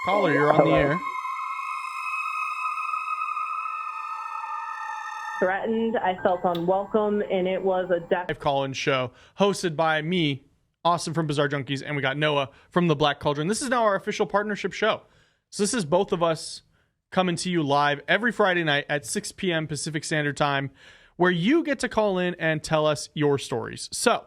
Caller, you're on the air. Threatened, I felt unwelcome, and it was a Live call-in show hosted by me, Austin from Bizarre Junkies, and we got Noah from The Black Cauldron. This is now our official partnership show. So this is both of us coming to you live every Friday night at 6 p.m. Pacific Standard Time, where you get to call in and tell us your stories. So,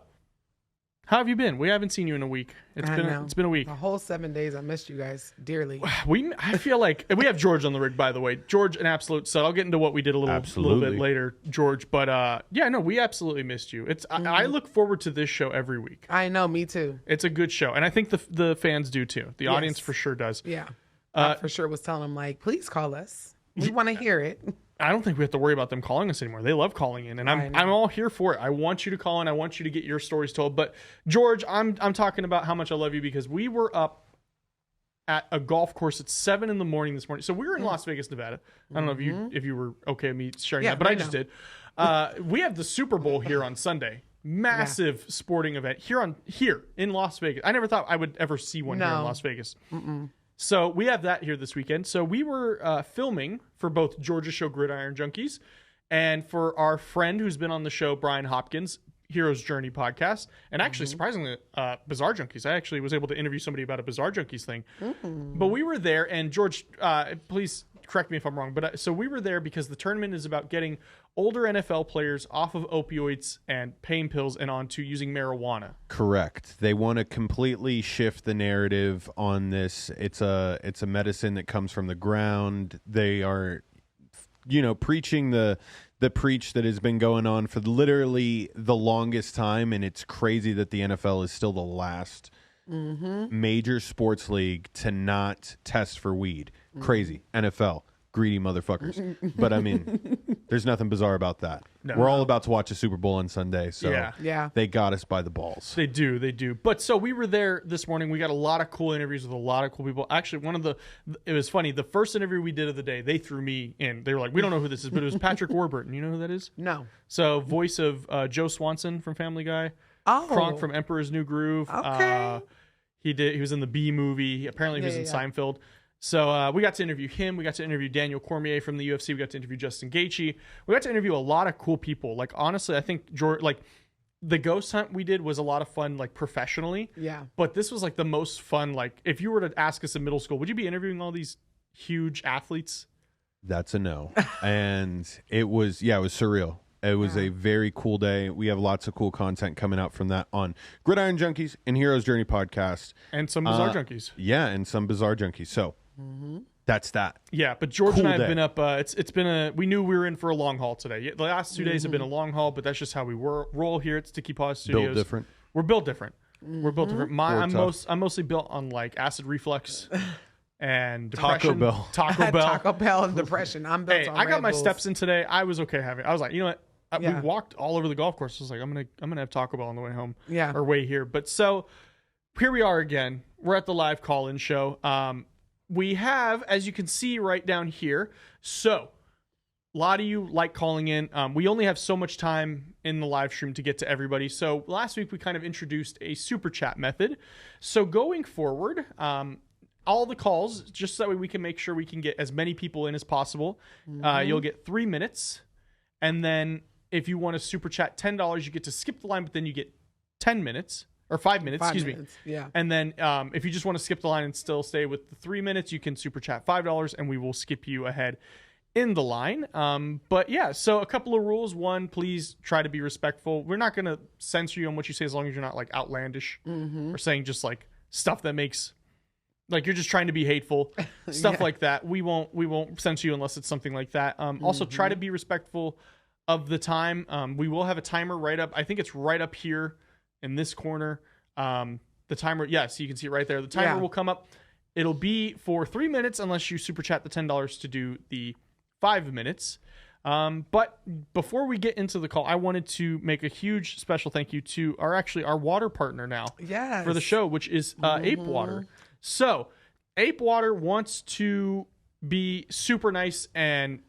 how have you been? We haven't seen you in a week. It's been a week. A whole 7 days. I missed you guys dearly. I feel like we have George on the rig, by the way. George, an absolute stud. I'll get into what we did a little bit later, George. But we absolutely missed you. I look forward to this show every week. I know, me too. It's a good show, and I think the fans do too. The audience for sure does. Yeah, I for sure was telling them, like, please call us. We want to hear it. I don't think we have to worry about them calling us anymore. They love calling in, and I'm all here for it. I want you to call in. I want you to get your stories told. But George, I'm talking about how much I love you because we were up at a golf course at 7 a.m. this morning. So we were in Las Vegas, Nevada. I don't know if you were okay with me sharing that, but I just did. We have the Super Bowl here on Sunday. Massive sporting event here in Las Vegas. I never thought I would ever see one here in Las Vegas. So we have that here this weekend. So we were filming for both George's show, Gridiron Junkies, and for our friend who's been on the show, Brian Hopkins, Hero's Journey podcast, and actually, surprisingly, Bizarre Junkies. I actually was able to interview somebody about a Bizarre Junkies thing. But we were there, and George, please correct me if I'm wrong, but so we were there because the tournament is about getting older NFL players off of opioids and pain pills and onto using marijuana. Correct. They want to completely shift the narrative on this. It's a medicine that comes from the ground. They are, preaching the preach that has been going on for literally the longest time, and it's crazy that the NFL is still the last major sports league to not test for weed. Crazy. NFL. Greedy motherfuckers. But I mean, there's nothing bizarre about that. No. We're all about to watch a Super Bowl on Sunday, so they got us by the balls. They do. But so we were there this morning. We got a lot of cool interviews with a lot of cool people. Actually, it was funny. The first interview we did of the day, they threw me in. They were like, we don't know who this is, but it was Patrick Warburton. You know who that is? No. So voice of Joe Swanson from Family Guy. Oh. Kronk from Emperor's New Groove. Okay. He was in the Bee movie. Apparently he was in Seinfeld. So we got to interview him. We got to interview Daniel Cormier from the UFC. We got to interview Justin Gaethje. We got to interview a lot of cool people. Like, honestly, I think the ghost hunt we did was a lot of fun, like, professionally. Yeah. But this was like the most fun. Like, if you were to ask us in middle school, would you be interviewing all these huge athletes? That's a no. And it was surreal. It was a very cool day. We have lots of cool content coming out from that on Gridiron Junkies and Hero's Journey podcast. And some Bizarre Junkies. Yeah, and some Bizarre Junkies. So that's that. Yeah, but George and I have been up. We knew we were in for a long haul today. The last 2 days have been a long haul, but that's just how we roll here at Sticky Paws Studios. Built different. We're built different. We're built different. I'm mostly built on like acid reflux and depression. Taco Bell. Taco Bell and depression. I'm built on I got Red my Bulls. steps in today. I was okay having it. I was like, you know what? We walked all over the golf course. I was like, I'm gonna have Taco Bell on the way home. Yeah. Or way here. But so here we are again. We're at the live call-in show. We have, as you can see right down here, so a lot of you like calling in. We only have so much time in the live stream to get to everybody. So last week we kind of introduced a super chat method. So going forward, all the calls, just so that way we can make sure we can get as many people in as possible. You'll get 3 minutes. And then if you want to super chat $10, you get to skip the line, but then you get 10 minutes. Or 5 minutes, excuse me. Yeah. And then if you just want to skip the line and still stay with the 3 minutes, you can super chat $5 and we will skip you ahead in the line. But yeah, so a couple of rules. One, please try to be respectful. We're not going to censor you on what you say as long as you're not like outlandish or saying just like stuff that makes like you're just trying to be hateful, stuff like that. We won't censor you unless it's something like that. Also try to be respectful of the time. We will have a timer right up. I think it's right up here in this corner. The timer, yes, you can see it right there. The timer will come up. It'll be for 3 minutes unless you super chat the $10 to do the 5 minutes. But before we get into the call, I wanted to make a huge special thank you to our water partner now for the show, which is Ape Water. So Ape Water wants to be super nice and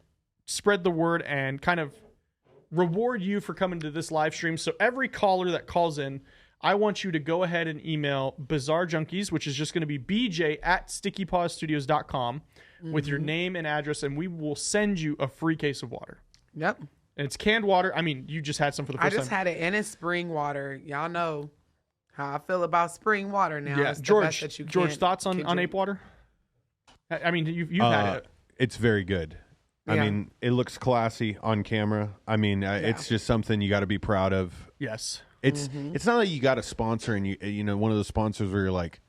spread the word and kind of reward you for coming to this live stream. So every caller that calls in, I want you to go ahead and email Bizarre Junkies, which is just going to be bj@stickypawstudios.com with your name and address, and we will send you a free case of water. Yep. And it's canned water. I mean, you just had some for the I first just time. had it, and it's spring water. Y'all know how I feel about spring water now. Yeah, It's the George. best that you George, can- thoughts can on drink. ape water? I mean, you've had it. It's very good. I Yeah. mean, it looks classy on camera. I mean, it's just something you got to be proud of. Yes. It's not like you got a sponsor and you know one of those sponsors where you're like,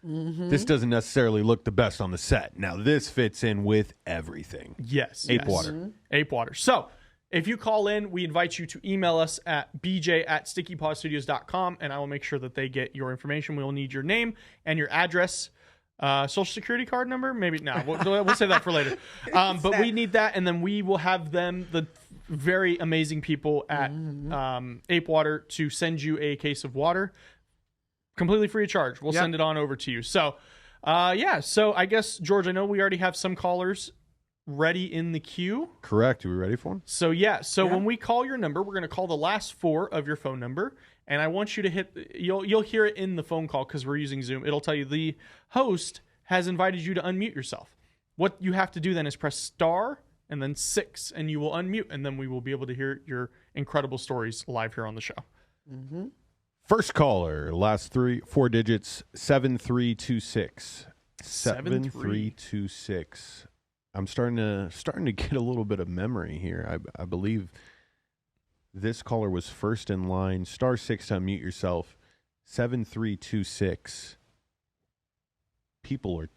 this doesn't necessarily look the best on the set. Now this fits in with everything. Yes. Ape yes. water. Ape water. So if you call in, we invite you to email us at bj@stickypawstudios.com, and I will make sure that they get your information. We will need your name and your address. Social security card number? Maybe no. We'll save that for later. But we need that, and then we will have them, the very amazing people at Ape Water, to send you a case of water completely free of charge. We'll send it on over to you. So, So I guess, George, I know we already have some callers ready in the queue. Correct. Are we ready for them? So when we call your number, we're going to call the last four of your phone number, and I want you to hit. You'll hear it in the phone call because we're using Zoom. It'll tell you the host has invited you to unmute yourself. What you have to do then is press star and then 6, and you will unmute, and then we will be able to hear your incredible stories live here on the show. First caller, last four digits, 7326. 7326. I'm starting to get a little bit of memory here. I believe this caller was first in line. Star 6 to unmute yourself. 7326. People are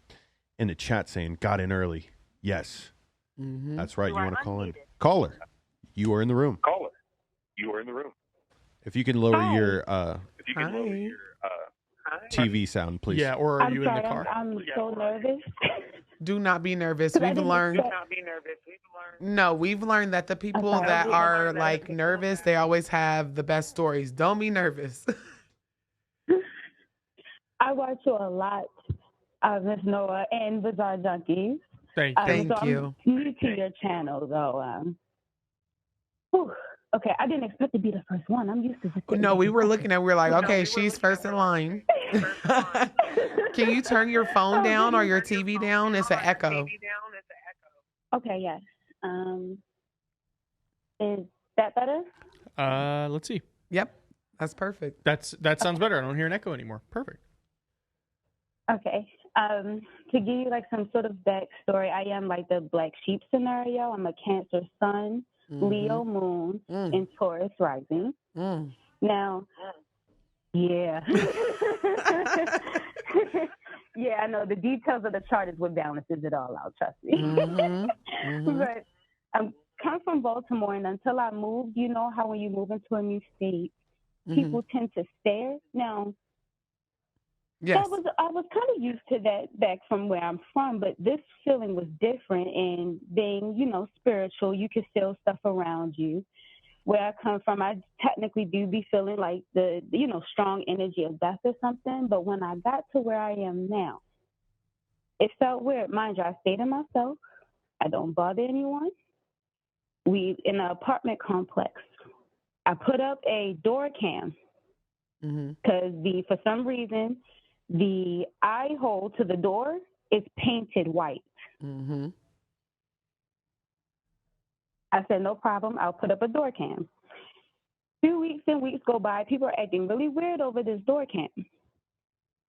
in the chat saying, got in early. Yes. That's right. You want to call in. Caller, you are in the room. Caller, you are in the room. If you can lower Hi. your If you can lower your TV sound, please. Yeah, or are I'm you sorry, in the car? I'm so nervous. Do not be nervous. I We've didn't learned. expect- not be nervous. We've learned. No, we've learned that the people sorry. that We've are learned that like the people nervous, they always have the best stories. Don't be nervous. I watch you a lot, Miss Noah and Bizarre Junkies. Thank you. Thank so you. I'm new to your channel, though. Whew. Okay, I didn't expect to be the first one. I'm used to just. No, we were looking at. We were like, okay, she's first in line. Can you turn your phone down or your TV down? It's an echo. Okay, yes. Is that better? Let's see. Yep, that's perfect. That sounds better. I don't hear an echo anymore. Perfect. Okay. To give you like some sort of backstory, I am like the black sheep scenario. I'm a Cancer sun, Leo moon, and Taurus rising. Now, yeah. Yeah, I know the details of the chart is what balances it all out, trust me. But I'm come from Baltimore, and until I moved, you know how when you move into a new state, people tend to stare. Now, Yes. I was kind of used to that back from where I'm from, but this feeling was different. And being, spiritual, you can feel stuff around you. Where I come from, I technically do be feeling like the strong energy of death or something. But when I got to where I am now, it felt weird. Mind you, I stay to myself. I don't bother anyone. We in an apartment complex. I put up a door cam because for some reason the eye hole to the door is painted white. I said, no problem. I'll put up a door cam. 2 weeks and weeks go by. People are acting really weird over this door cam.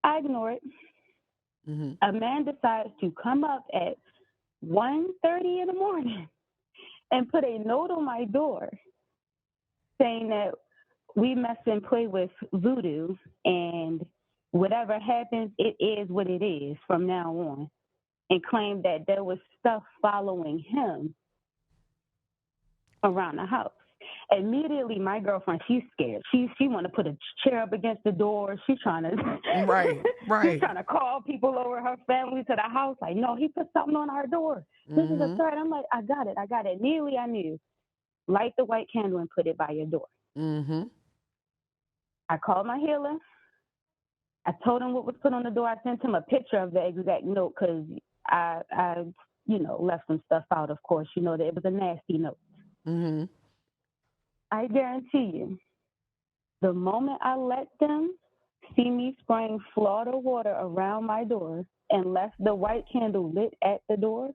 I ignore it. A man decides to come up at 1:30 in the morning and put a note on my door saying that we mess and play with voodoo, and whatever happens, it is what it is from now on, and claimed that there was stuff following him around the house. Immediately, my girlfriend, she's scared. She want to put a chair up against the door. She's trying to Right. She's trying to call people over, her family to the house. Like, no, he put something on our door. This is a threat. I'm like, I got it. Immediately, I knew. Light the white candle and put it by your door. I called my healer. I told him what was put on the door. I sent him a picture of the exact note because I left some stuff out, of course. That it was a nasty note. I guarantee you, The moment I let them see me spraying Florida water around my door and left the white candle lit at the door,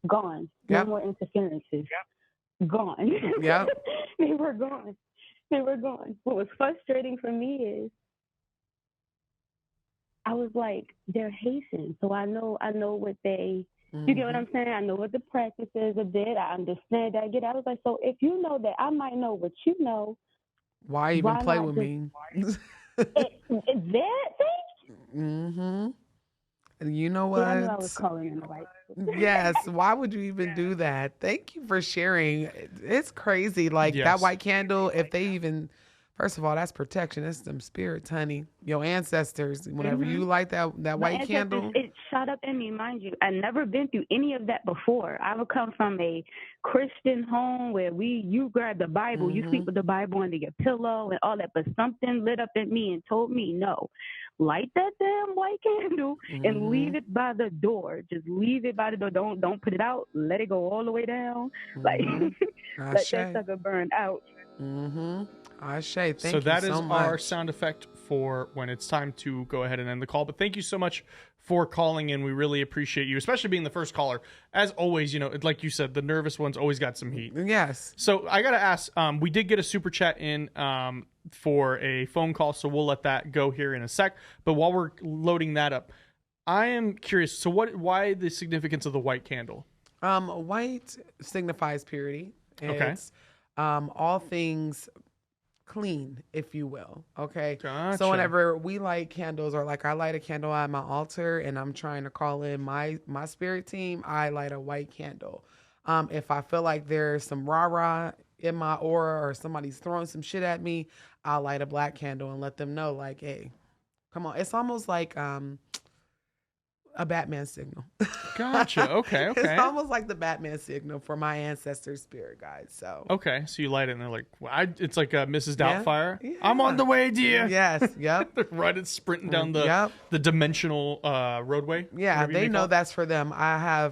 gone. Yep. No more interferences. Gone. Yep. They were gone. They were gone. What was frustrating for me is I was like, they're Haitian, so I know what they. You get what I'm saying? I know what the practice is a bit. I understand. I get. I was like, so if you know that I might know what you know, Why even play with me? that Mm-hmm. You know thing? what? Yeah, I knew I was calling in the right. Yes. Why would you even do that? Thank you for sharing. It's crazy. Like that Yes. white candle, if they even, first of all, that's protection. That's them spirits, honey. Your ancestors. Whenever you light that My white ancestors, candle. it shot up in me, mind you. I've never been through any of that before. I would come from a Christian home where you grab the Bible, you sleep with the Bible under your pillow and all that, but something lit up in me and told me, no, light that damn white candle and leave it by the door. Just leave it by the door. Don't put it out. Let it go all the way down. Like let Ashe. that sucker burn out. Ashe. Thank you so that is so much. our sound effect for when it's time to go ahead and end the call. But thank you so much for calling in. We really appreciate you, especially being the first caller. As always, like you said, the nervous ones always got some heat. Yes. So I got to ask, we did get a super chat in for a phone call, so we'll let that go here in a sec. But while we're loading that up, I am curious. So why the significance of the white candle? White signifies purity. Okay. It's all things clean, if you will. Okay. Gotcha. So whenever we light candles, or like I light a candle at my altar and I'm trying to call in my spirit team, I light a white candle. If I feel like there's some rah-rah in my aura or somebody's throwing some shit at me, I'll light a black candle and let them know, like, hey, come on. It's almost like a Batman signal. Gotcha. Okay. It's almost like the Batman signal for my ancestors' spirit guides. So Okay, so you light it and they're like, it's like Mrs. Yeah. Doubtfire. Yeah. I'm on the way, dear. yes, yep. They're running, sprinting down Yep. the dimensional roadway. Yeah, whatever you they may know call it. that's for them. I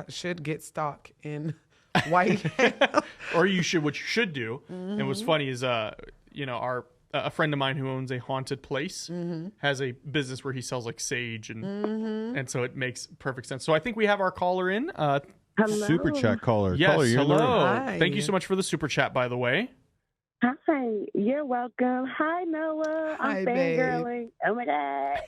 should get stock in white. Or what you should do. And what's Mm-hmm. funny is, a friend of mine who owns a haunted place Mm-hmm. has a business where he sells like sage and so it makes perfect sense. So I think we have our caller in. Hello. Super chat caller. Yes, Caller, you're in the room. hello. Hi. Thank you so much for the super chat, by the way. Hi, you're welcome. Hi, Noah. Hi, I'm babe. fangirling. Oh my God.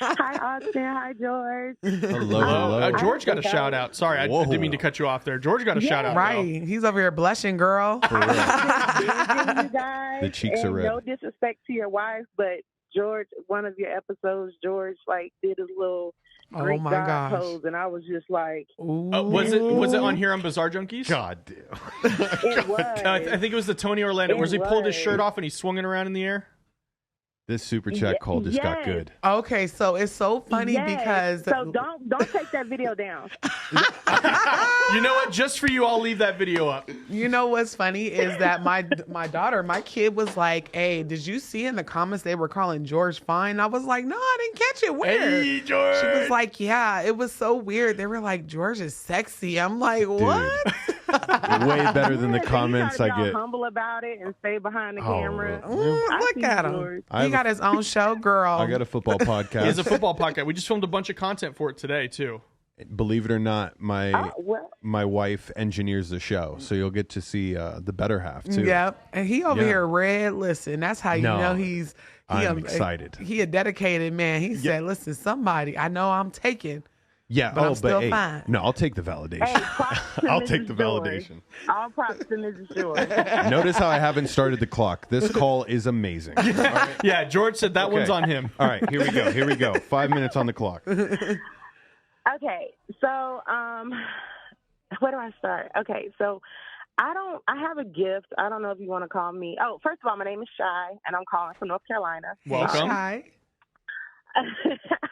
Hi, Austin. Hi, George. Hello, Hello. hello. George got a think shout out. Sorry, I Whoa. didn't mean to cut you off there. George got a shout out. Right. He's over here blushing, girl. You guys, The cheeks are and red. no disrespect to your wife, but George, one of your episodes, George did his little Oh Greek my god gosh. pose, and I was just like, Ooh. Was it on here on Bizarre Junkies? God damn. it was. I think it was the Tony Orlando. It Where he pulled his was. shirt off and he swung it around in the air. This super chat call just got Yes. good. Okay, so it's so funny Yes. because So don't take that video down. You know what? Just for you, I'll leave that video up. you know what's funny is that my daughter, my kid was like, "Hey, did you see in the comments they were calling George fine?" I was like, "No, I didn't catch it. Where?" Hey, George. She was like, "Yeah, it was so weird. They were like, George is sexy." I'm like, "What?" Way better than the Yeah, so comments you gotta I be all get. humble about it and stay behind the Oh, camera. I Look see at him. George. I He have got his own show, girl. I got a football He has podcast. a football podcast. We just filmed a bunch of content for it today too. Believe it or not, my Well, my wife engineers the show, so you'll get to see the better half too. Yep. And he over Yeah. here red. Listen, that's how you No, know he's I'm excited. He a dedicated man. He said, "Listen, somebody, I know I'm taking." Yeah. But I'm oh, still but hey, fine. no, I'll take the validation. hey, props to I'll Mrs. take the George. validation. All props to Mrs. George. Notice how I haven't started the clock. This call is amazing. All right. Yeah, George said that one's on him. All right, here we go. Here we go. 5 minutes on the clock. Okay, so where do I start? Okay, so I have a gift. I don't know if you want to call me. Oh, first of all, my name is Shy, and I'm calling from North Carolina. Welcome. Hi.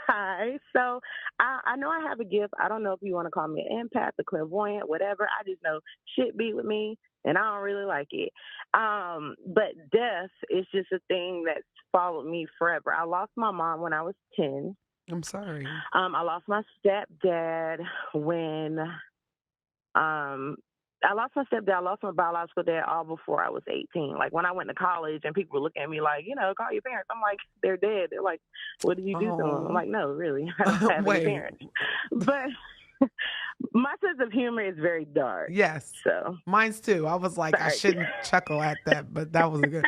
Hi. So I know I have a gift. I don't know if you want to call me an empath, a clairvoyant, whatever. I just know shit be with me, and I don't really like it. But death is just a thing that's followed me forever. I lost my mom when I was 10. I'm sorry. I lost my stepdad when I lost my stepdad, I lost my biological dad all before I was 18. Like when I went to college and people were looking at me like, call your parents. I'm like, they're dead. They're like, what did you do to them? I'm like, no, really, I don't have any parents. But my sense of humor is very dark. Yes. So mine's too. I was like, I shouldn't chuckle at that, but that was a good.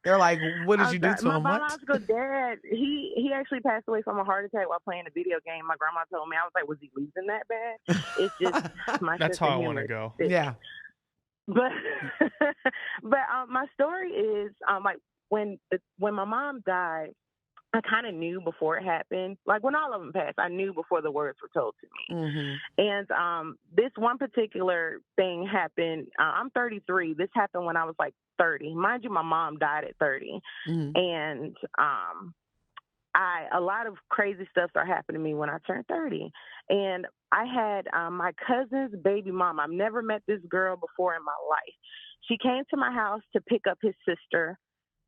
They're like, what did you do to him? My biological dad, he actually passed away from a heart attack while playing a video game. My grandma told me, I was like, was he losing that bad? It's just my That's how I want to go. Yeah. But my story is like when my mom died, I kind of knew before it happened. Like when all of them passed, I knew before the words were told to me. Mm-hmm. And this one particular thing happened. I'm 33. This happened when I was like 30. Mind you, my mom died at 30. Mm-hmm. And a lot of crazy stuff started happening to me when I turned 30. And I had my cousin's baby mom. I've never met this girl before in my life. She came to my house to pick up his sister.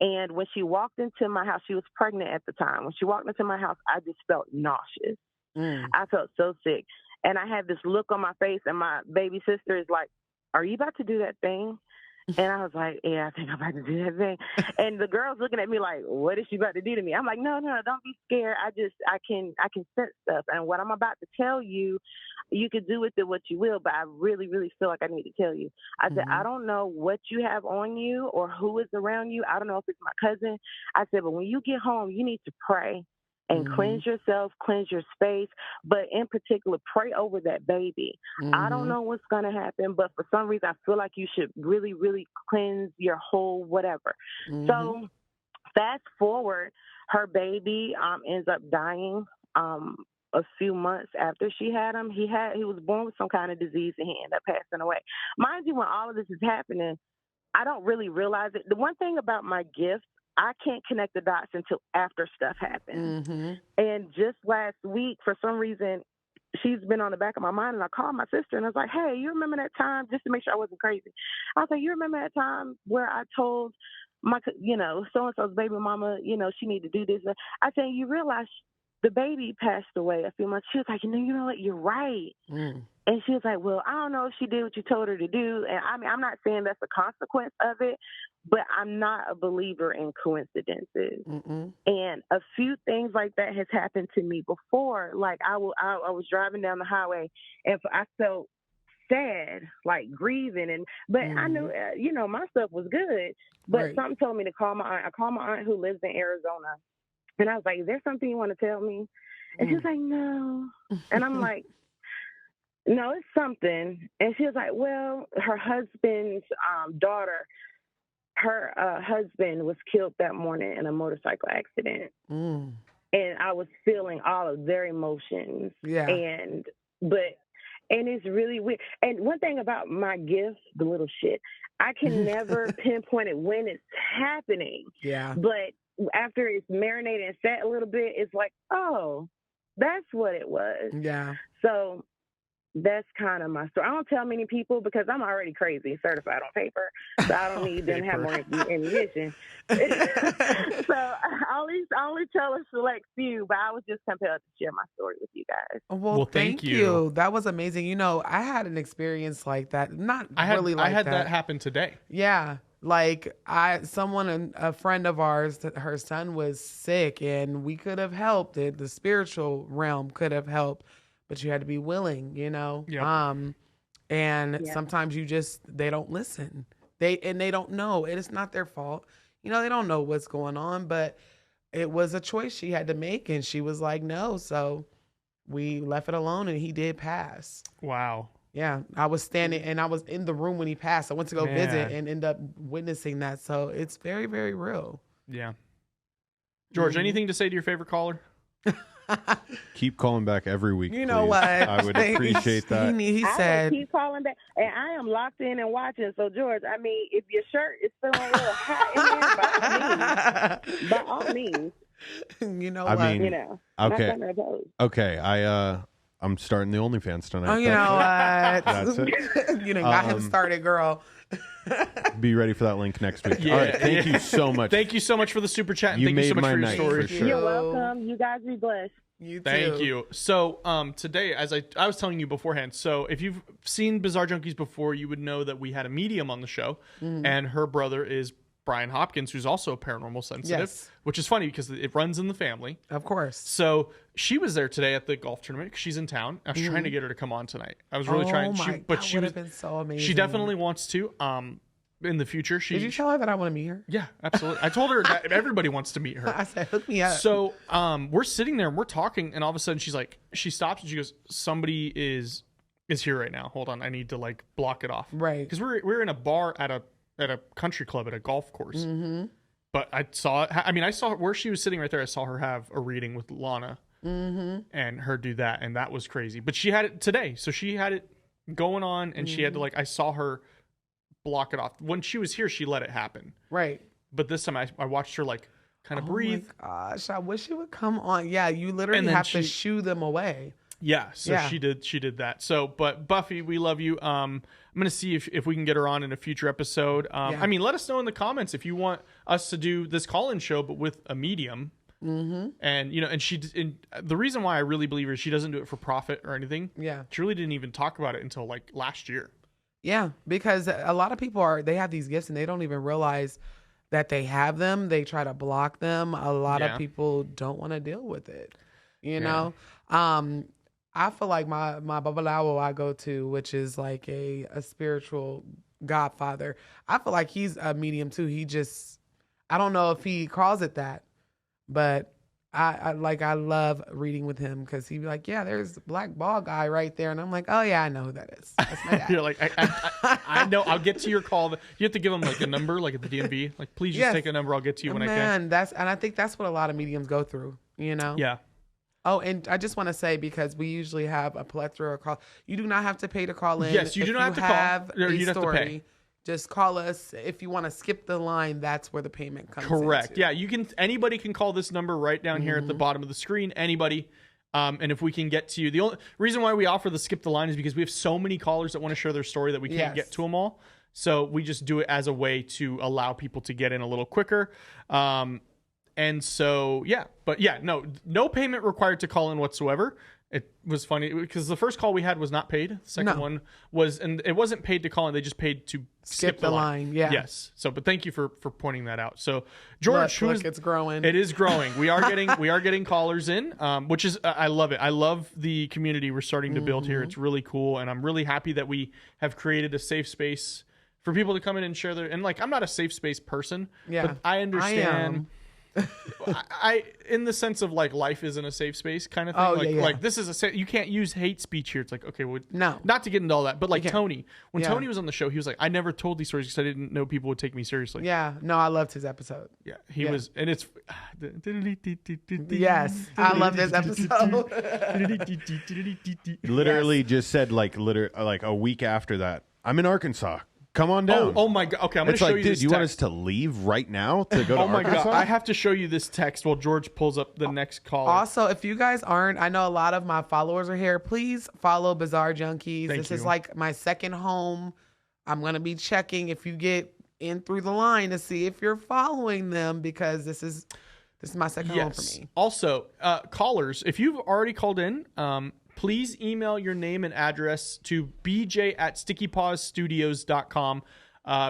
And when she walked into my house, she was pregnant at the time. When she walked into my house, I just felt nauseous. I felt so sick. And I had this look on my face, and my baby sister is like, are you about to do that thing? And I was like, yeah, I think I'm about to do that thing. And the girl's looking at me like, what is she about to do to me? I'm like, no, don't be scared. I can sense stuff. And what I'm about to tell you, you could do with it what you will, but I really, really feel like I need to tell you. I said, I don't know what you have on you or who is around you. I don't know if it's my cousin. I said, but when you get home, you need to pray and cleanse yourself, cleanse your space, but in particular, pray over that baby. I don't know what's going to happen, but for some reason, I feel like you should really, really cleanse your whole whatever. So fast forward, her baby ends up dying a few months after she had him. He was born with some kind of disease, and he ended up passing away. Mind you, when all of this is happening, I don't really realize it. The one thing about my gift, I can't connect the dots until after stuff happens. And just last week, for some reason, she's been on the back of my mind, and I called my sister, and I was like, hey, you remember that time, just to make sure I wasn't crazy. I was like, you remember that time where I told my, so-and-so's baby mama, she need to do this? I said, you realize the baby passed away a few months. She was like, you know what, you're right. And she was like, well, I don't know if she did what you told her to do. And I mean, I'm not saying that's a consequence of it, but I'm not a believer in coincidences. And a few things like that has happened to me before. Like I was driving down the highway, and I felt sad, like grieving, but I knew, my stuff was good. But something told me to call my aunt. I called my aunt who lives in Arizona, and I was like, is there something you want to tell me? And she was like, no. And I'm like, no, it's something. And she was like, well, her husband's daughter, her husband was killed that morning in a motorcycle accident. And I was feeling all of their emotions. Yeah. And it's really weird. And one thing about my gift, the little shit, I can never pinpoint it when it's happening. Yeah. But after it's marinated and sat a little bit, it's like, oh, that's what it was. Yeah. So that's kind of my story. I don't tell many people because I'm already crazy, certified on paper, so I don't need them to have more ammunition. So I only tell a select few, but I was just compelled to share my story with you guys. Well, thank you. That was amazing. I had an experience like that. I had that happen today. Yeah. Like a friend of ours, her son was sick, and we could have helped it. The spiritual realm could have helped, but you had to be willing, Yep. And sometimes they don't listen. They don't know. And it's not their fault. They don't know what's going on, but it was a choice she had to make, and she was like, no. So we left it alone, and he did pass. Wow. Yeah, I was standing, and I was in the room when he passed. I went to go visit and end up witnessing that. So it's very, very real. Yeah. George, anything to say to your favorite caller? Keep calling back every week. You know please. what? I would appreciate that. He I said, will keep calling back, and I am locked in and watching. So, George, I mean, if your shirt is feeling a little hot in there, by all means. You know I what? mean, okay. Okay, I'm starting the OnlyFans tonight. Oh, you know what? That's it. You done got him started, girl. Be ready for that link next week. Yeah. All right, thank you so much. Thank you so much for the super chat, and You thank you so made much my for your night, story. for sure. You're welcome. You guys be blessed. You too. Thank you. So today, as I was telling you beforehand, so if you've seen Bizarre Junkies before, you would know that we had a medium on the show, and her brother is Brian Hopkins, who's also a paranormal sensitive, Yes. which is funny because it runs in the family. Of course. So she was there today at the golf tournament 'cause she's in town. I was trying to get her to come on tonight. I was really trying, but she would was have been so amazing. she definitely wants to. In the future, Did you tell her that I want to meet her? Yeah, absolutely. I told her that everybody wants to meet her. I said, hook me up. So we're sitting there and we're talking, and all of a sudden she stops and she goes, "Somebody is here right now. Hold on, I need to like block it off." Right. Because we're in a bar at a country club at a golf course. But I saw where she was sitting right there. I saw her have a reading with Lana, and her do that, and that was crazy. But she had it today, so she had it going on, and she had to I saw her block it off. When she was here, she let it happen. Right. But this time I watched her kind of breathe. Oh my gosh, I wish it would come on. Yeah, you literally have to shoo them away. Yeah, so she did that. So, but Buffy, we love you. I'm gonna see if we can get her on in a future episode. I mean, let us know in the comments if you want us to do this call-in show, but with a medium. And and the reason why I really believe her is she doesn't do it for profit or anything. Yeah, she really didn't even talk about it until last year. Yeah, because a lot of people they have these gifts and they don't even realize that they have them. They try to block them. A lot of people don't want to deal with it. You know, I feel like my babalawo I go to, which is like a spiritual godfather. I feel like he's a medium too. I don't know if he calls it that, but I love reading with him because he'd be like, yeah, there's a black ball guy right there. And I'm like, oh yeah, I know who that is. That's my dad. You're like, I know, I'll get to your call. You have to give him a number, at the DMV. Please just take a number. I'll get to you when I can. And I think that's what a lot of mediums go through, you know? Yeah. Oh, and I just want to say, because we usually have a plethora of calls, you do not have to pay to call in. Yes, you do not have to call. You don't have to pay. Just call us. If you want to skip the line, that's where the payment comes in. Correct. Yeah, anybody can call this number right down here at the bottom of the screen. Anybody. And if we can get to you, the only reason why we offer the skip the line is because we have so many callers that want to share their story that we can't get to them all. So we just do it as a way to allow people to get in a little quicker. And so, no payment required to call in whatsoever. It was funny because the first call we had was not paid. The second one was, and it wasn't paid to call in. They just paid to skip the line. Yeah. Yes. So, but thank you for pointing that out. So, George, look, it's growing. It is growing. We are getting callers in, which is, I love it. I love the community we're starting to build here. It's really cool. And I'm really happy that we have created a safe space for people to come in and share their, and I'm not a safe space person, but I understand. I in the sense of life isn't a safe space kind of thing. Like this is you can't use hate speech here. It's like, okay, well, no, not to get into all that, but Tony, when Tony was on the show, he was like, I never told these stories because I didn't know people would take me seriously. Yeah, no, I loved his episode. Yeah, he was, and it's yes, I love this episode. Literally just said a week after that, I'm in Arkansas. Come on down. Oh my God. Okay, I'm going to show you this dude, you text. want us to leave right now to go to Arkansas? Oh my God. I have to show you this text while George pulls up the next call. Also, if you guys aren't, I know a lot of my followers are here. Please follow Bizarre Junkies. This is like my second home. I'm going to be checking if you get in through the line to see if you're following them, because this is my second home for me. Also, callers, if you've already called in, please email your name and address to bj@stickypawsstudios.com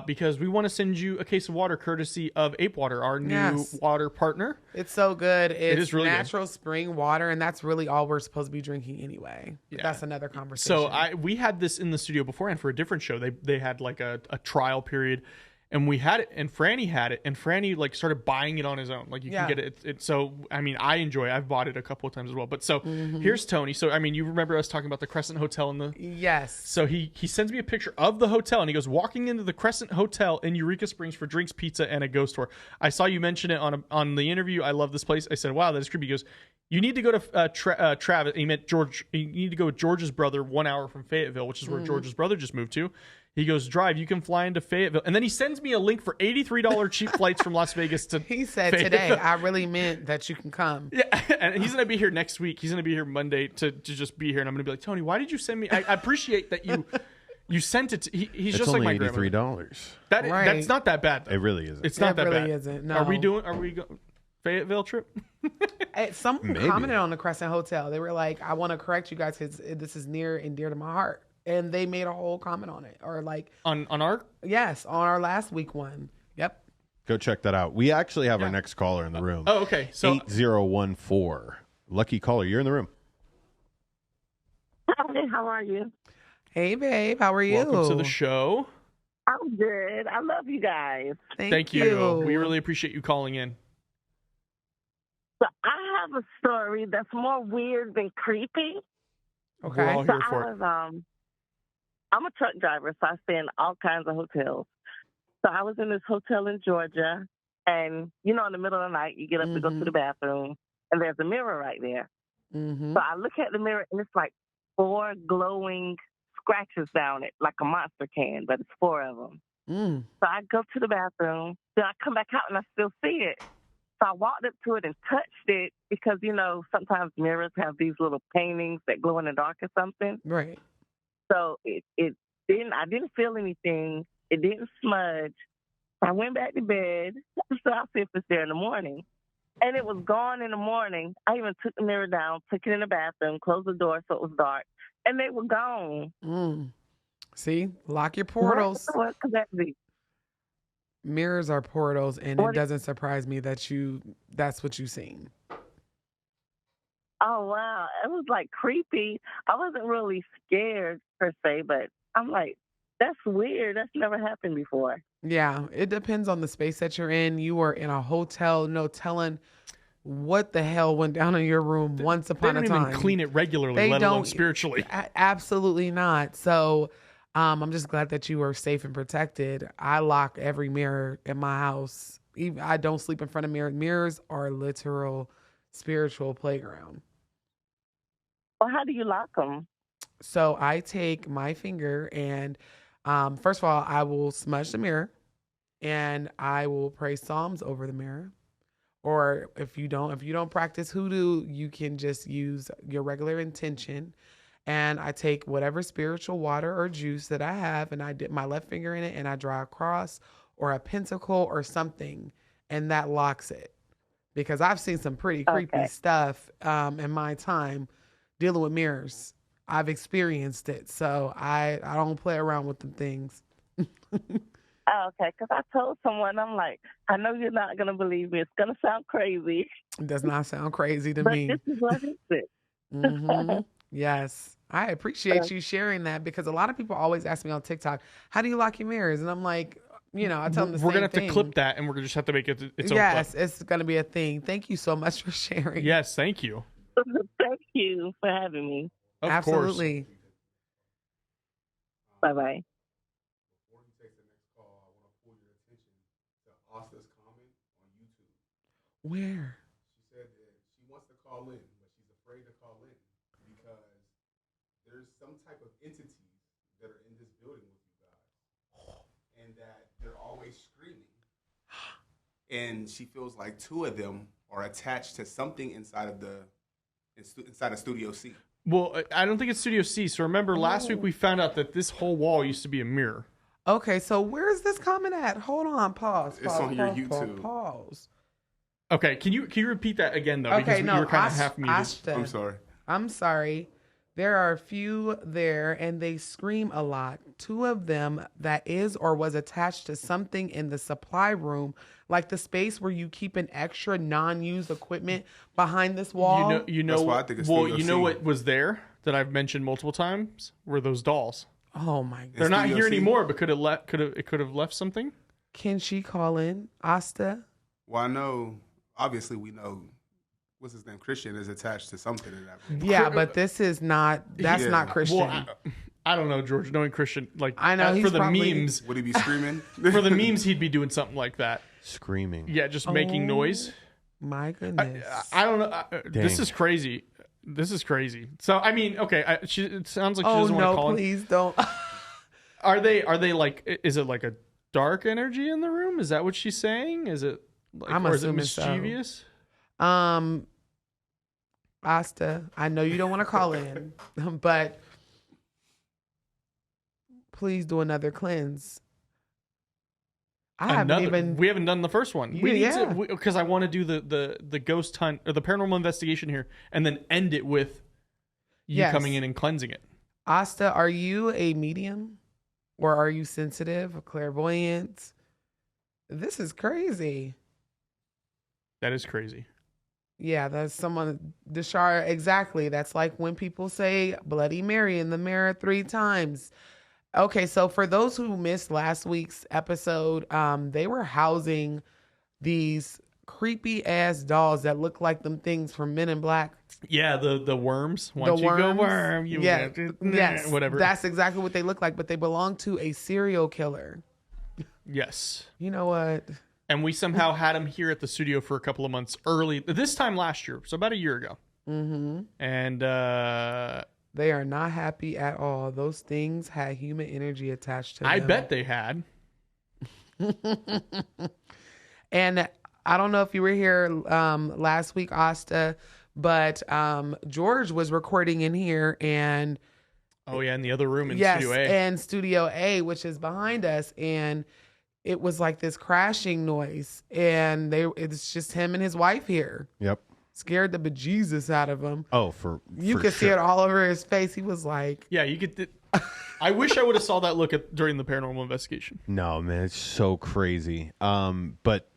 because we want to send you a case of water courtesy of Ape Water, our new water partner. It's so good. It is really natural spring water, and that's really all we're supposed to be drinking anyway. Yeah. That's another conversation. So we had this in the studio beforehand for a different show. They had a trial period. And we had it, and Franny had it, and Franny started buying it on his own. You can get it. So I mean, I enjoy it. I've bought it a couple of times as well. But so here's Tony. So I mean, you remember us talking about the Crescent Hotel in the yes. So he sends me a picture of the hotel, and he goes, walking into the Crescent Hotel in Eureka Springs for drinks, pizza, and a ghost tour. I saw you mention it on the interview. I love this place. I said, wow, that is creepy. He goes, you need to go to Travis. He meant George. You need to go with George's brother 1 hour from Fayetteville, which is where George's brother just moved to. He goes, drive, you can fly into Fayetteville. And then he sends me a link for $83 cheap flights from Las Vegas to He said today, I really meant that you can come. Yeah, and he's going to be here next week. He's going to be here Monday to just be here. And I'm going to be like, Tony, why did you send me? I appreciate that you sent it. He's just like my grandma. $83. That's not that bad, though. It really isn't. It's not that really bad. Isn't. No. Are we going? Fayetteville trip? Someone Maybe. commented on the Crescent Hotel. They were like, I want to correct you guys because this is near and dear to my heart. And they made a whole comment on it. Or like, on our yes, on our last week one. Yep. Go check that out. We actually have our next caller in the room. Oh, okay. So 8014. Lucky caller, you're in the room. Hi, how are you? Hey, babe. How are you? welcome to the show. I'm good. I love you guys. Thank you. We really appreciate you calling in. So I have a story that's more weird than creepy. Okay. We're all So here for it. I'm a truck driver, so I stay in all kinds of hotels. So I was in this hotel in Georgia, and in the middle of the night, you get up to go to the bathroom, and there's a mirror right there. Mm-hmm. So I look at the mirror, and it's like 4 glowing scratches down it, like a monster can, but it's 4 of them. Mm. So I go to the bathroom, then I come back out, and I still see it. So I walked up to it and touched it because, sometimes mirrors have these little paintings that glow in the dark or something. Right. So I didn't feel anything. It didn't smudge. I went back to bed, so I'll see if it's there in the morning. And it was gone in the morning. I even took the mirror down, took it in the bathroom, closed the door so it was dark, and they were gone. Mm. See, lock your portals. What could that be? Mirrors are portals, and it doesn't surprise me that that's what you've seen. Oh, wow. It was like creepy. I wasn't really scared per se, but I'm like, that's weird. That's never happened before. Yeah, it depends on the space that you're in. You were in a hotel, no telling what the hell went down in your room once upon a They time. don't even clean it regularly, They let alone don't- spiritually. Absolutely not. So I'm just glad that you were safe and protected. I lock every mirror in my house. I don't sleep in front of mirrors. Mirrors are literal spiritual playground. Well, how do you lock them? So I take my finger and first of all, I will smudge the mirror and I will pray Psalms over the mirror. Or if you don't practice hoodoo, you can just use your regular intention. And I take whatever spiritual water or juice that I have and I dip my left finger in it and I draw a cross or a pentacle or something, and that locks it. Because I've seen some pretty creepy stuff in my time dealing with mirrors. I've experienced it, so I don't play around with them things. Oh, okay, because I told someone, I'm like, I know you're not going to believe me. It's going to sound crazy. It does not sound crazy to but me. this is what it is. Yes. I appreciate you sharing that because a lot of people always ask me on TikTok, how do you lock your mirrors? And I'm like, I tell them the same We're going to have thing. to clip that, and we're going to just have to make it its own Yes, clip. it's going to be a thing. Thank you so much for sharing. Yes, thank you. Thank you for having me. Of Absolutely. course. Bye-bye. Before he takes the next call, I want to pull your attention to Asta's comment on YouTube. Where? She said that she wants to call in, but she's afraid to call in because there's some type of entities that are in this building with you guys, and that they're always screaming. And she feels like 2 of them are attached to something inside of Studio C. Well, I don't think it's Studio C. So remember, last week we found out that this whole wall used to be a mirror. Okay, so where's this comment at? Hold on, pause. It's on your YouTube. Pause. Okay, can you repeat that again though? Okay, Because no, you were kind of half muted. Ashton, I'm sorry. I'm sorry. There are a few there, and they scream a lot. 2 of them that is or was attached to something in the supply room, like the space where you keep an extra non-used equipment behind this wall. You know. That's why I think it's well, Studio you know C. what was there that I've mentioned multiple times were those dolls. Oh my God. They're not Studio here C? anymore, but it could have left something. Can she call in, Asta? Well, I know, obviously we know, what's his name, Christian is attached to something in that room. Yeah, but this is not. That's Yeah. not Christian. Well, I don't know, George. Knowing Christian, like I know, for he's the probably- memes, Would he be screaming? for the memes, he'd be doing something like that. Screaming. Yeah, just making noise. My goodness. I don't know. This Dang. is crazy. This is crazy. So I mean, okay. It sounds like she Oh doesn't want to no! call in. Please don't. Are they like? Is it like a dark energy in the room? Is that what she's saying? Is it? Like, I'm or is it assuming so. mischievous? Asta, I know you don't want to call in, but please do another cleanse. I haven't even. We haven't done the first one. We need Yeah. to, because I want to do the ghost hunt or the paranormal investigation here, and then end it with you Yes. coming in and cleansing it. Asta, are you a medium, or are you sensitive, or clairvoyant? This is crazy. That is crazy. Yeah, that's someone, Deshara, exactly. That's like when people say Bloody Mary in the mirror 3 times. Okay, so for those who missed last week's episode, they were housing these creepy ass dolls that look like them things from Men in Black. Yeah, the worms. Once The you go worms. worm, you Yes, whatever. That's exactly what they look like, but they belong to a serial killer. Yes. You know what? And we somehow had him here at the studio for a couple of months early. This time last year, so about a year ago. Mm-hmm. And They are not happy at all. Those things had human energy attached to them. I bet they had. And I don't know if you were here last week, Asta, but George was recording in here, and Oh yeah, in the other room in yes, Studio A. and Studio A, which is behind us, and it was like this crashing noise, and it's just him and his wife here. Yep. Scared the bejesus out of him. Oh, You for could see sure. it all over his face. He was like, Yeah, you get. I wish I would have saw that look during the paranormal investigation. No, man, it's so crazy. But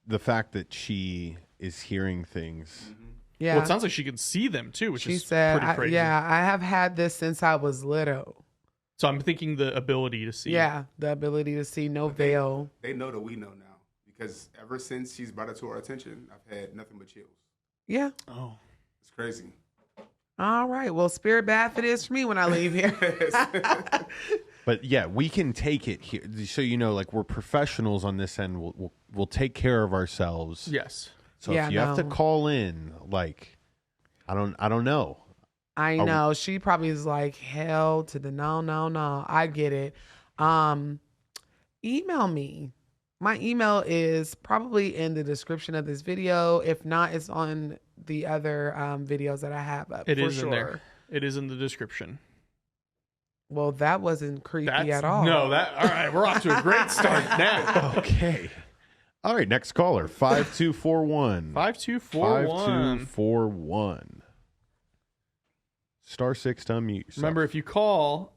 the fact that she is hearing things. yeah. Well, it sounds like she can see them too, which She is said, pretty crazy. I have had this since I was little. So I'm thinking the ability to see. Yeah, the ability to see, no veil. They know that we know now because ever since she's brought it to our attention, I've had nothing but chills. Yeah. Oh. It's crazy. All right. Well, spirit bath it is for me when I leave here. But yeah, we can take it here. So you know, like we're professionals on this end. We'll take care of ourselves. Yes. So Yeah, if you have to no. call in, like, I don't know. I know. She probably is like, hell to the no. I get it. Email me. My email is probably in the description of this video. If not, it's on the other videos that I have up. It for is sure. in there. It is in the description. Well, that wasn't creepy at all. No, that all right. We're off to a great start now. Okay. All right, next caller, 5241. 5241. 5241. *6 to unmute yourself. Remember, if you call,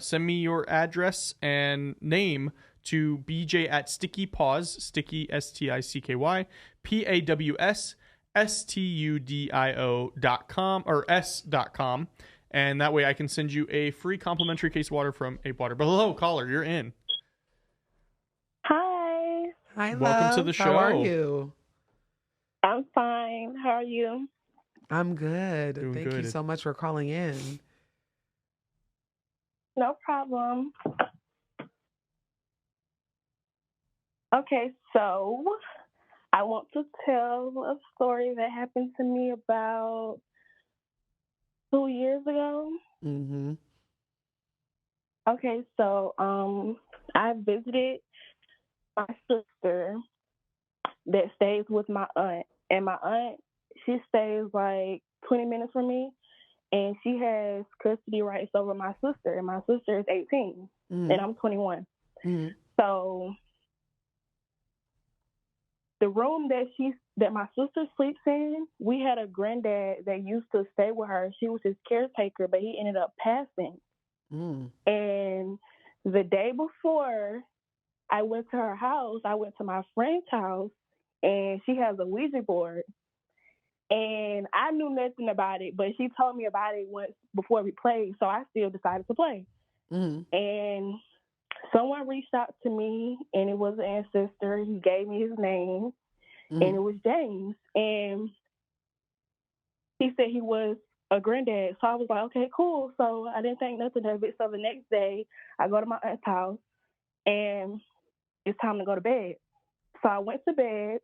send me your address and name to BJ at Sticky Paws, Sticky STICKY, PAWSSTUDIO.com or s.com. And that way I can send you a free complimentary case of water from Ape Water. But hello, caller, you're in. Hi, Hi, Welcome to love. the How are show. you? I'm fine. How are you? I'm good. Doing Thank you good. so much for calling in. No problem. Okay, so I want to tell a story that happened to me about 2 years ago. Mm-hmm. Okay, so I visited my sister that stays with my aunt. And my aunt, she stays like 20 minutes from me. And she has custody rights over my sister. And my sister is 18. Mm-hmm. And I'm 21. Mm-hmm. So the room that my sister sleeps in, we had a granddad that used to stay with her. She was his caretaker, but he ended up passing. Mm. And the day before I went to her house, I went to my friend's house, and she has a Ouija board. And I knew nothing about it, but she told me about it once before we played, so I still decided to play. Mm. And someone reached out to me, and it was an ancestor. He gave me his name, and it was James. And he said he was a granddad. So I was like, okay, cool. So I didn't think nothing of it. So the next day, I go to my aunt's house, and it's time to go to bed. So I went to bed,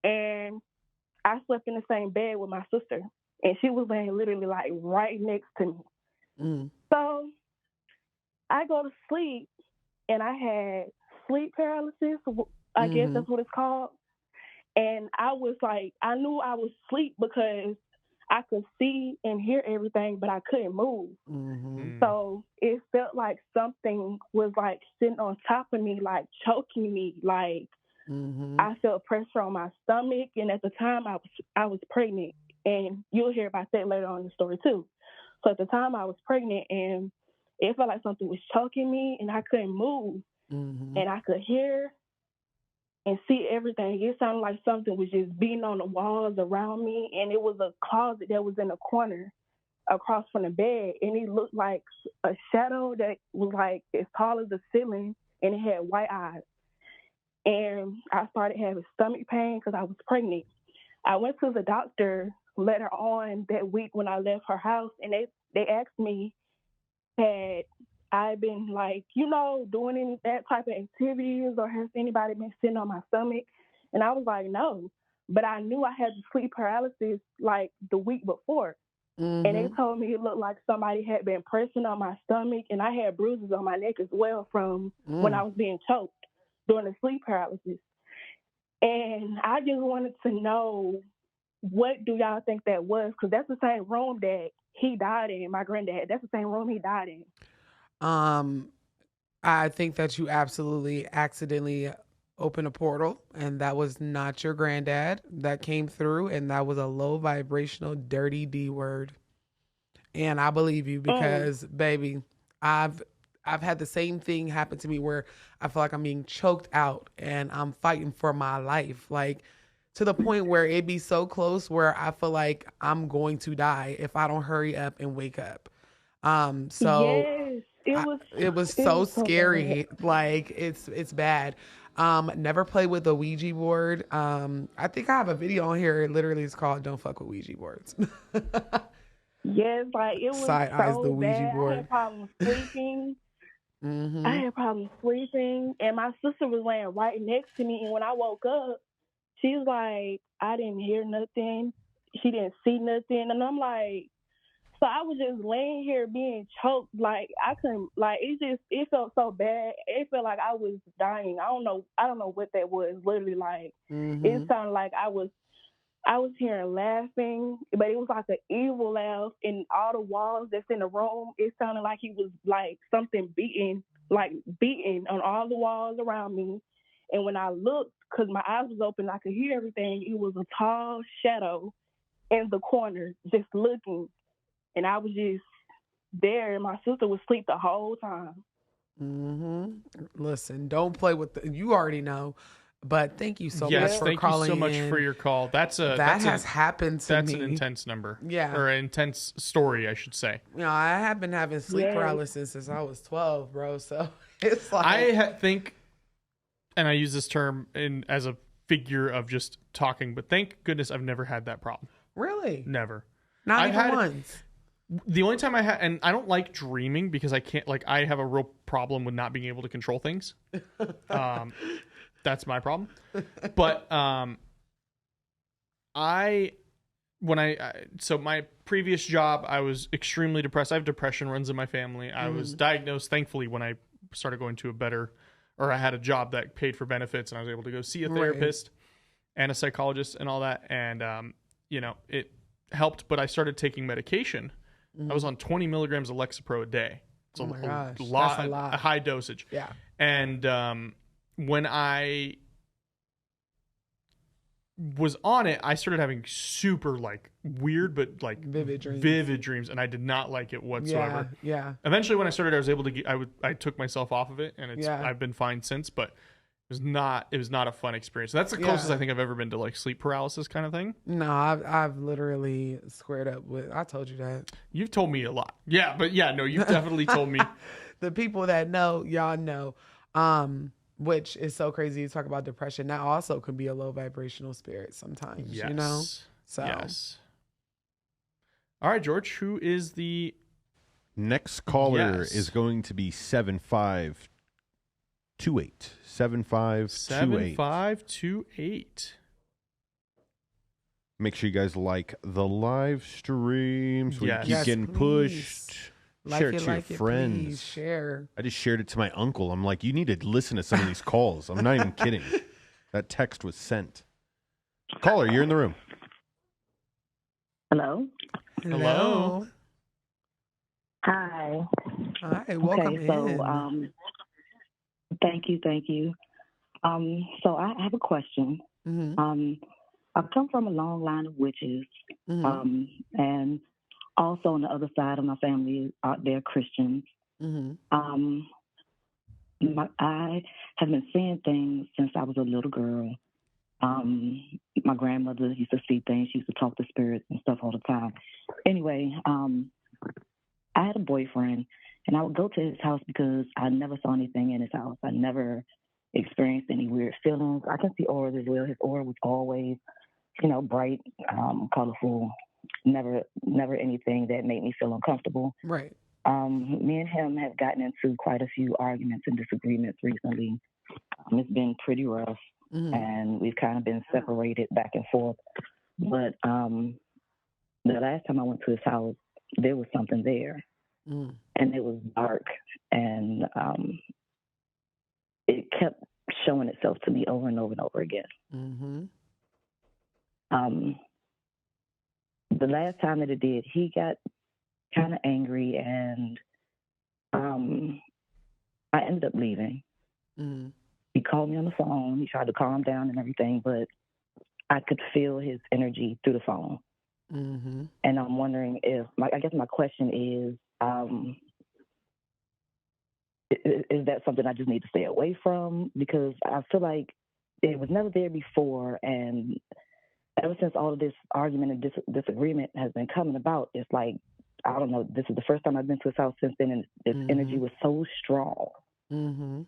and I slept in the same bed with my sister. And she was laying literally like right next to me. Mm. So I go to sleep, and I had sleep paralysis. I guess that's what it's called. And I was like, I knew I was asleep because I could see and hear everything, but I couldn't move. Mm-hmm. So it felt like something was like sitting on top of me, like choking me. Like Mm-hmm. I felt pressure on my stomach, and at the time I was pregnant, and you'll hear about that later on in the story too. So at the time I was pregnant, and it felt like something was choking me, and I couldn't move, Mm-hmm. and I could hear and see everything. It sounded like something was just beating on the walls around me, and it was a closet that was in a corner across from the bed, and it looked like a shadow that was like as tall as the ceiling, and it had white eyes. And I started having stomach pain because I was pregnant. I went to the doctor later on that week when I left her house, and they asked me, had I been like, doing any that type of activities, or has anybody been sitting on my stomach? And I was like, no. But I knew I had sleep paralysis like the week before. Mm-hmm. And they told me it looked like somebody had been pressing on my stomach, and I had bruises on my neck as well from when I was being choked during the sleep paralysis. And I just wanted to know, what do y'all think that was? Because that's the same room that he died in, my granddad. That's the same room he died in. I think that you absolutely accidentally opened a portal, and that was not your granddad that came through, and that was a low vibrational dirty D word. And I believe you because, baby, I've had the same thing happen to me where I feel like I'm being choked out and I'm fighting for my life, like to the point where it be so close where I feel like I'm going to die if I don't hurry up and wake up. So yes, it was so scary. Bad. Like it's bad. Never play with a Ouija board. I think I have a video on here. It literally is called "Don't Fuck with Ouija Boards." Yes, like it was Side eyes so the Ouija bad. board. I had problems sleeping. Mm-hmm. I had problems sleeping, and my sister was laying right next to me. And when I woke up, she was like, "I didn't hear nothing. She didn't see nothing." And I'm like, so I was just laying here being choked. Like I couldn't. Like it felt so bad. It felt like I was dying. I don't know what that was. Literally, like it sounded like I was hearing laughing, but it was like an evil laugh, and all the walls that's in the room, it sounded like he was like something beating on all the walls around me. And when I looked, because my eyes was open, I could hear everything. It was a tall shadow in the corner just looking, and I was just there, and my sister was asleep the whole time. Listen, don't play with you already know. But thank you so much for calling. Thank you so much for your call. That has happened to me. That's an intense number. Yeah. Or an intense story, I should say. I have been having sleep paralysis since I was 12, bro. So it's like I think, and I use this term as a figure of just talking, but thank goodness I've never had that problem. Really? Never. Not even once. The only time I had, and I don't like dreaming because I can't, like, I have a real problem with not being able to control things. That's my problem. But so my previous job, I was extremely depressed. I have depression, runs in my family. I was diagnosed, thankfully, when I started going to I had a job that paid for benefits, and I was able to go see a therapist and a psychologist and all that. And, it helped, but I started taking medication. I was on 20 milligrams of Lexapro a day. It's that's a lot. A high dosage. Yeah. And when I was on it, I started having super like weird but like vivid dreams, and I did not like it whatsoever. Yeah. Eventually, when I started, I was able to I took myself off of it, and I've been fine since. But it was not a fun experience. That's the closest I think I've ever been to like sleep paralysis kind of thing. No, I've literally squared up with. I told you that. You've told me a lot. Yeah, but no, you've definitely told me. The people that know, y'all know. Which is so crazy to talk about depression. That also can be a low vibrational spirit sometimes, yes. you know? So. Yes. All right, George, who is the next caller is going to be 7528. 7528. Make sure you guys like the live stream so we keep getting pushed. Share it to your friends. Please, share. I just shared it to my uncle. I'm like, you need to listen to some of these calls. I'm not even kidding. That text was sent. Caller, you're in the room. Hello. Hello. Hi. Hi, welcome Okay, so in. thank you. So I have a question. Mm-hmm. I've come from a long line of witches, Mm-hmm. and also on the other side of my family, they're Christians. Mm-hmm. I have been seeing things since I was a little girl. My grandmother used to see things. She used to talk to spirits and stuff all the time. Anyway, I had a boyfriend, and I would go to his house because I never saw anything in his house. I never experienced any weird feelings. I can see auras as well. His aura was always, bright, colorful. Never anything that made me feel uncomfortable. Right. Me and him have gotten into quite a few arguments and disagreements recently. It's been pretty rough, and we've kind of been separated back and forth. But the last time I went to his house, there was something there, and it was dark, and it kept showing itself to me over and over and over again. Mm-hmm. The last time that it did, he got kind of angry, and I ended up leaving. Mm-hmm. He called me on the phone. He tried to calm down and everything, but I could feel his energy through the phone. Mm-hmm. And I'm wondering if, I guess my question is that something I just need to stay away from? Because I feel like it was never there before, and ever since all of this argument and disagreement has been coming about, it's like, I don't know, this is the first time I've been to his house since then, and this energy was so strong. Mm-hmm.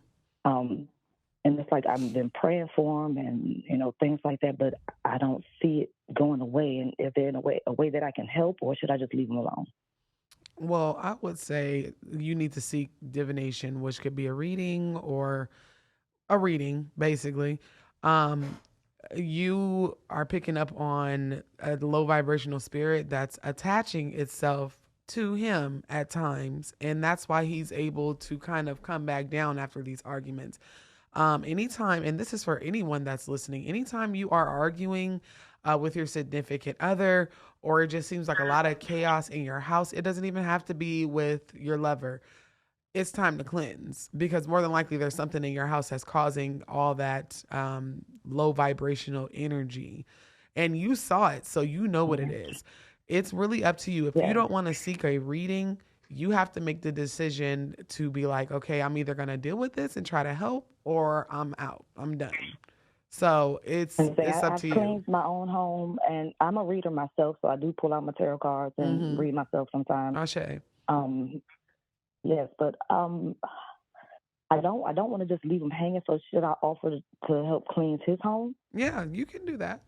And it's like I've been praying for him and, things like that, but I don't see it going away. And is there a way that I can help, or should I just leave him alone? Well, I would say you need to seek divination, which could be a reading or a reading, basically. You are picking up on a low vibrational spirit that's attaching itself to him at times, and that's why he's able to kind of come back down after these arguments. Anytime, and this is for anyone that's listening, anytime you are arguing with your significant other, or it just seems like a lot of chaos in your house, it doesn't even have to be with your lover. It's time to cleanse, because more than likely there's something in your house that's causing all that low vibrational energy, and you saw it, so you know what it is. It's really up to you. If you don't want to seek a reading, you have to make the decision to be like, okay, I'm either going to deal with this and try to help, or I'm out. I'm done. So it's up to you. I've cleaned my own home, and I'm a reader myself, so I do pull out my tarot cards and read myself sometimes. Ashe. Yes, but I don't want to just leave him hanging. So should I offer to help cleanse his home? Yeah, you can do that.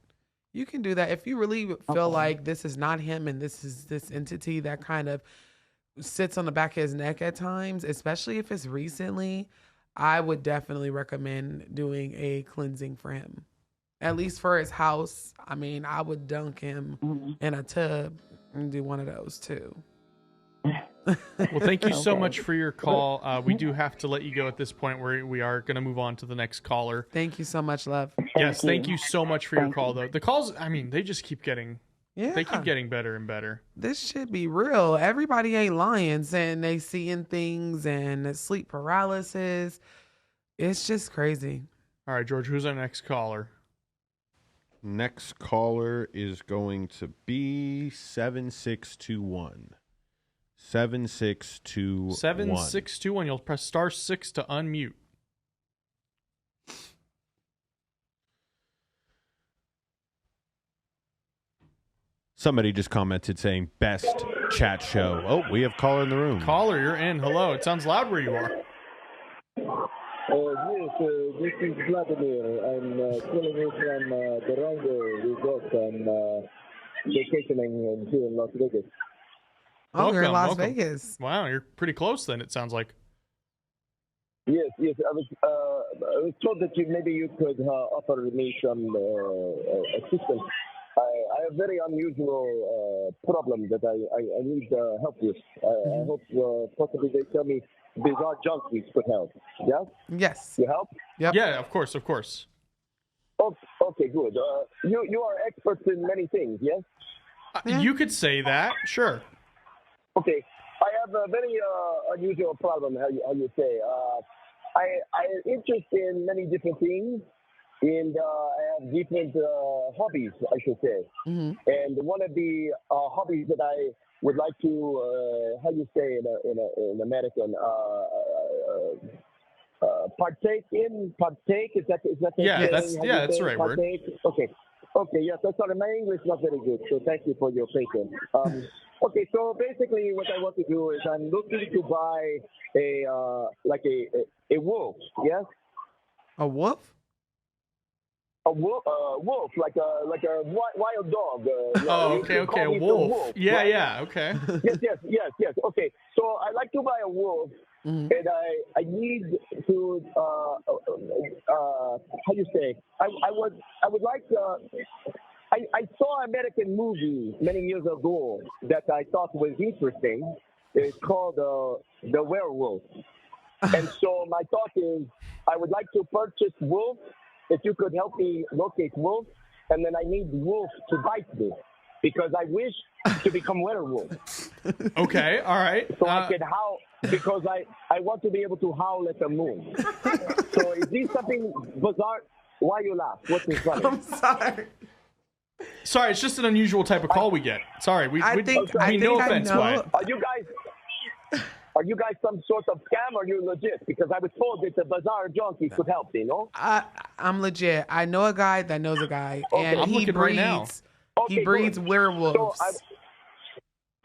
You can do that if you really feel like this is not him and this is this entity that kind of sits on the back of his neck at times, especially if it's recently. I would definitely recommend doing a cleansing for him, at least for his house. I mean, I would dunk him in a tub and do one of those too. Well, thank you so much for your call. We do have to let you go at this point, where we are going to move on to the next caller. Thank you so much, love. Yes, thank you so much for your call, though. The calls, I mean, they just keep getting, they keep getting better and better. This should be real. Everybody ain't lying, saying they seeing things and sleep paralysis. It's just crazy. All right, George, who's our next caller? Next caller is going to be 7621. 7621. 7621. You'll press *6 to unmute. Somebody just commented saying best chat show. Oh, we have caller in the room. Caller, you're in. Hello. It sounds loud where you are. Yes, this is Vladimir. I'm calling you from Durango resort. I'm vacationing here in Las Vegas. Oh, you're in Las Vegas. Wow, you're pretty close then, it sounds like. Yes. I was told that maybe you could offer me some assistance. I have a very unusual problem that I need help with. I hope possibly they tell me bizarre junkies could help. Yeah? Yes. You help? Yep. Yeah, of course. Okay, good. You are experts in many things, yes? You could say that, sure. Okay, I have a very unusual problem. How you say? I interest in many different things, and I have different hobbies, I should say. Mm-hmm. And one of the hobbies that I would like to, how you say in American, partake. Is that Yeah, that's saying? that's the right word. Partake? Okay, yes. I'm sorry, my English is not very good, so thank you for your patience. Okay, so basically, what I want to do is I'm looking to buy a wolf. Yes. A wolf? A wolf, like a wild dog. Oh, you okay, call a me the wolf. Yeah, right? yeah, okay. Yes. Okay, so I like to buy a wolf, Mm-hmm. and I need to how you say? I would like I saw an American movie many years ago that I thought was interesting. It's called The Werewolf. And so my thought is I would like to purchase wolf. If you could help me locate wolf, and then I need wolf to bite me because I wish to become werewolf. Okay, all right. So I can howl because I want to be able to howl at the moon. So is this something bizarre? Why you laugh? What's this funny? I'm sorry. Sorry, it's just an unusual type of call we get. Sorry, I think no I offense, know. Wyatt. Are you guys some sort of scam or are you legit? Because I was told that the Bazaar Junkie could help me, no? I'm legit. I know a guy that knows a guy, and I'm he looking right now. breeds. He breeds werewolves.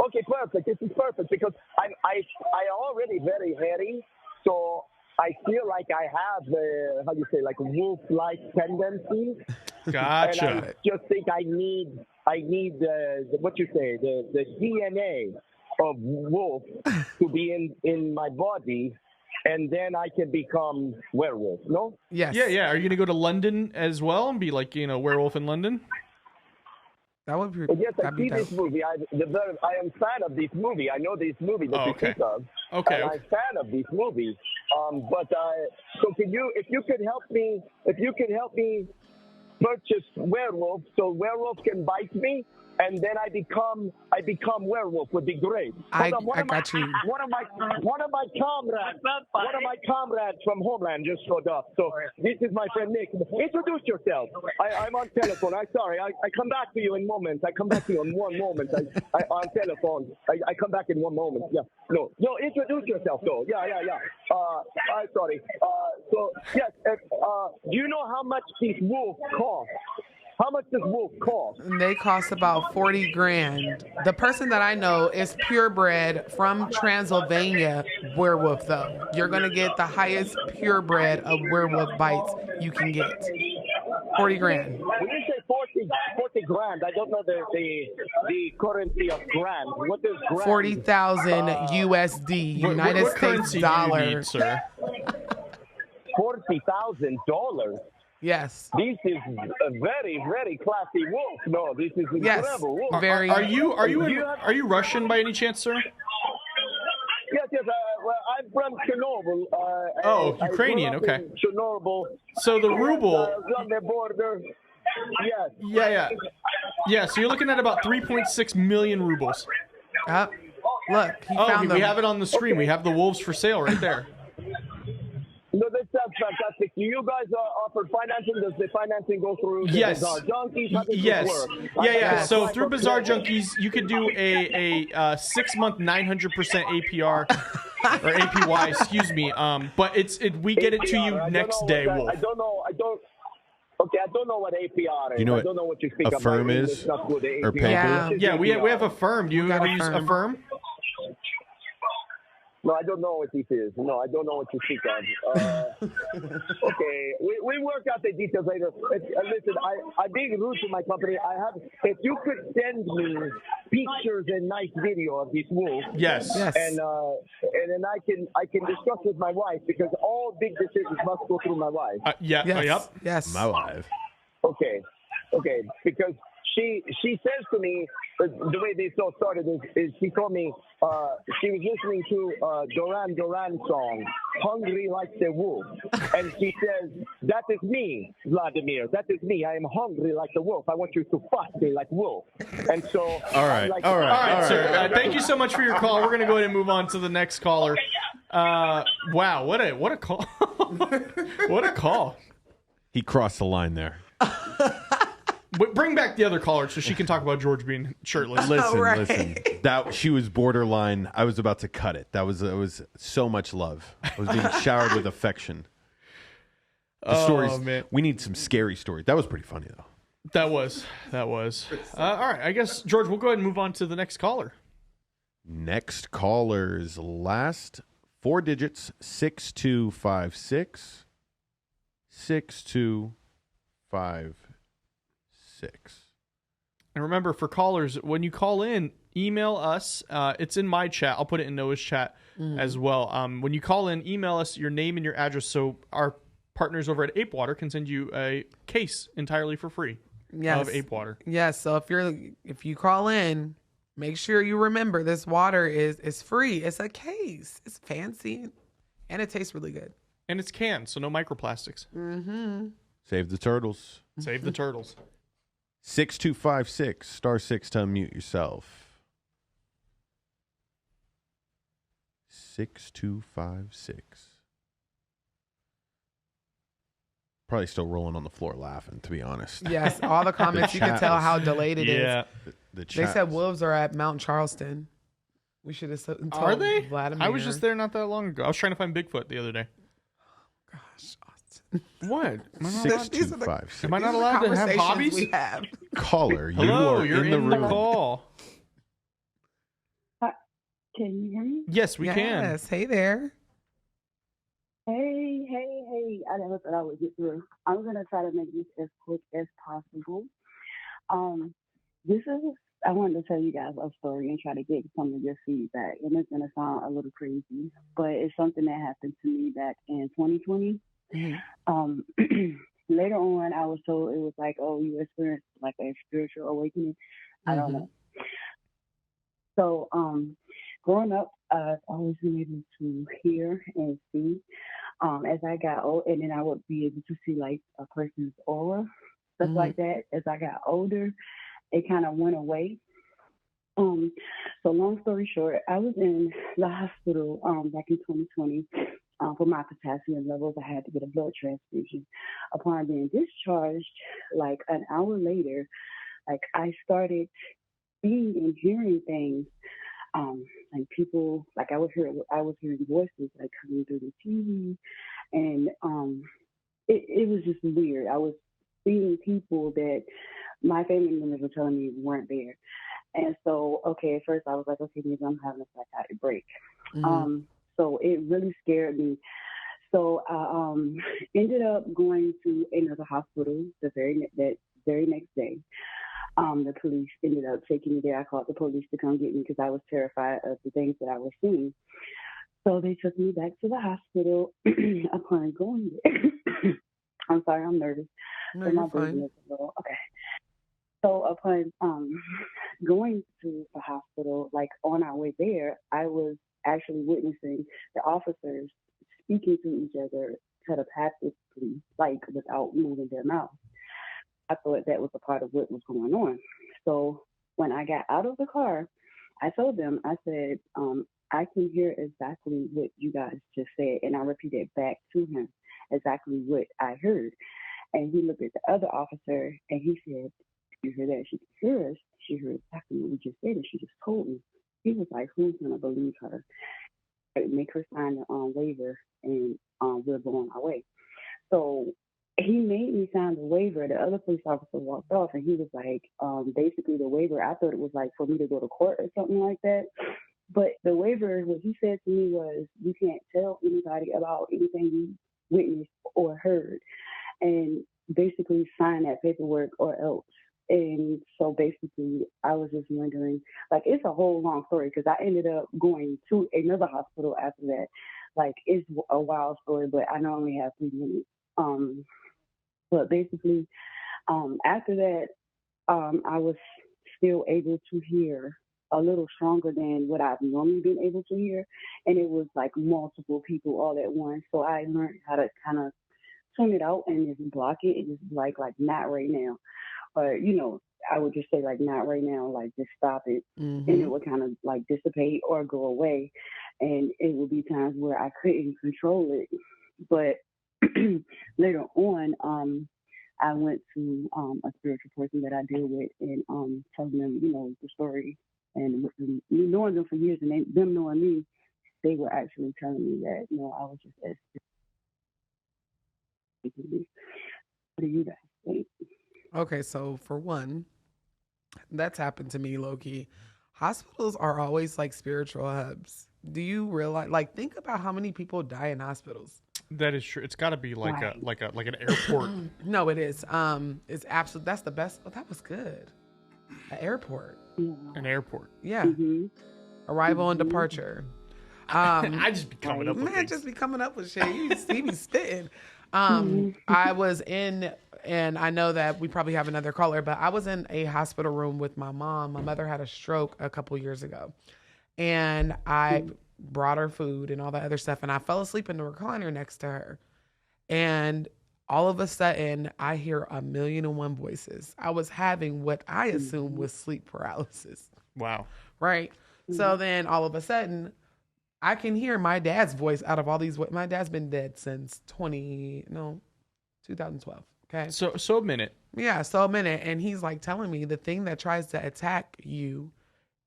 Okay, perfect. This is perfect because I already very hairy, so I feel like I have how you say, like wolf-like tendencies. Gotcha. And I just think I need what you say, the DNA of wolf to be in my body, and then I can become werewolf. No? Yes. Yeah. Are you gonna go to London as well and be like, werewolf in London? That would be. Yes, I see this movie. I am a fan of this movie. I know this movie that you speak of. Okay. And I'm a fan of this movie. So if you could help me purchase werewolf, so werewolf can bite me, and then I become werewolf would be great. I got you. One of my comrades from Homeland just showed up. So this is my friend Nick. Introduce yourself. I'm on telephone. I'm sorry. I come back to you in moments. I come back to you in one moment. I on telephone. I come back in one moment. Yeah. No. Introduce yourself though. Yeah. I'm sorry. So yes. Do you know how much these wolves cost? How much does wolf cost? They cost about $40,000. The person that I know is purebred from Transylvania werewolf, though. You're gonna get the highest purebred of werewolf bites you can get. $40,000. When you say 40 grand, I don't know the currency of grand. What is grand? 40,000 USD, United what States currency dollar. do you need, sir? $40,000. Yes. This is a very, very classy wolf. No, this is incredible wolf. Very. Are you Russian by any chance, sir? Yes. Well, I'm from Chernobyl. Ukrainian. I grew Okay. up in Chernobyl. So the ruble. On the border. Yes. Yeah. So you're looking at about 3.6 million rubles. Look, he found them. We have it on the screen. We have the wolves for sale right there. No, that sounds fantastic. Do you guys offer financing? Does the financing go through the Yes. Bazaar Junkies? How does Yes. this work? Yeah. So through Bazaar Junkies, you could do a 6-month 900% APR or APY, excuse me. But we get it to you next day, Wolf. I don't know what APR is. You know I don't know what you speak a of. firm is? Or paper? Yeah, we have a firm. Do you ever use a firm? No, I don't know what this is. No, I don't know what you speak of. Okay, we work out the details later. Listen, I'm being rude to my company. If you could send me pictures and nice video of this wolf. Yes. And then I can discuss with my wife because all big decisions must go through my wife. Yep. Yes. My wife. Okay, because she says to me, the way this all started is she told me she was listening to Duran Duran song, Hungry Like the Wolf. And she says, that is me, Vladimir. That is me. I am hungry like the wolf. I want you to fuck me like wolf. And so, all right, like, all right, sir. Thank you so much for your call. We're going to go ahead and move on to the next caller. Wow, what a call. What a call. He crossed the line there. Bring back the other caller so she can talk about George being shirtless. Listen. That she was borderline. I was about to cut it. It was so much love. I was being showered with affection. The stories, man. We need some scary stories. That was pretty funny though. That was. All right, I guess George, we'll go ahead and move on to the next caller. Next caller's last 4 digits, 6256. 6256. And remember, for callers, when you call in, email us. It's in my chat. I'll put it in Noah's chat as well. When you call in, email us your name and your address so our partners over at Ape Water can send you a case entirely for free of Ape Water. Yes. So if you call in, make sure you remember this water is free. It's a case. It's fancy and it tastes really good. And it's canned, so no microplastics. Mm-hmm. Save the turtles. Save the turtles. 6256, *6 to unmute yourself. 6256. Probably still rolling on the floor laughing, to be honest. Yes, all the comments, you can tell how delayed it is. The they said wolves are at Mount Charleston. We should have told Are they? Vladimir. I was just there not that long ago. I was trying to find Bigfoot the other day. Gosh, what? 6256. Am I not allowed to have hobbies? We have. Caller, Hello, you're in the room. call. Can you hear me? Yes, we can. Yes, hey there. Hey. I never thought I would get through. I'm going to try to make this as quick as possible. I wanted to tell you guys a story and try to get some of your feedback. And it's going to sound a little crazy, but it's something that happened to me back in 2020. Mm-hmm. Later on, I was told it was like, oh, you experienced like a spiritual awakening. I don't know. So, growing up, I've always been able to hear and see. As I got old, and then I would be able to see like a person's aura, stuff like that. As I got older, it kind of went away. So long story short, I was in the hospital back in 2020 for my potassium levels. I had to get a blood transfusion. Upon being discharged, like an hour later, like I started seeing and hearing things. Like people, like I was hearing voices like coming through the TV, and it was just weird. I was seeing people that my family members were telling me weren't there, and so at first I was like, okay, maybe I'm having a psychotic break. So it really scared me. So I ended up going to another hospital that very next day. The police ended up taking me there. I called the police to come get me because I was terrified of the things that I was seeing. So they took me back to the hospital. Upon going there, I'm sorry, I'm nervous. No, so my you're fine. breathing is a little okay. So upon going to the hospital, like on our way there, I was actually witnessing the officers speaking to each other telepathically, like without moving their mouth. I thought that was a part of what was going on. So when I got out of the car, I told them, I said, I can hear exactly what you guys just said. And I repeated back to him exactly what I heard. And he looked at the other officer and he said, you hear that? She can hear us. She heard exactly what we just said and she just told me. He was like, who's going to believe her? Make her sign the waiver and we're going our way. So he made me sign the waiver. The other police officer walked off and he was like, basically the waiver, I thought it was like for me to go to court or something like that. But the waiver, what he said to me was, you can't tell anybody about anything you witnessed or heard. And basically sign that paperwork or else. And so basically I was just wondering, like, it's a whole long story because I ended up going to another hospital after that. Like, it's a wild story, but I only have 3 minutes. But basically, after that, I was still able to hear a little stronger than what I've normally been able to hear. And it was like multiple people all at once. So I learned how to kind of tune it out and just block it. It just like not right now. Or, I would just say like not right now, like just stop it. And it would kind of like dissipate or go away. And it would be times where I couldn't control it. But later on, I went to a spiritual person that I deal with and telling them, the story. And knowing them for years and them knowing me, they were actually telling me that, I was just as. What do you guys think? Okay, so for one, that's happened to me, Loki. Hospitals are always like spiritual hubs. Do you realize? Like, think about how many people die in hospitals. That is true. It's got to be like an airport. No, it is. It's absolute. That's the best. Oh, that was good. An airport. Yeah. An airport. Yeah. Arrival and departure. I just be coming up with things. Just be coming up with shit. You be spitting. I was in, and I know that we probably have another caller, but I was in a hospital room with my mom. My mother had a stroke a couple years ago, and I brought her food and all that other stuff, and I fell asleep in the recliner next to her, and all of a sudden I hear 1,000,001 voices. I was having what I assumed was sleep paralysis. Wow. Right. So then all of a sudden I can hear my dad's voice out of all these. My dad's been dead since 2012. Okay. So a minute. Yeah. So a minute. And he's like telling me the thing that tries to attack you,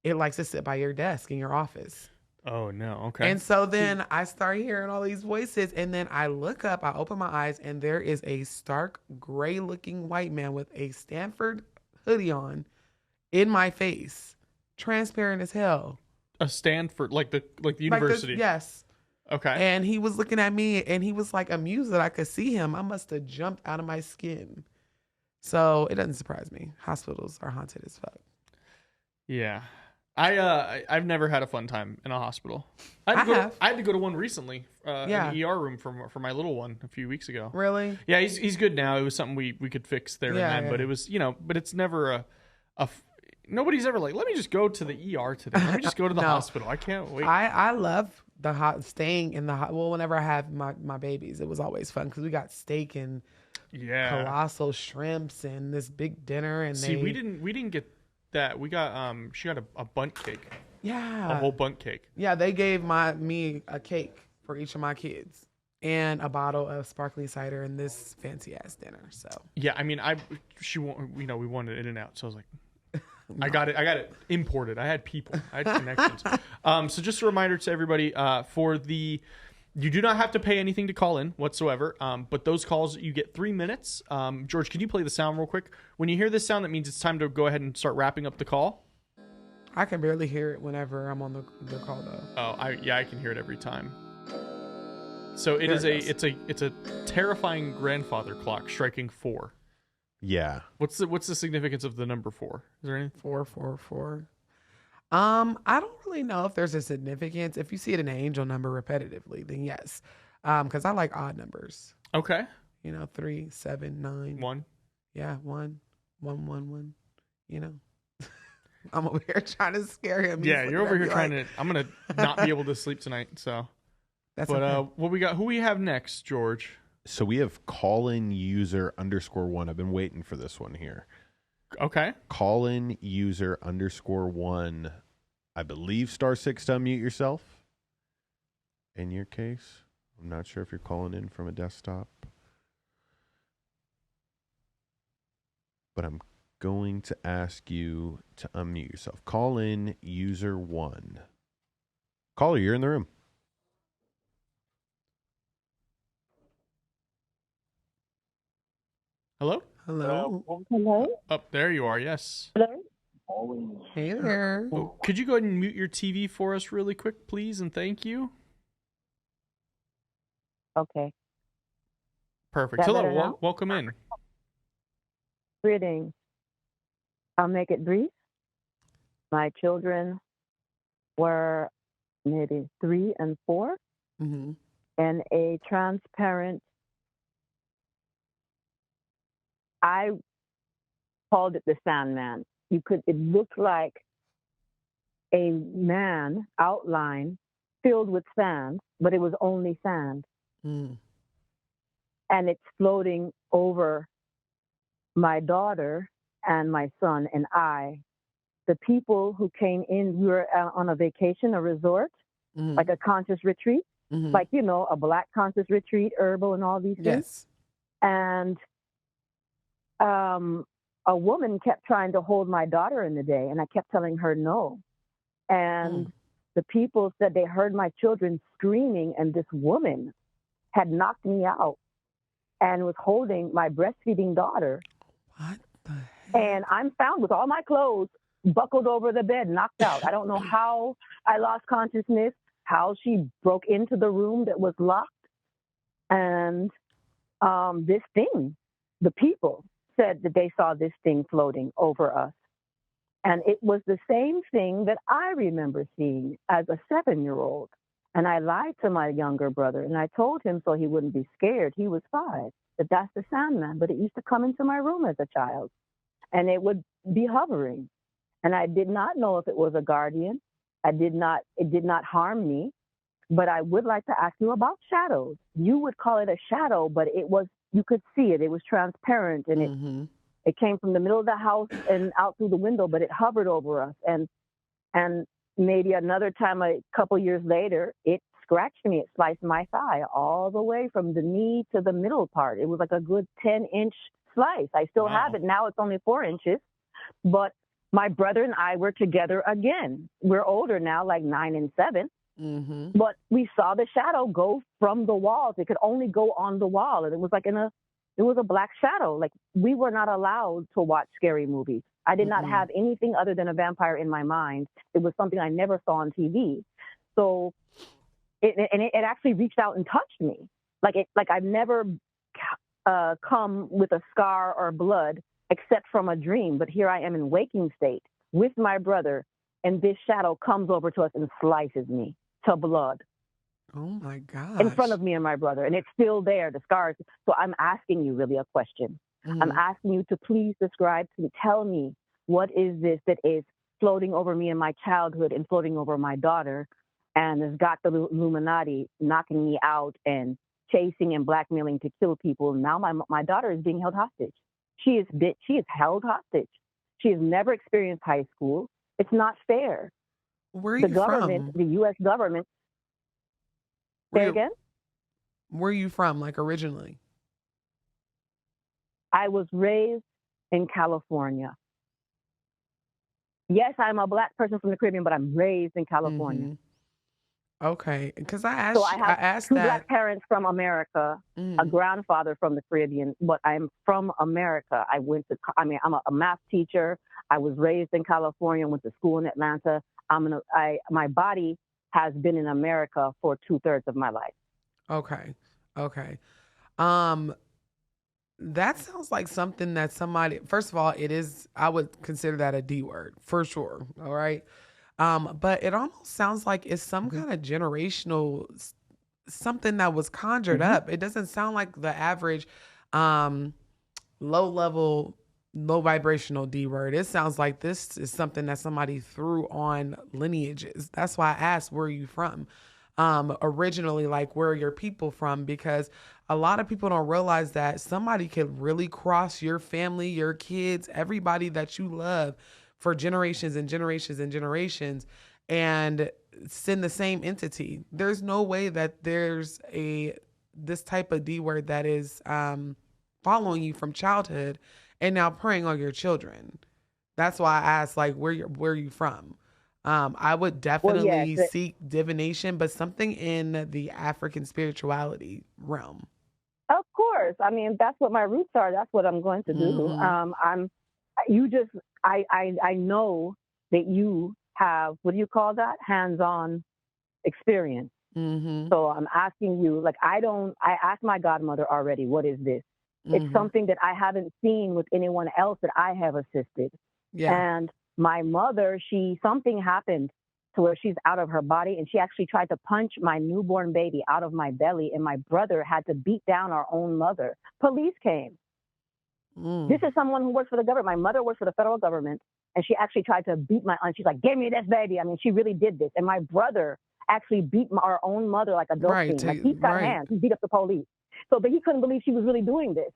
it likes to sit by your desk in your office. Oh no. Okay. And so then I start hearing all these voices, and then I look up, I open my eyes, and there is a stark gray looking white man with a Stanford hoodie on in my face, transparent as hell. A Stanford, like the university. Yes. Okay. And he was looking at me, and he was like amused that I could see him. I must have jumped out of my skin. So it doesn't surprise me. Hospitals are haunted as fuck. Yeah. I've never had a fun time in a hospital. I had to go to one recently. An ER room for my little one a few weeks ago. Really? Yeah, he's good now. It was something we could fix there and then, but it was but it's never nobody's ever like, let me just go to the ER today. Let me just go to the hospital. I can't wait. I love staying in the well. Whenever I have my babies, it was always fun because we got steak and colossal shrimps and this big dinner. And we didn't get that. We got she got a bundt cake. Yeah, a whole bundt cake. Yeah, they gave me a cake for each of my kids and a bottle of sparkling cider and this fancy ass dinner. So yeah, I mean, we wanted In-N-Out, so I was like. No. I got it imported. I had people. I had connections. So just a reminder to everybody, you do not have to pay anything to call in whatsoever. But those calls, you get 3 minutes. George, can you play the sound real quick? When you hear this sound, that means it's time to go ahead and start wrapping up the call. I can barely hear it whenever I'm on the call though. Oh, I can hear it every time. So it's a terrifying grandfather clock striking 4. Yeah. What's the significance of the number 4? Is there anything? 444. I don't really know if there's a significance. If you see it in an angel number repetitively, then yes. Because I like odd numbers. Okay. 3, 7, 9. 1. Yeah, 1, 1, 1, 1. I'm over here trying to scare him. Yeah, you're over here trying to. I'm gonna not be able to sleep tonight. So. That's okay. What we got? Who we have next, George? So we have call-in user _1. I've been waiting for this one here. Okay. Call-in user _1. I believe *6 to unmute yourself. In your case, I'm not sure if you're calling in from a desktop. But I'm going to ask you to unmute yourself. Call-in user 1. Caller, you're in the room. Hello? Hello? Hello? Oh, there you are. Yes. Hello? Hey there. Oh, could you go ahead and mute your TV for us really quick, please, and thank you? Okay. Perfect. Hello. Welcome in. Greetings. I'll make it brief. My children were maybe 3 and 4, Mm-hmm. and a transparent. I called it the Sandman. It looked like a man outline filled with sand, but it was only sand. Mm. And it's floating over my daughter and my son and I. The people who came in, we were on a vacation, a resort, like a conscious retreat, like, a Black conscious retreat, herbal and all these things. Yes. And a woman kept trying to hold my daughter in the day, and I kept telling her no. And the people said they heard my children screaming, and this woman had knocked me out and was holding my breastfeeding daughter. What the heck? And I'm found with all my clothes buckled over the bed, knocked out. I don't know how I lost consciousness, how she broke into the room that was locked. And this thing, the people said that they saw this thing floating over us. And it was the same thing that I remember seeing as a 7-year-old. And I lied to my younger brother, and I told him so he wouldn't be scared. He was 5, that that's the Sandman. But it used to come into my room as a child, and it would be hovering. And I did not know if it was a guardian. It did not harm me. But I would like to ask you about shadows. You would call it a shadow, but you could see it. It was transparent, and it came from the middle of the house and out through the window, but it hovered over us. And maybe another time, a couple years later, it scratched me. It sliced my thigh all the way from the knee to the middle part. It was like a good 10-inch slice. I still have it. Now it's only 4 inches. But my brother and I were together again. We're older now, like 9 and 7. But we saw the shadow go from the walls. It could only go on the wall. And it was like it was a black shadow. Like, we were not allowed to watch scary movies. I did not have anything other than a vampire in my mind. It was something I never saw on TV. So it actually reached out and touched me. Like I've never come with a scar or blood except from a dream. But here I am in waking state with my brother, and this shadow comes over to us and slices me to blood. Oh my God. In front of me and my brother. And it's still there, the scars. So I'm asking you really a question. I'm asking you to please tell me, what is this that is floating over me in my childhood and floating over my daughter, and has got the Illuminati knocking me out and chasing and blackmailing to kill people. Now my daughter is being held hostage. She is held hostage. She has never experienced high school. It's not fair. Where are you from? The U.S. government. Say again? Where are you from, like, originally? I was raised in California. Yes, I'm a Black person from the Caribbean, but I'm raised in California. Okay, because I asked two that. Black parents from America, a grandfather from the Caribbean, but I'm from America. I'm a math teacher. I was raised in California, went to school in Atlanta. My body has been in America for 2/3 of my life. Okay. That sounds like something that somebody, first of all, I would consider that a D word for sure. All right. But it almost sounds like it's some kind of generational, something that was conjured up. It doesn't sound like the average, low level, low vibrational D word. It sounds like this is something that somebody threw on lineages. That's why I asked, where are you from? Originally, like, where are your people from? Because a lot of people don't realize that somebody could really cross your family, your kids, everybody that you love for generations and generations and generations, and send the same entity. There's no way that there's this type of D word that is following you from childhood and now preying on your children. That's why I asked, like, where are you from? I would definitely seek divination, but something in the African spirituality realm. Of course. I mean, that's what my roots are. That's what I'm going to do. I know that you have, what do you call that? Hands-on experience. So I'm asking you, like, I asked my godmother already, what is this? It's something that I haven't seen with anyone else that I have assisted. Yeah. And my mother, something happened to where she's out of her body, and she actually tried to punch my newborn baby out of my belly, and my brother had to beat down our own mother. Police came. This is someone who works for the government. My mother works for the federal government, and she actually tried to beat my aunt. She's like, "Give me this baby." I mean, she really did this. And my brother actually beat our own mother like a dope fiend. Like, he's got hands. He beat up the police. So, but he couldn't believe she was really doing this.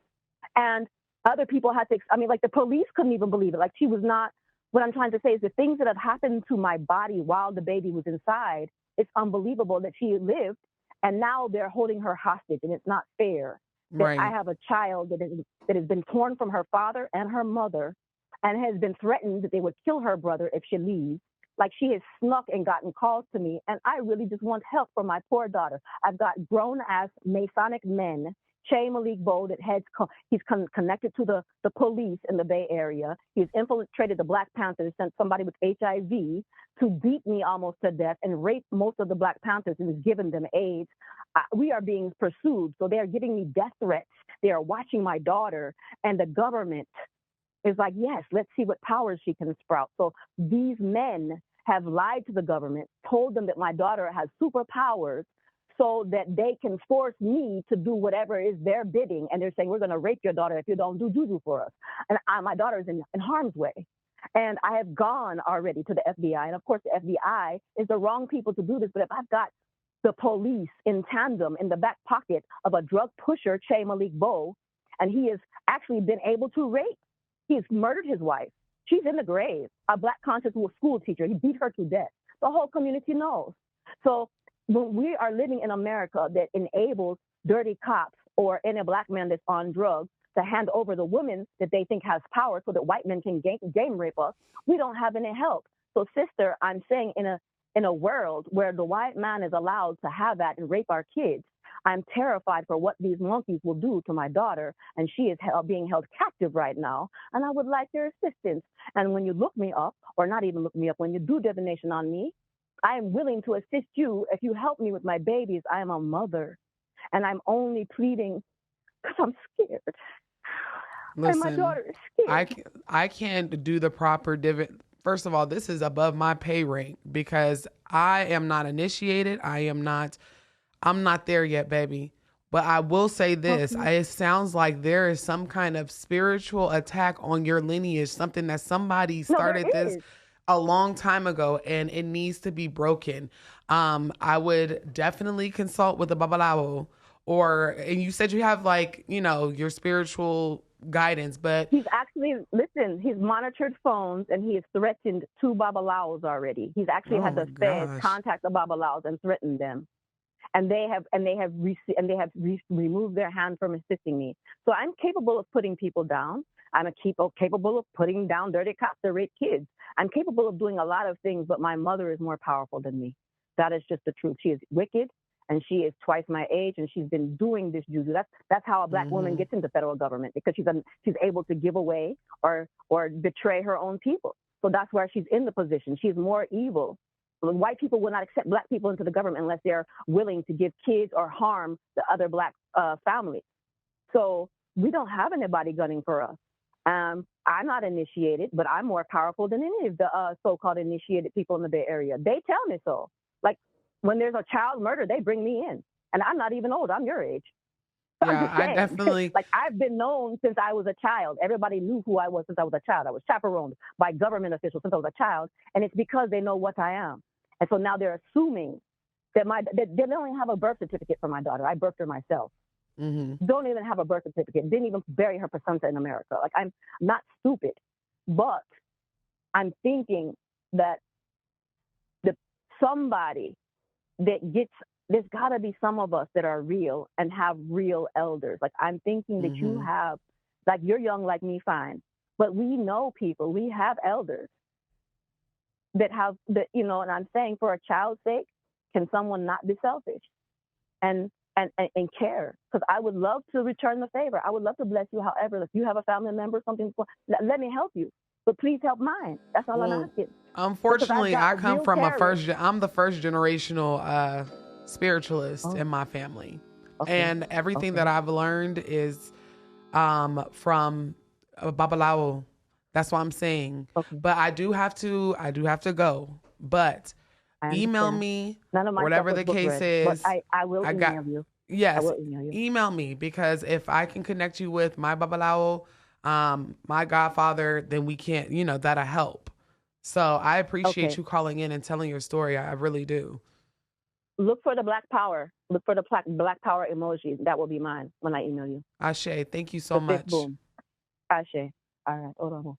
And other people had to, I mean, like the police couldn't even believe it. Like, she was not, what I'm trying to say is the things that have happened to my body while the baby was inside, it's unbelievable that she lived. And now they're holding her hostage, and it's not fair. That I have a child that has been torn from her father and her mother and has been threatened that they would kill her brother if she leaves. Like, she has snuck and gotten calls to me, and I really just want help for my poor daughter. I've got grown-ass Masonic men, Che Malik Bo, that he's connected to the police in the Bay Area. He's infiltrated the Black Panthers, sent somebody with HIV to beat me almost to death and rape most of the Black Panthers and has given them AIDS. We are being pursued, so they are giving me death threats. They are watching my daughter, and the government is like, yes, let's see what powers she can sprout. So these men have lied to the government, told them that my daughter has superpowers so that they can force me to do whatever is their bidding. And they're saying, we're going to rape your daughter if you don't do juju for us. And my daughter is in harm's way. And I have gone already to the FBI. And of course, the FBI is the wrong people to do this. But if I've got the police in tandem in the back pocket of a drug pusher, Che Malik Bo, and he has actually been able to rape. He's murdered his wife. She's in the grave. A Black conscious school teacher. He beat her to death. The whole community knows. So when we are living in America that enables dirty cops or any Black man that's on drugs to hand over the women that they think has power so that white men can game rape us, we don't have any help. So, sister, I'm saying in a world where the white man is allowed to have that and rape our kids, I'm terrified for what these monkeys will do to my daughter, and she is being held captive right now, and I would like your assistance. And when you look me up, or not even look me up, when you do divination on me, I am willing to assist you if you help me with my babies. I am a mother, and I'm only pleading because I'm scared. Listen, and my daughter is scared. I can't do the proper First of all, this is above my pay rank because I am not initiated. I'm not there yet, baby. But I will say this. It sounds like there is some kind of spiritual attack on your lineage, something that somebody started this a long time ago, and it needs to be broken. I would definitely consult with a babalawo, and you said you have your spiritual guidance, but he's actually, he's monitored phones and he has threatened 2 babalawos already. He's actually had the feds contact the babalawos and threatened them. And they have removed their hand from assisting me. So I'm capable of putting people down. I'm capable of putting down dirty cops that rape kids. I'm capable of doing a lot of things, but my mother is more powerful than me. That is just the truth. She is wicked, and she is twice my age, and she's been doing this juju. That's how a Black woman gets into federal government, because she's able to give away or betray her own people. So that's where she's in the position. She's more evil. White people will not accept Black people into the government unless they're willing to give kids or harm the other Black families. So we don't have anybody gunning for us. I'm not initiated, but I'm more powerful than any of the so-called initiated people in the Bay Area. They tell me so. Like, when there's a child murder, they bring me in. And I'm not even old. I'm your age. So yeah, I definitely... I've been known since I was a child. Everybody knew who I was since I was a child. I was chaperoned by government officials since I was a child. And it's because they know what I am. And so now they're assuming that they don't even have a birth certificate for my daughter. I birthed her myself. Don't even have a birth certificate. Didn't even bury her placenta in America. Like, I'm not stupid, but I'm thinking that somebody that gets, there's got to be some of us that are real and have real elders. Like, I'm thinking that you have, like, you're young like me, fine, but we know people, we have elders that have, and I'm saying, for a child's sake, can someone not be selfish and care? Because I would love to return the favor. I would love to bless you. However, if you have a family member, something, let me help you. But please help mine. That's all I'm asking. Unfortunately, I come from I'm the first generational spiritualist in my family. And everything that I've learned is from Babalawo. That's what I'm saying. But I do have to go. But email me, whatever the case is. But I will email you. Yes, I will email you. Email me, because if I can connect you with my Babalawo, my godfather, then we can't, that'll help. So I appreciate Okay. you calling in and telling your story. I really do. Look for the black power. Look for the black power emoji. That will be mine when I email you. Ashe, thank you so The big much. boom. Ashe. All right. Hold on.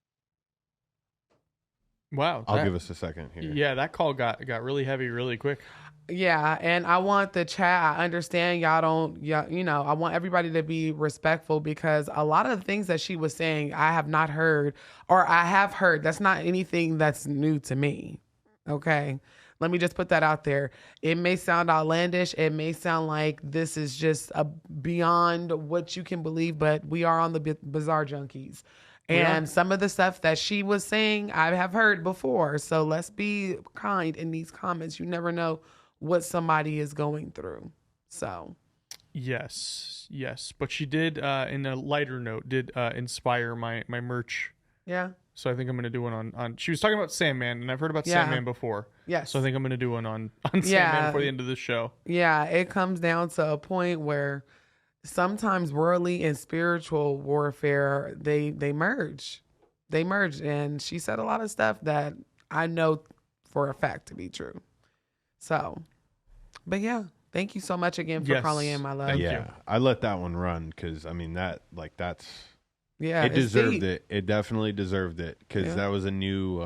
Wow. I'll give us a second here. Yeah, that call got really heavy really quick. Yeah, and I want the chat. I understand y'all don't, I want everybody to be respectful because a lot of the things that she was saying, I have not heard, or I have heard. That's not anything that's new to me. Okay. Let me just put that out there. It may sound outlandish. It may sound like this is just beyond what you can believe, but we are on the Bizarre Junkies. And some of the stuff that she was saying, I have heard before. So let's be kind in these comments. You never know what somebody is going through. So. Yes. But she did, in a lighter note, inspire my merch. Yeah. So I think I'm going to do one on. She was talking about Sandman, and I've heard about Sandman before. Yes. So I think I'm going to do one on Sandman before the end of the show. Yeah, it comes down to a point where sometimes worldly and spiritual warfare, they merge. They merge. And she said a lot of stuff that I know for a fact to be true. So, but yeah, thank you so much again for calling in, my love. Thank you. I let that one run because, that's... Yeah, it deserved it. It definitely deserved it because that was a new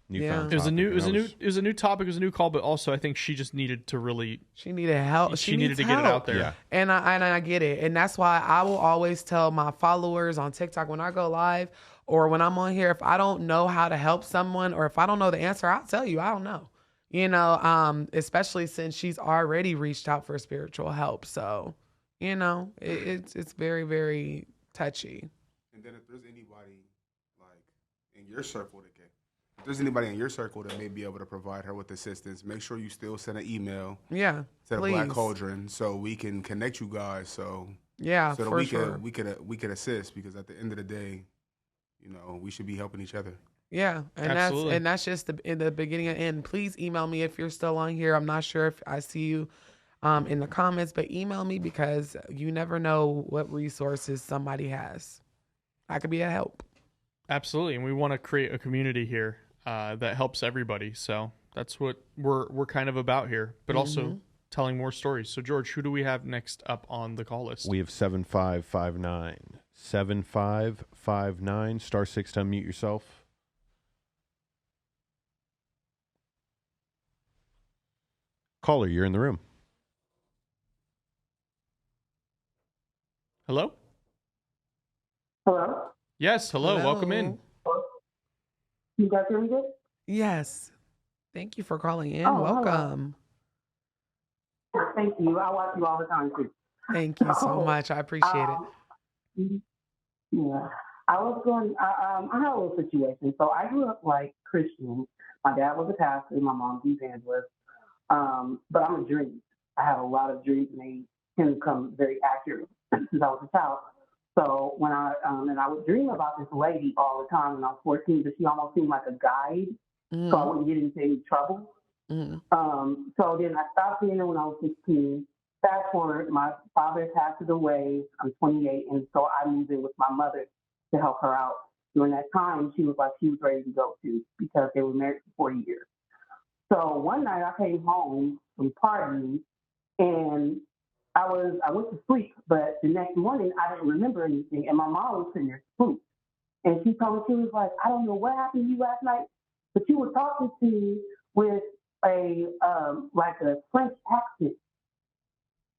It was a new topic. It was a new call, but also I think she just needed to really. She needed help. She needed to get it out there. Yeah. And I get it, and that's why I will always tell my followers on TikTok when I go live or when I'm on here, if I don't know how to help someone or if I don't know the answer, I'll tell you I don't know. Especially since she's already reached out for spiritual help. So, it's very, very touchy. And then if there's anybody in your circle if there's anybody in your circle that may be able to provide her with assistance, make sure you still send an email. Yeah, to the please. Black Cauldron so we can connect you guys. So that we could assist because at the end of the day, we should be helping each other. Yeah, and that's just in the beginning and end. Please email me if you're still on here. I'm not sure if I see you in the comments, but email me because you never know what resources somebody has. I could be a help. Absolutely, and we want to create a community here that helps everybody. So that's what we're kind of about here, but also telling more stories. So George, who do we have next up on the call list? We have 7559. 7559 *6 to unmute yourself. Caller, you're in the room. Hello? Hello? Yes, hello. Welcome in. You guys hear me good? Yes. Thank you for calling in. Oh, welcome. Hello. Thank you. I watch you all the time too. Thank you so much. I appreciate it. Yeah. I had a little situation. So I grew up like Christian. My dad was a pastor, my mom's an evangelist. But I'm a dreamer. I have a lot of dreams and they can come very accurate since I was a child. So when I would dream about this lady all the time when I was 14, but she almost seemed like a guide, so I wouldn't get into any trouble. So then I stopped seeing her when I was 16. Fast forward, my father passed away. I'm 28, and so I moved in with my mother to help her out. During that time, she was ready to go too because they were married for 40 years. So one night I came home from partying, and I went to sleep, but the next morning I didn't remember anything, and my mom was sitting there asleep. And she told me, she was like, I don't know what happened to you last night, but you were talking to me with a French accent.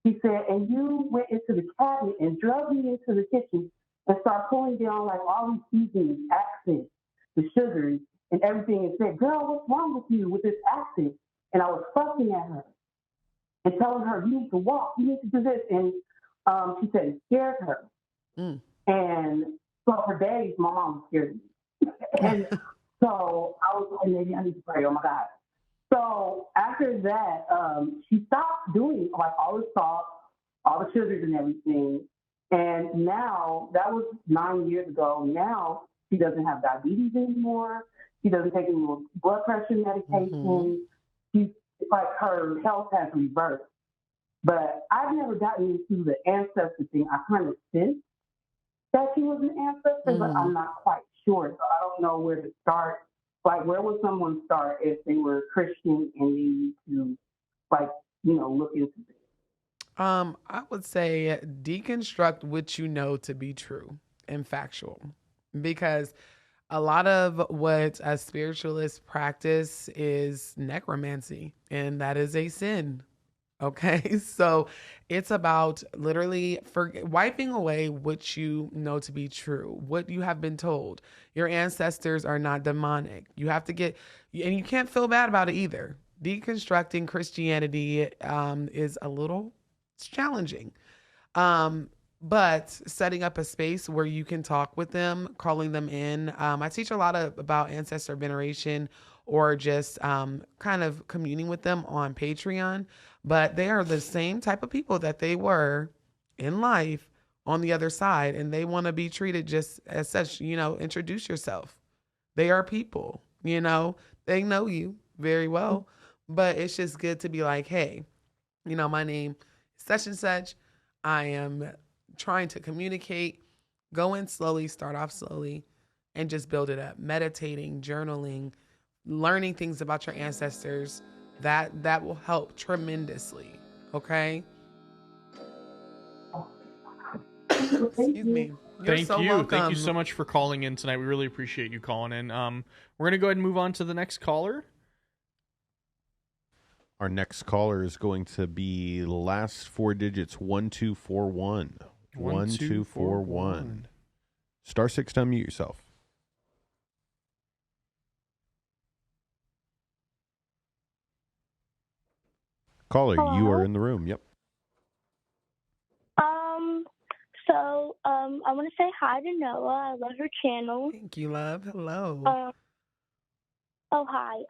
She said, and you went into the cabinet and drug me into the kitchen and started pulling down all these seasonings, accents, the sugars, and everything, and said, girl, what's wrong with you with this accent? And I was fussing at her and telling her, you need to walk, you need to do this. And she said it scared her. And so for days, my mom was scared of me. And so I was like, maybe I need to pray, oh my God. So after that, she stopped doing all the salt, all the sugars and everything. And now, that was 9 years ago. Now she doesn't have diabetes anymore. She doesn't take any more blood pressure medication. She's her health has reversed. But I've never gotten into the ancestor thing. I kind of sense that she was an ancestor, but I'm not quite sure. So I don't know where to start. Like, where would someone start if they were Christian and they need to, like, look into this? I would say deconstruct what you know to be true and factual, because a lot of what a spiritualist practice is necromancy, and that is a sin. Okay, so it's about literally wiping away what you know to be true, what you have been told. Your ancestors are not demonic. You have to and you can't feel bad about it either. Deconstructing Christianity is it's challenging. But setting up a space where you can talk with them, calling them in. I teach a lot about ancestor veneration, or just kind of communing with them on Patreon. But they are the same type of people that they were in life on the other side, and they want to be treated just as such. Introduce yourself. They are people, they know you very well, but it's just good to be like, hey, my name is such and such. I am trying to communicate. Go in slowly, start off slowly, and just build it up. Meditating, journaling, learning things about your ancestors, that will help tremendously. Okay? Excuse me. Thank you. Thank you so much for calling in tonight. We really appreciate you calling in. We're going to go ahead and move on to the next caller. Our next caller is going to be the last four digits, 1241. 1241. Star 6 to unmute yourself. Caller, Hello? you are in the room. Yep. I want to say hi to Noah. I love her channel. Thank you, love. Hello. Hi.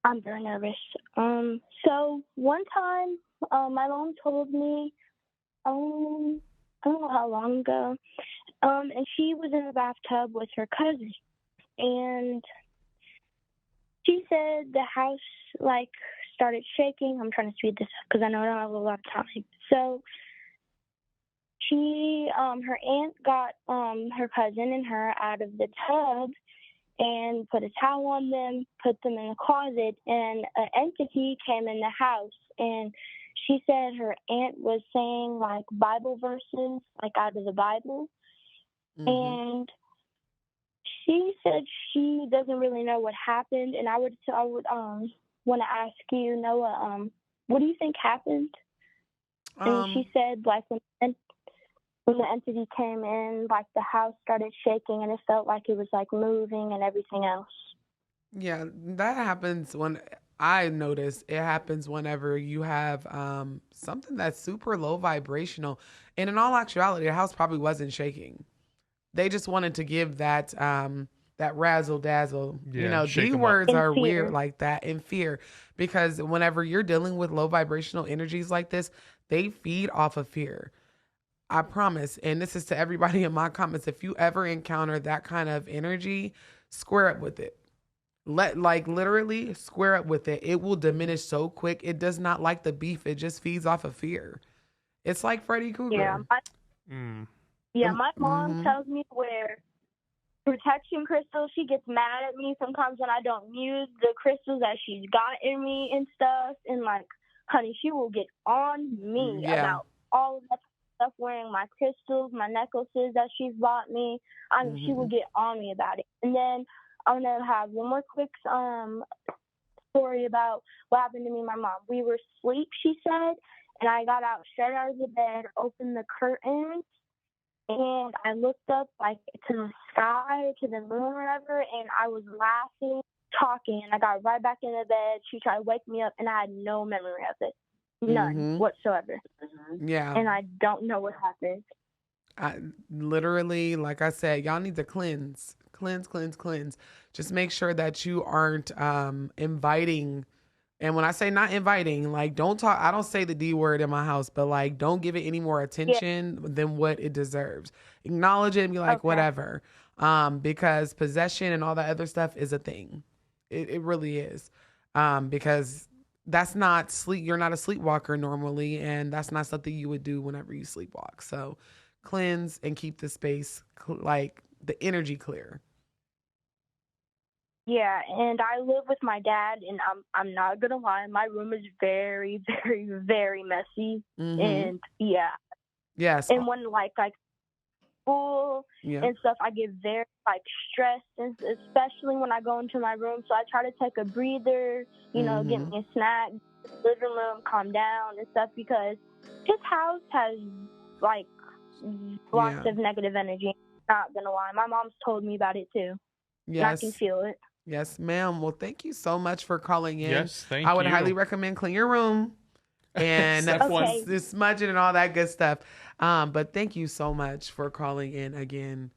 I'm very nervous. So one time, my mom told me, I don't know how long ago, and she was in the bathtub with her cousin, and she said the house started shaking. I'm trying to speed this up because I know I don't have a lot of time. So her aunt got her cousin and her out of the tub and put a towel on them, put them in the closet, and an entity came in the house. And she said her aunt was saying Bible verses, out of the Bible. Mm-hmm. And she said she doesn't really know what happened. And I would want to ask you, Noah, what do you think happened? And she said when the entity came in, the house started shaking and it felt like it was moving and everything else. Yeah, that happens I notice it happens whenever you have something that's super low vibrational. And in all actuality, the house probably wasn't shaking. They just wanted to give that razzle dazzle. Yeah, D words are weird like that, in fear, because whenever you're dealing with low vibrational energies like this, they feed off of fear. I promise. And this is to everybody in my comments. If you ever encounter that kind of energy, square up with it. Literally square up with it. It will diminish so quick. It does not like the beef. It just feeds off of fear. It's like Freddy Krueger. Yeah, my mom tells me where protection crystals, she gets mad at me sometimes when I don't use the crystals that she's got in me and stuff. And honey, she will get on me about all of that stuff, wearing my crystals, my necklaces that she's bought me. She will get on me about it. And then I'm going to have one more quick story about what happened to me and my mom. We were asleep, she said, and I got out straight out of the bed, opened the curtains, and I looked up to the sky, to the moon or whatever, and I was laughing, talking, and I got right back in the bed. She tried to wake me up, and I had no memory of it. None whatsoever. Yeah. And I don't know what happened. I literally, like I said, y'all need to cleanse. Just make sure that you aren't inviting. And when I say not inviting, don't talk. I don't say the D word in my house, but don't give it any more attention than what it deserves. Acknowledge it and be whatever. Because possession and all that other stuff is a thing. It really is. Because that's not sleep. You're not a sleepwalker normally, and that's not something you would do whenever you sleepwalk. So cleanse and keep the space like the energy clear. Yeah, and I live with my dad, and I'm not gonna lie, my room is very, very, very messy. And yeah. Yes. And when like school and stuff, I get very like stressed, and especially when I go into my room. So I try to take a breather, you know, get me a snack, living room, calm down and stuff, because his house has like lots of negative energy. Not gonna lie, my mom's told me about it too. Yes. And I can feel it. Yes, ma'am. Well, thank you so much for calling in. Yes, thank I would you. highly recommend clean your room and smudging and all that good stuff. But thank you so much for calling in again.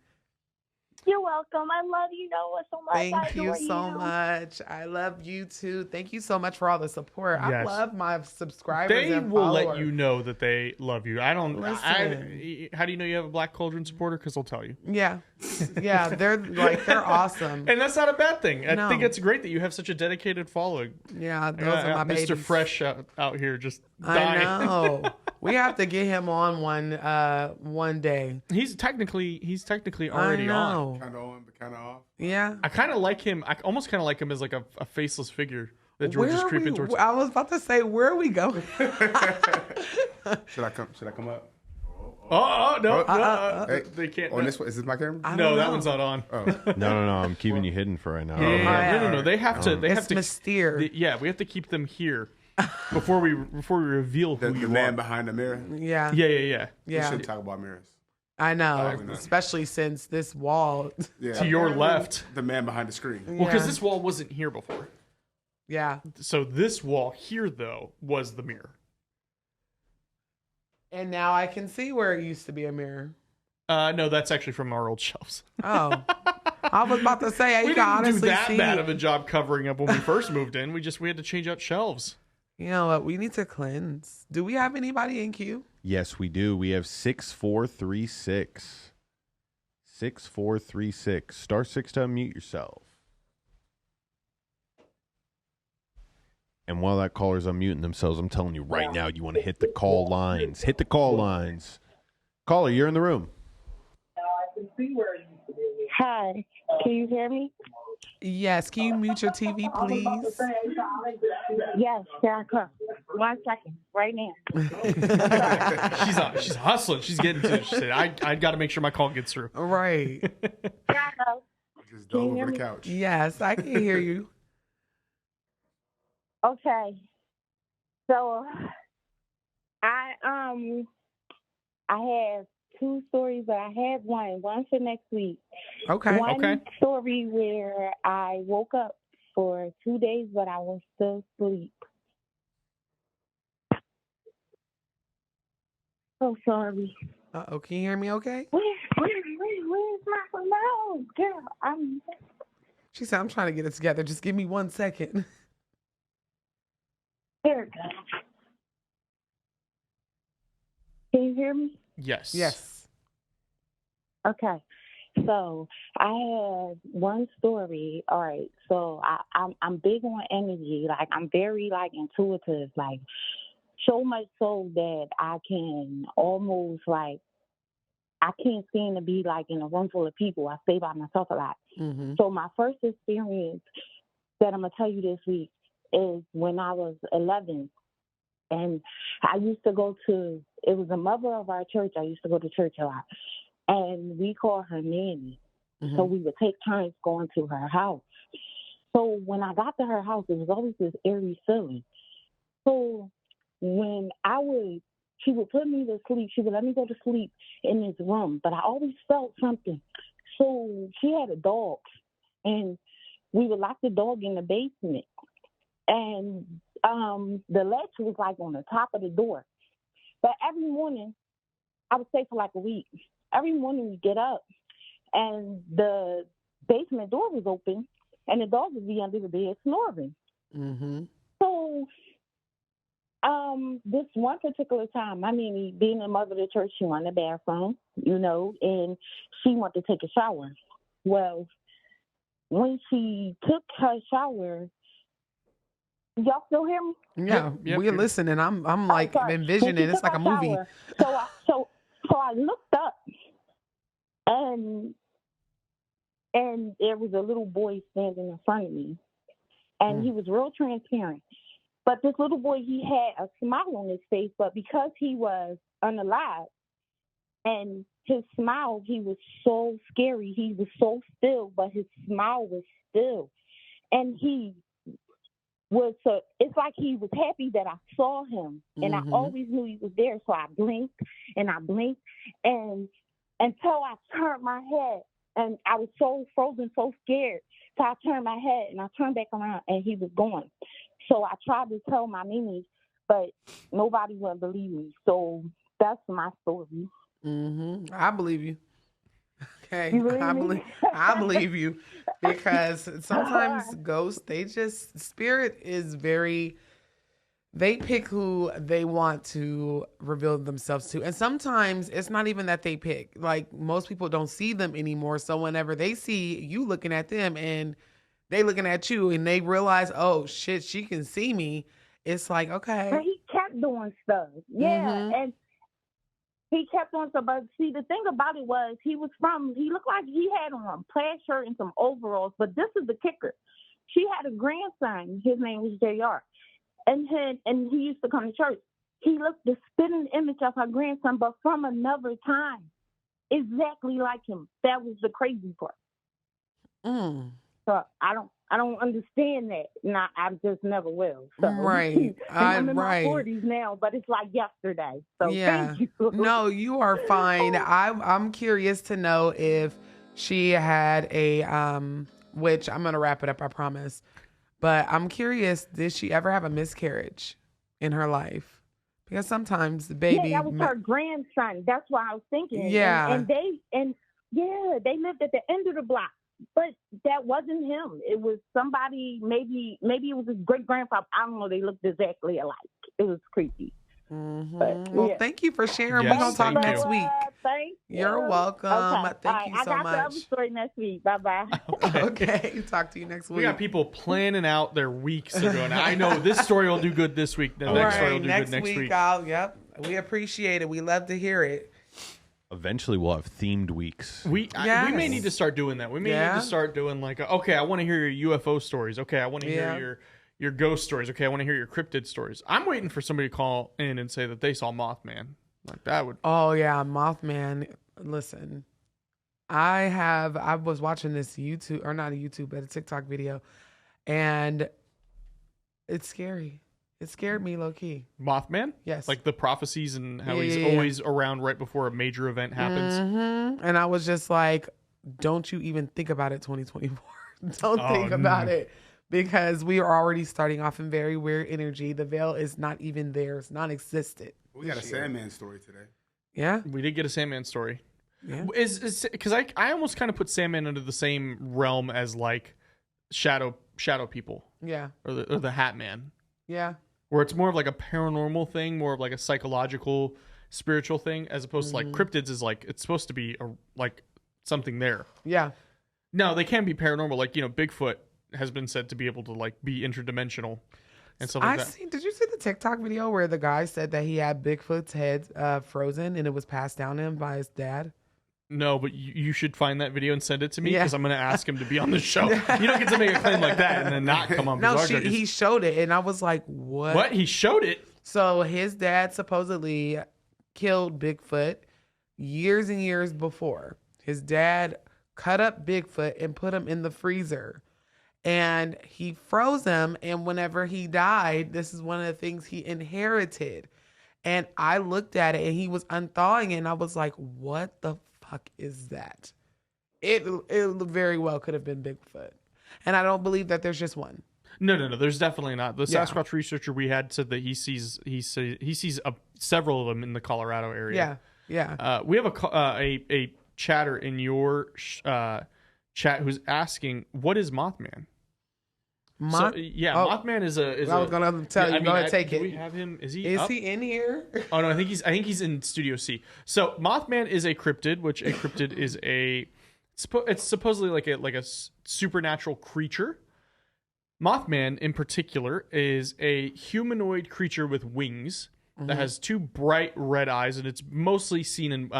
You're welcome. I love you, Noah, so much. Thank you so much. I love you too. Thank you so much for all the support. I Yes. love my subscribers. They and will followers. let you know that they love you. I don't. Listen. How do you know you have a Black Cauldron supporter? Because they'll tell you. Yeah, yeah. They're awesome. And that's not a bad thing. I No. think it's great that you have such a dedicated following. Yeah, those are my Mr. babies. Fresh out here just dying. I know. We have to get him on one day. He's technically already on. Kind of on, but kind of off. Yeah. I kind of like him. I almost kind of like him as like a faceless figure that George is creeping towards. I was about to say, where are we going? Should I come up? Oh no! Hey, they can't. On this one, is this my camera? No, that one's not on. Oh. No. I'm keeping you hidden for right now. No. They have to. They It's have to. mysterious. Yeah, we have to keep them here before we reveal who The you man are. behind the mirror. Yeah. Yeah. We Yeah. should talk about mirrors. I know, Probably not. especially since this wall. Yeah. To your left. The man behind the screen. Well, because Yeah. this wall wasn't here before. Yeah. So this wall here, though, was the mirror. And now I can see where it used to be a mirror. No, that's actually from our old shelves. Oh. I was about to say, We you didn't can do honestly that see. bad of a job covering up when we first moved in. We had to change out shelves. You know what? We need to cleanse. Do we have anybody in queue? Yes, we do. We have 6436. 6436. Star 6 to unmute yourself. And while that caller's unmuting themselves, I'm telling you right now, you want to hit the call lines. Hit the call lines. Caller, you're in the room. Hi, can you hear me? Yes. Can you mute your TV, please? Yes, here I come. 1 second, right now. She's hustling. She's getting to it. She said, I got to make sure my call gets through. Right. Just dove over the couch. Yes, I can hear you. Okay. So I have two stories, but I have one for next week. Okay. One story where I woke up for 2 days, but I was still asleep. So sorry. Uh-oh, can you hear me okay? Where's my remote? Girl, She said, I'm trying to get it together. Just give me 1 second. There it goes. Can you hear me? Yes. Yes. Okay. So I have one story. All right. So I'm big on energy. Like I'm very like intuitive. Like so much so that I can almost like I can't seem to be like in a room full of people. I stay by myself a lot. Mm-hmm. So my first experience that I'm gonna tell you this week is when I was 11, and I used to go to. It was a mother of our church. I used to go to church a lot, and we call her Nanny. Mm-hmm. So we would take turns going to her house. So when I got to her house, it was always this eerie feeling. So when she would put me to sleep. She would let me go to sleep in this room, but I always felt something. So she had a dog, and we would lock the dog in the basement. And the latch was like on the top of the door. But every morning, I would stay for like a week. Every morning we get up, and the basement door was open, and the dog would be under the bed snoring. Mm-hmm. So this one particular time, my nanny, being a mother of the church, she went in the bathroom, and she wanted to take a shower. Well, when she took her shower, y'all still hear me? Yeah, Yep. we're listening. I'm like sorry. envisioning. When she It's took like a her movie. shower, So I looked up, and there was a little boy standing in front of me, and he was real transparent. But this little boy, he had a smile on his face, but because he was unalive, and his smile, he was so scary. He was so still, but his smile was still. And he was, it's like he was happy that I saw him. And I always knew he was there. So I blinked, and and until I turned my head, and I was so frozen, so scared. So I turned my head, and I turned back around, and he was gone. So I tried to tell my Mimi, but nobody would believe me. So that's my story. I believe you. Okay, you I believe you, because sometimes ghosts, spirit is they pick who they want to reveal themselves to. And sometimes it's not even that they pick. Like, most people don't see them anymore. So whenever they see you looking at them and they looking at you and they realize, oh shit, she can see me, it's like, okay. But he kept doing stuff. Yeah. And he kept on stuff. But see, the thing about it was he looked like he had on a plaid shirt and some overalls. But this is the kicker. She had a grandson. His name was JR. And he used to come to church. He looked the spitting image of her grandson, but from another time. Exactly like him. That was the crazy part. So I don't understand that. I just never will. So. Right. I'm in my 40s now, but it's like yesterday. So thank you. No, you are fine. I'm curious to know if she had a which I'm gonna wrap it up, I promise. But I'm curious, did she ever have a miscarriage in her life? Because sometimes the baby. Yeah, that was her grandson. That's what I was thinking. Yeah. And they lived at the end of the block. But that wasn't him. It was somebody, maybe it was his great-grandfather. I don't know. They looked exactly alike. It was creepy. But, well, thank you for sharing. We're going to talk next week. Thank you. You're welcome. Okay. Thank you so I got much. the other story next week. Bye-bye. Okay. Talk to you next week. We got people planning out their weeks ago. Now, I know this story will do good this week. The next story will do good next week. Yep. We appreciate it. We love to hear it. Eventually, we'll have themed weeks. We may need to start doing that. We may need to start doing like, okay, I want to hear your UFO stories. Okay, I want to hear your ghost stories. Okay, I want to hear your cryptid stories. I'm waiting for somebody to call in and say that they saw Mothman. Like that would. Oh yeah, Mothman. Listen, I was watching this YouTube, or not a YouTube, but a TikTok video, and it's scary. It scared me low key. Mothman? Yes. Like the prophecies and how he's always around right before a major event happens. And I was just like, don't you even think about it, 2024. Don't think about it. Because we are already starting off in very weird energy. The veil is not even there. It's non-existent. We got a Sandman story today. Yeah? We did get a Sandman story. Yeah. Because I almost kind of put Sandman under the same realm as like shadow people. Yeah. Or the Hat Man. Yeah. Where it's more of like a paranormal thing, more of like a psychological, spiritual thing, as opposed to like cryptids is like, it's supposed to be like something there. Yeah. No, they can be paranormal. Like, Bigfoot has been said to be able to like be interdimensional and stuff like that. Did you see the TikTok video where the guy said that he had Bigfoot's head frozen and it was passed down to him by his dad? No, but you should find that video and send it to me because I'm going to ask him to be on the show. You don't get to make a claim like that and then not come on. No, he showed it, and I was like, "What? What? He showed it?" So his dad supposedly killed Bigfoot years and years before. His dad cut up Bigfoot and put him in the freezer, and he froze him. And whenever he died, this is one of the things he inherited. And I looked at it, and he was unthawing it, and I was like, "What the fuck is that?" It very well could have been Bigfoot, and I don't believe that there's just one. No. There's definitely not. The Sasquatch researcher we had said that he sees several of them in the Colorado area. Yeah. We have a chatter in your chat who's asking, "What is Mothman?" Mothman is a. I was gonna tell you. Go ahead, take it. Do we have him? Is he? Is he in here? Oh no, I think he's in Studio C. So Mothman is a cryptid, which a cryptid is it's supposedly like a supernatural creature. Mothman in particular is a humanoid creature with wings that has two bright red eyes, and it's mostly seen in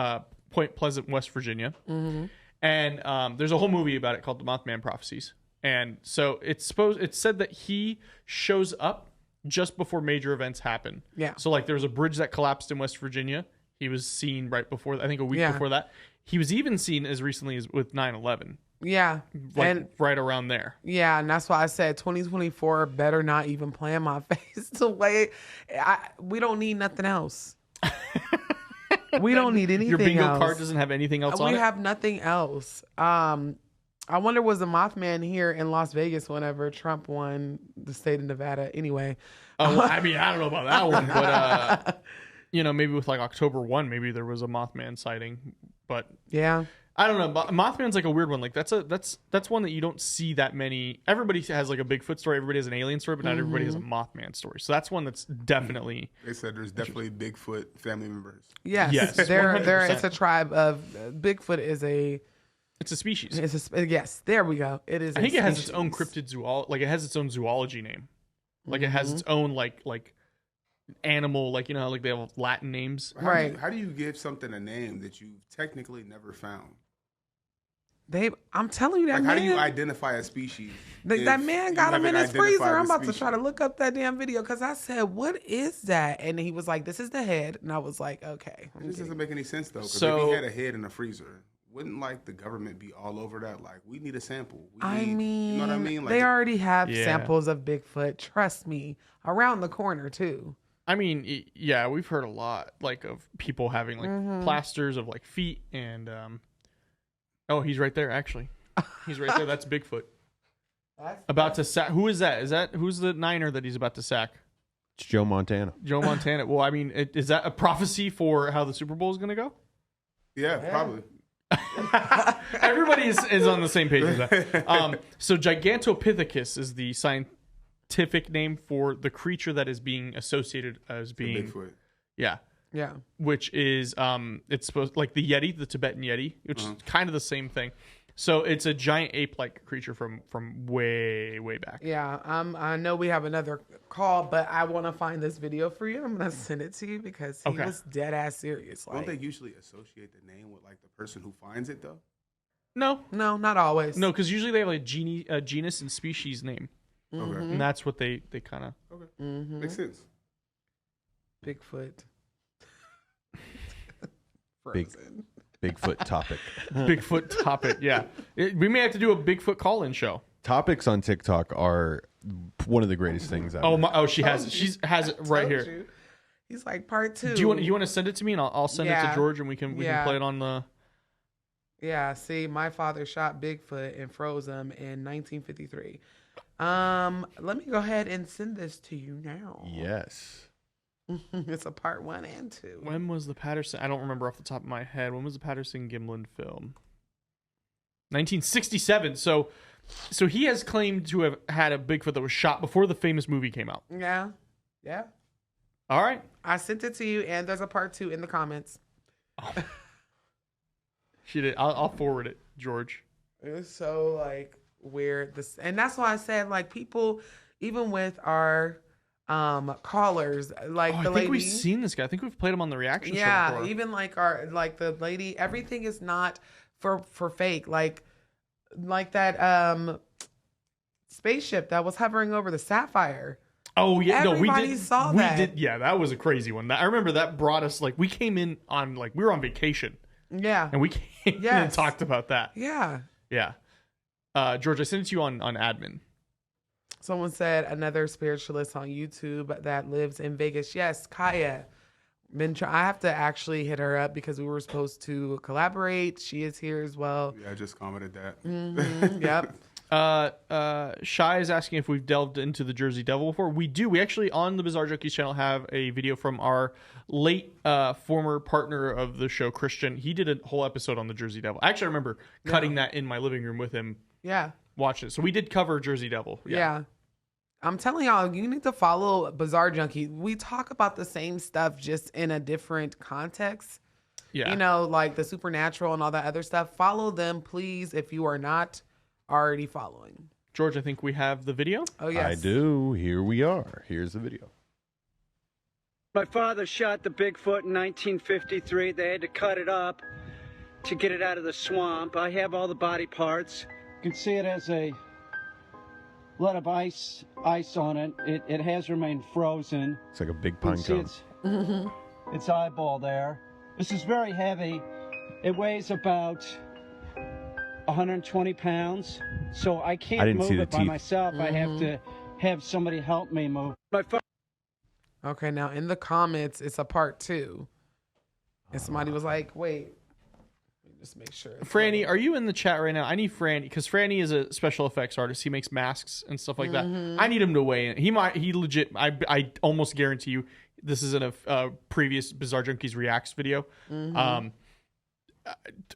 Point Pleasant, West Virginia. And there's a whole movie about it called The Mothman Prophecies. And so it's said that he shows up just before major events happen. Yeah. So like there was a bridge that collapsed in West Virginia. He was seen right before, I think a week before that. He was even seen as recently as with 9/11. Yeah. Like and right around there. Yeah, and that's why I said 2024 better not even play in my face the way we don't need nothing else. We don't need anything. Your bingo else. card doesn't have anything else on it? We have nothing else. I wonder, was the Mothman here in Las Vegas whenever Trump won the state of Nevada? Anyway. Oh, I mean, I don't know about that one, but maybe with like October 1, maybe there was a Mothman sighting, but yeah. I don't know. Mothman's like a weird one. Like that's one that you don't see that many. Everybody has like a Bigfoot story. Everybody has an alien story, but not everybody has a Mothman story. So that's one that's definitely. They said there's definitely Bigfoot family members. Yes. There. It's a tribe of Bigfoot. It's a species. Yes. There we go. It is. I think it has its own cryptid zoology. Like it has its own zoology name. Like it has its own like animal. Like how like they have Latin names. How do you give something a name that you've technically never found? I'm telling you that man. How do you identify a species? That man got him in his freezer. I'm about to try to look up that damn video because I said, "What is that?" And he was like, "This is the head," and I was like, "Okay." This doesn't make any sense though. Because if he had a head in a freezer, wouldn't like the government be all over that? Like, we need a sample. You know what I mean? Like, they already have samples of Bigfoot. Trust me, around the corner too. I mean, yeah, we've heard a lot like of people having like plasters of like feet and oh, he's right there actually. He's right there. That's Bigfoot. About to sack. Who is that? Who's the Niner that he's about to sack? It's Joe Montana. Joe Montana. Well, I mean, is that a prophecy for how the Super Bowl is going to go? Yeah, probably. Everybody is on the same page with that. So Gigantopithecus is the scientific name for the creature that is being associated as being Bigfoot. Yeah. Which is it's supposed like the Yeti, the Tibetan Yeti, which is kind of the same thing. So it's a giant ape-like creature from way back. Yeah, I know we have another call, but I want to find this video for you. I'm gonna send it to you because he was dead ass serious. Don't they usually associate the name with like the person who finds it though? No, not always. No, because usually they have like a genus and species name, and that's what they kind of makes sense. Bigfoot. Bigfoot topic. Bigfoot topic. Yeah, we may have to do a Bigfoot call-in show. Topics on TikTok are one of the greatest things ever. She has it right here. You. He's like part 2. Do you want to send it to me and I'll send it to George and we can play it on the. Yeah. See, my father shot Bigfoot and froze him in 1953. Let me go ahead and send this to you now. Yes. It's a part 1 and 2. When was the Patterson? I don't remember off the top of my head. When was the Patterson Gimlin film? 1967. So he has claimed to have had a Bigfoot that was shot before the famous movie came out. Yeah. All right. I sent it to you, and there's a part 2 in the comments. She did. I'll forward it, George. It was so like weird. And that's why I said like people, even with our callers, like the lady. I think we've seen this guy. I think we've played him on the reaction show before. Even like the lady, everything is not for fake. Like that spaceship that was hovering over the Sapphire. Oh yeah, everybody saw that. We did. Yeah, that was a crazy one. I remember that brought us like we came in on like we were on vacation. Yeah, and we came in and talked about that. Yeah. George, I sent it to you on admin. Someone said another spiritualist on YouTube that lives in Vegas. Yes, Kaya. I have to actually hit her up because we were supposed to collaborate. She is here as well. Yeah, I just commented that. Yep. Shy is asking if we've delved into the Jersey Devil before. We do. We actually, on the Bizarre Junkies channel, have a video from our late former partner of the show, Christian. He did a whole episode on the Jersey Devil. I actually remember cutting that in my living room with him. Yeah. Watching it. So we did cover Jersey Devil. Yeah. I'm telling y'all, you need to follow Bizarre Junkie. We talk about the same stuff, just in a different context. Yeah. You know, like the supernatural and all that other stuff. Follow them, please, if you are not already following. George, I think we have the video. Oh, yes. I do. Here we are. Here's the video. My father shot the Bigfoot in 1953. They had to cut it up to get it out of the swamp. I have all the body parts. You can see it has a lot of ice on it. It has remained frozen. It's like a big pine cone. Its eyeball there. This is very heavy. It weighs about 120 pounds. So I can't move it by myself. I have to have somebody help me move. Okay, now in the comments, it's a part 2. And somebody was like, wait, let me just make sure. Franny, are you in the chat right now? I need Franny, because Franny is a special effects artist. He makes masks and stuff like that. I need him to weigh in. He legit, I almost guarantee you, this is in a previous Bizarre Junkies Reacts video.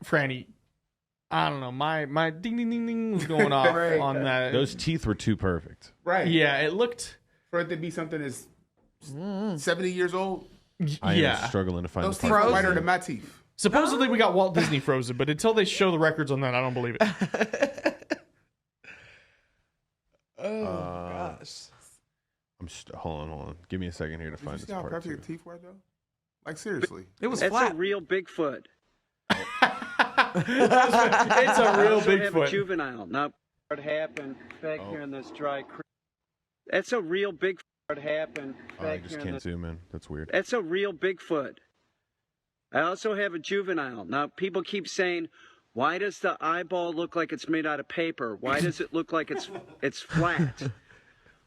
Franny, I don't know, my ding ding ding ding was going off on that. Those teeth were too perfect. Right. Yeah, it looked... For it to be something that's 70 years old. I am struggling to find those the teeth are whiter than my teeth. Supposedly we got Walt Disney frozen, but until they show the records on that, I don't believe it. Gosh. Hold on. Give me a second here to find Did you this see how part. perfect your teeth were, though? Like, seriously. It was That's flat. a real Bigfoot. It's a real I have a Bigfoot. juvenile. Now, what happened back here in this dry creek? That's a real Bigfoot. What happened I back just here in can't this... zoom in. That's weird. That's a real Bigfoot. I also have a juvenile. Now, people keep saying, why does the eyeball look like it's made out of paper? Why does it look like it's flat?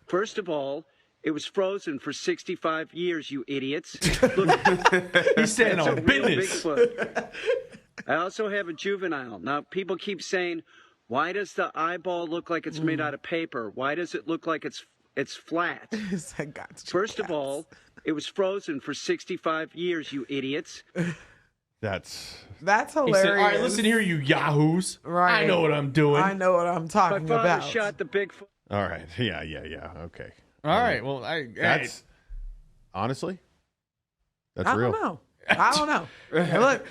First of all, it was frozen for 65 years, you idiots. Look, He's saying that's a on real business. Bigfoot. I also have a juvenile. Now, people keep saying, why does the eyeball look like it's made out of paper? Why does it look like it's flat? First of all, it was frozen for 65 years, you idiots. That's He hilarious. said, all right, listen here, you yahoos. Right. I know what I'm doing. I know what I'm talking My father about. shot the Bigfoot. All right. Yeah. Okay. All right. Well, That's honestly, that's I real. don't know. I don't know. Look,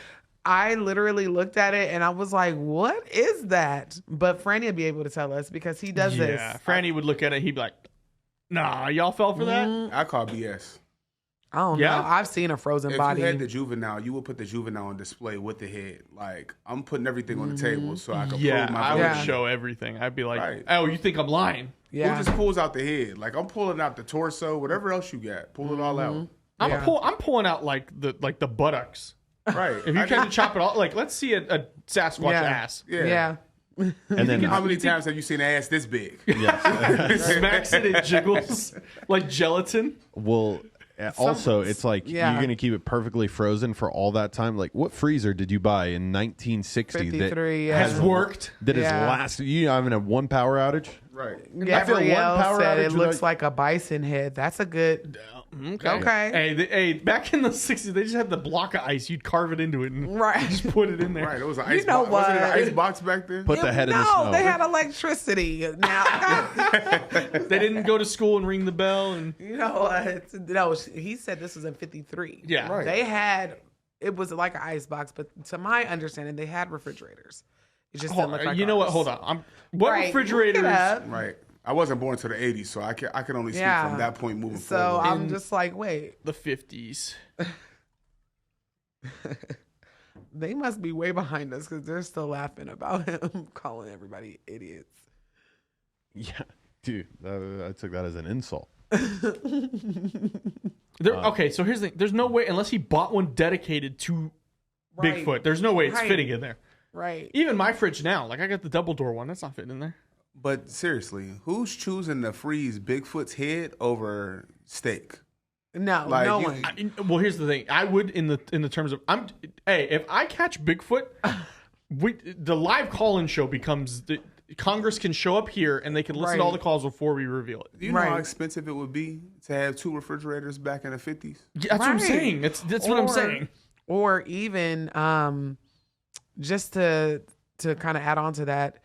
I literally looked at it and I was like, what is that? But Franny would be able to tell us because he does this. Yeah, Franny would look at it. He'd be like, nah, y'all fell for that? I call BS. I don't know. I've seen a frozen If body. you had the juvenile, you would put the juvenile on display with the head. Like, I'm putting everything on the table so I can prove my I position. would show everything. I'd be like, Right. oh, you think I'm lying? Who just pulls out the head? Like, I'm pulling out the torso, whatever else you got. Pull it all out. I'm pulling out like the buttocks. Right. If you're trying to chop it all, like, let's see a Sasquatch ass. Yeah. And then How many times have you seen an ass this big? Smacks it, it jiggles like gelatin. Well, also, it's like you're going to keep it perfectly frozen for all that time. Like, what freezer did you buy in 1960 that 53, has worked? That has lasted? You haven't had one power outage? Right. Gabrielle said it looks like a bison head. That's a good. Okay. Hey, back in the 60s, they just had the block of ice. You'd carve it into it and just put it in there. Right. It was an You ice know box. Wasn't it an what? ice box back then? Put the head in the No, snow. they had electricity. Now, They didn't go to school and ring the bell. And you know what? No, he said this was in 53. Yeah. Right. They had, it was like an ice box, but to my understanding, they had refrigerators. It just didn't look like you know what? ours. Hold on. What Right, refrigerators? look it up. Right. I wasn't born until the 80s, so I can only speak Yeah. from that point moving So forward. I'm just like, wait. The 50s. They must be way behind us because they're still laughing about him calling everybody idiots. Yeah, dude, I took that as an insult. Okay, so here's the thing. There's no way, unless he bought one dedicated to Right. Bigfoot, there's no way it's Right. fitting in there. Right. Even my fridge now, like I got the double door one, that's not fitting in there. But seriously, who's choosing to freeze Bigfoot's head over steak? No, Like, no you- one. Well, here's the thing. I would in the terms of if I catch Bigfoot, the live call-in show becomes Congress can show up here and they can listen to all the calls before we reveal it. Do you know how expensive it would be to have 2 refrigerators back in the 50s? Yeah, that's what I'm saying. That's what I'm saying. Or even just to kind of add on to that,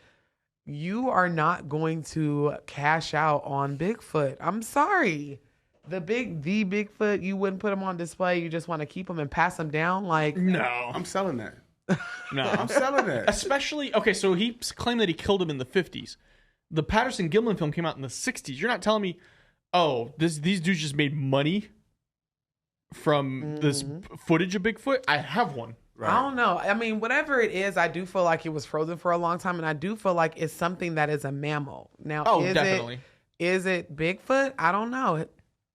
you are not going to cash out on Bigfoot. I'm sorry. The Bigfoot, you wouldn't put him on display. You just want to keep him and pass him down. Like, No, I'm selling that. no, I'm selling that. Especially so he claimed that he killed him in the 50s. The Patterson Gimlin film came out in the 60s. You're not telling me, oh, these dudes just made money from this footage of Bigfoot. I have one. Right. I don't know. I mean, whatever it is, I do feel like it was frozen for a long time, and I do feel like it's something that is a mammal. Now, definitely. Is it Bigfoot? I don't know.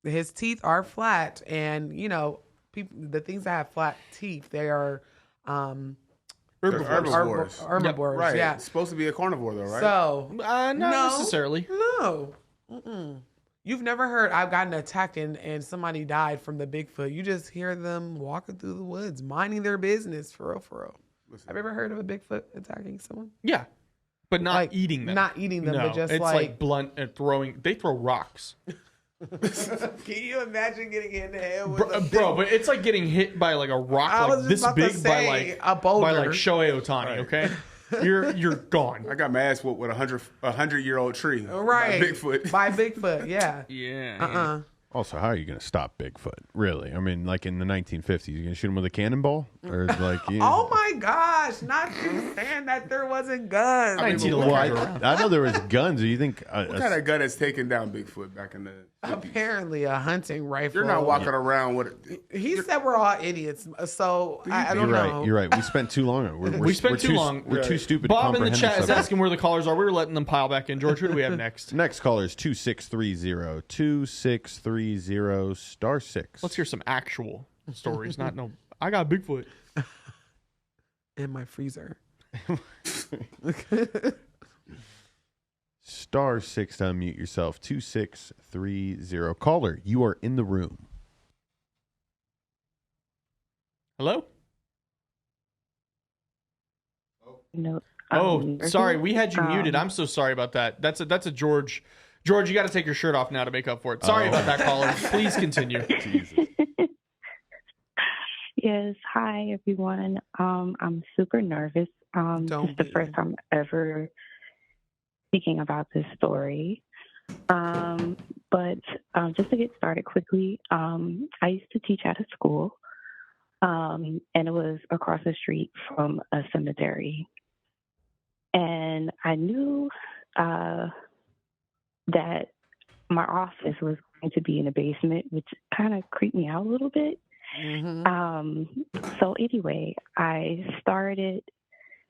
His teeth are flat, and the things that have flat teeth, they are herbivores. Herbivores, right. Yeah. It's supposed to be a carnivore, though, right? So, not necessarily. No. You've never heard I've gotten attacked and somebody died from the Bigfoot. You just hear them walking through the woods, minding their business, for real. Listen. Have you ever heard of a Bigfoot attacking someone? Yeah. But not eating them. Not eating them, no, but just it's like blunt and throwing. They throw rocks. Can you imagine getting hit in the head with bro, but it's like getting hit by like a rock like this big by like a boulder. By like Shohei Ohtani, right. Okay? You're gone. I got my ass whooped with a 100-year-old tree. Right. By Bigfoot, yeah. Yeah. Also, how are you going to stop Bigfoot? Really? I mean, like in the 1950s, you going to shoot him with a cannonball? Or like, oh my gosh, not you saying that there wasn't guns. I know there was guns. Do you think... what kind of gun has taken down Bigfoot back in the 50s? Apparently a hunting rifle. You're not walking around with it. He said we're all idiots, so I don't know. You're right. We spent too long. We spent too long. We're too stupid. Bob in the chat is asking where the callers are. We're letting them pile back in. George, who do we have next? Next caller is 2630. 2630 *6. Let's hear some actual stories. Not no. I got Bigfoot in my freezer. *6 to unmute yourself. 2630. Caller, you are in the room. Hello? No. Oh, sorry. We had you muted. I'm so sorry about that. That's a George. George, you got to take your shirt off now to make up for it. Sorry about that, caller. Please continue. Jesus. Yes. Hi, everyone. I'm super nervous. This is the first time ever speaking about this story. But just to get started quickly, I used to teach at a school, and it was across the street from a cemetery. And I knew that my office was going to be in the basement, which kind of creeped me out a little bit. So anyway, I started,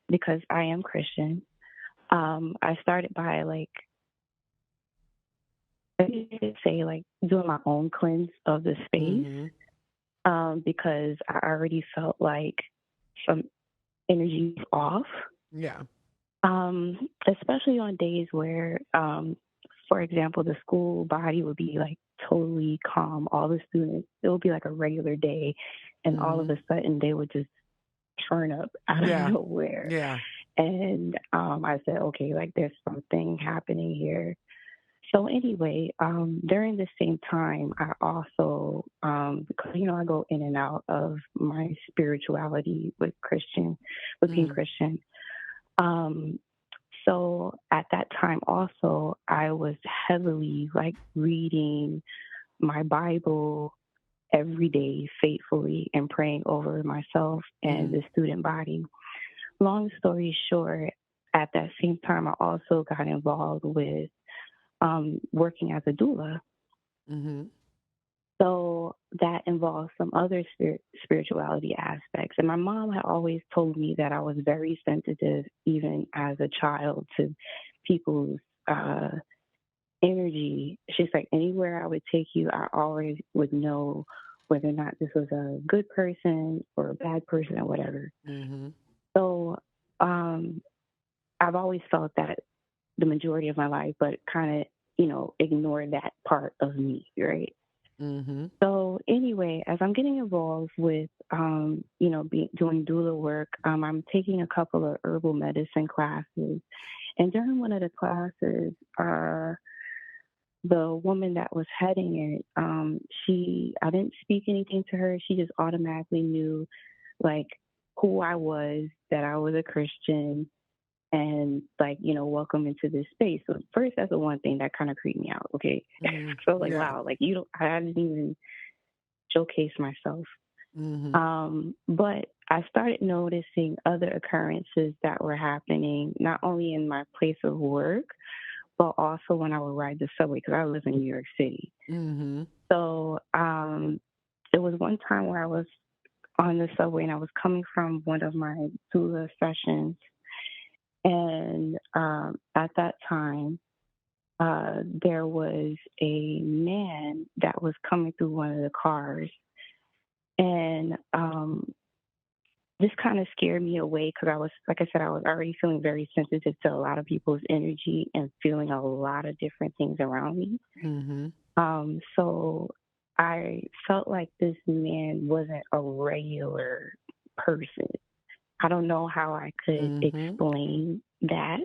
because I am Christian, I started by doing my own cleanse of the space, because I already felt like some energy was off. Yeah. Especially on days where, for example, the school body would be like totally calm. All the students, it would be like a regular day, and all of a sudden they would just turn up out of nowhere. Yeah. And I said, okay, like there's something happening here. So anyway, during the same time, I also, because, I go in and out of my spirituality with being Christian. So at that time also, I was heavily reading my Bible every day faithfully and praying over myself and the student body. Long story short, at that same time, I also got involved with working as a doula. So that involves some other spirituality aspects. And my mom had always told me that I was very sensitive, even as a child, to people's energy. She's like, anywhere I would take you, I always would know whether or not this was a good person or a bad person or whatever. So I've always felt that the majority of my life, but kind of, ignored that part of me, right? So anyway, as I'm getting involved with, doing doula work, I'm taking a couple of herbal medicine classes. And during one of the classes, the woman that was heading it, I didn't speak anything to her. She just automatically knew, who I was, that I was a Christian, and welcome into this space. So first, that's the one thing that kind of creeped me out. Okay. So wow, I didn't even showcase myself. But I started noticing other occurrences that were happening, not only in my place of work, but also when I would ride the subway, because I live in New York City. So there was one time where I was on the subway and I was coming from one of my doula sessions. And at that time, there was a man that was coming through one of the cars. And this kind of scared me away because I was, like I said, I was already feeling very sensitive to a lot of people's energy and feeling a lot of different things around me. Mm-hmm. So I felt like this man wasn't a regular person. I don't know how I could explain that,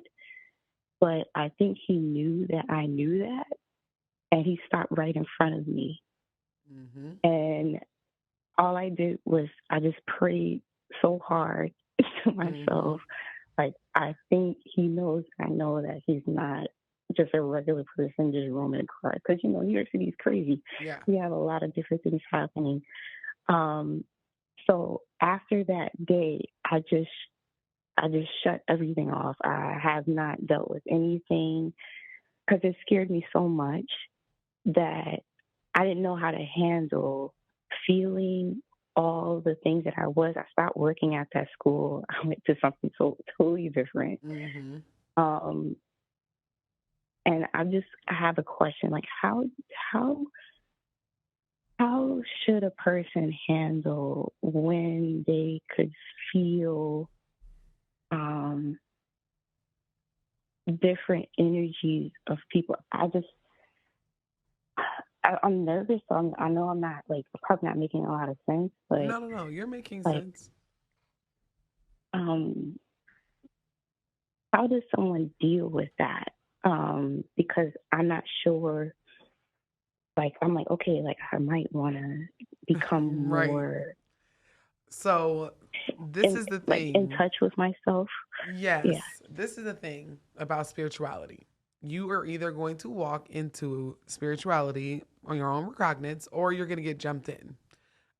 but I think he knew that I knew that, and he stopped right in front of me. And all I did was I just prayed so hard to myself. Like, I think he knows I know that he's not just a regular person just roaming the car. Because, you know, New York City is crazy. Yeah. We have a lot of different things happening. So after that day, I just shut everything off. I have not dealt with anything because it scared me so much that I didn't know how to handle feeling all the things that I was. I stopped working at that school. I went to something so totally different. And I have a question, like how should a person handle when they could feel different energies of people? I'm nervous, so I know I'm not, like, probably not making a lot of sense. But No, you're making sense. How does someone deal with that? Because I'm not sure. Like, I'm like, okay, like, I might want to become Right. more. So this is the thing. Like, in touch with myself. Yes. Yeah. This is the thing about spirituality. You are either going to walk into spirituality on your own recognizance, or you're going to get jumped in.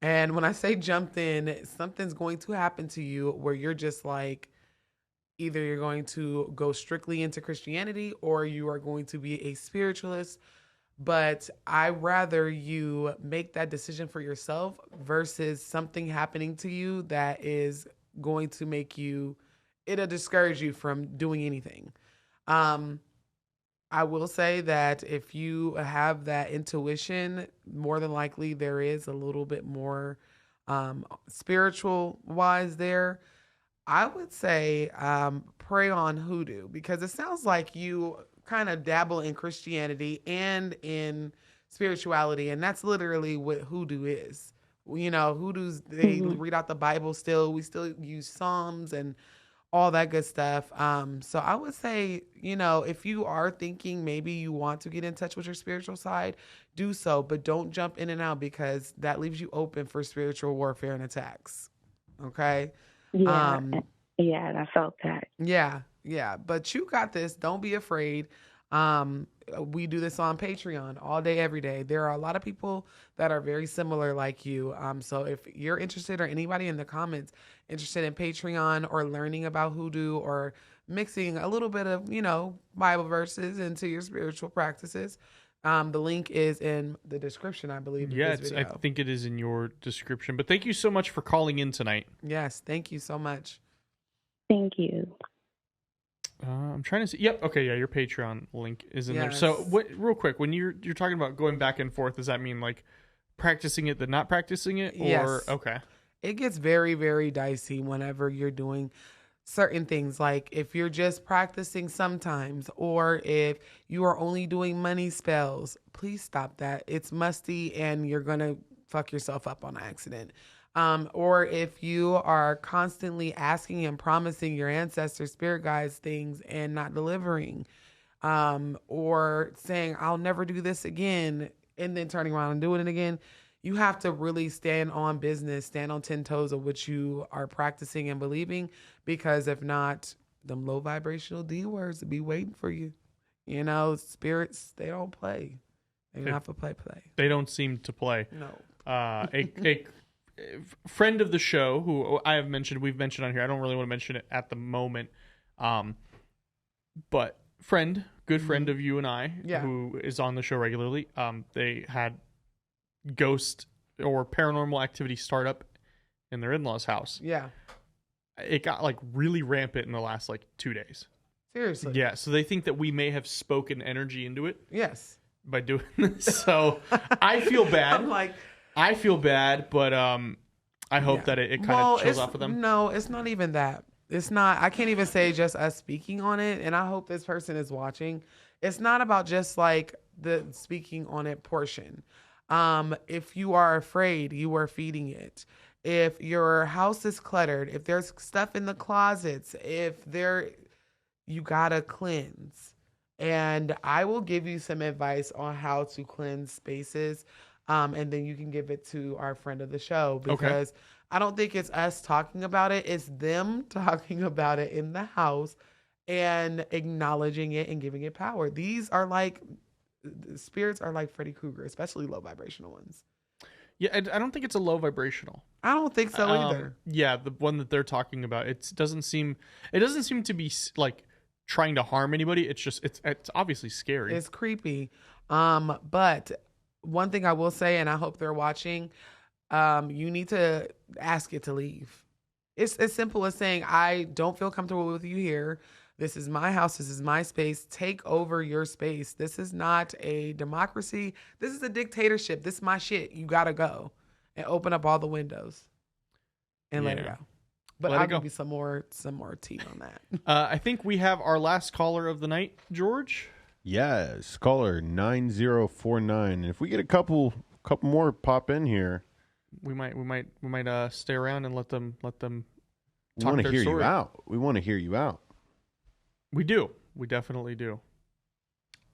And when I say jumped in, something's going to happen to you where you're just like, either you're going to go strictly into Christianity or you are going to be a spiritualist. But I rather you make that decision for yourself versus something happening to you that is going to make you, it'll discourage you from doing anything. I will say that if you have that intuition, more than likely there is a little bit more spiritual wise there. I would say pray on hoodoo, because it sounds like you kind of dabble in Christianity and in spirituality, and that's literally what hoodoo is. You know, hoodoo's, they read out the Bible still. We still use Psalms and all that good stuff. So I would say, you know, if you are thinking maybe you want to get in touch with your spiritual side, do so, but don't jump in and out, because that leaves you open for spiritual warfare and attacks. Okay? Yeah, yeah, and I felt that. Yeah, but you got this. Don't be afraid. We do this on Patreon all day, every day. There are a lot of people that are very similar like you. So if you're interested, or anybody in the comments interested in Patreon or learning about hoodoo or mixing a little bit of, you know, Bible verses into your spiritual practices, the link is in the description, I believe. Yeah, I think it is in your description. But thank you so much for calling in tonight. Yes, thank you so much. Thank you. I'm trying to see. Yep. Okay. Yeah. Your Patreon link is in there. So, real quick, when you're talking about going back and forth, does that mean like practicing it, then not practicing it, or yes. Okay? It gets very, very dicey whenever you're doing certain things. Like if you're just practicing sometimes, or if you are only doing money spells, please stop that. It's musty, and you're gonna fuck yourself up on accident. Or if you are constantly asking and promising your ancestors, spirit guides things and not delivering, or saying, I'll never do this again, and then turning around and doing it again, you have to really stand on business, stand on 10 toes of what you are practicing and believing, because if not, them low vibrational D words will be waiting for you. You know, spirits, they don't play. They're not for play. They don't seem to play. No. A friend of the show who we've mentioned on here. I don't really want to mention it at the moment. But good friend of you and I, who is on the show regularly. They had ghost or paranormal activity start up in their in-laws' house. Yeah. It got like really rampant in the last like 2 days. Seriously. Yeah, so they think that we may have spoken energy into it. Yes. By doing this. So I feel bad. I'm like, I feel bad, but I hope that it kind of chills off of them. No, it's not even that. It's not. I can't even say just us speaking on it. And I hope this person is watching. It's not about just like the speaking on it portion. If you are afraid, you are feeding it. If your house is cluttered, if there's stuff in the closets, you gotta cleanse. And I will give you some advice on how to cleanse spaces. And then you can give it to our friend of the show, because I don't think it's us talking about it. It's them talking about it in the house and acknowledging it and giving it power. These are like, spirits are like Freddy Krueger, especially low vibrational ones. Yeah, I don't think it's a low vibrational. I don't think so either. Yeah, the one that they're talking about, it doesn't seem to be like trying to harm anybody. It's just it's obviously scary. It's creepy. But one thing I will say, and I hope they're watching, you need to ask it to leave. It's as simple as saying, I don't feel comfortable with you here. This is my house. This is my space. Take over your space. This is not a democracy. This is a dictatorship. This is my shit. You got to go and open up all the windows and let it go. But I'll give you some more tea on that. I think we have our last caller of the night, George. Yes, caller 9049. And if we get a couple more pop in here, we might stay around and let them talk we want to their hear story. you out. We want to hear you out. We do. We definitely do.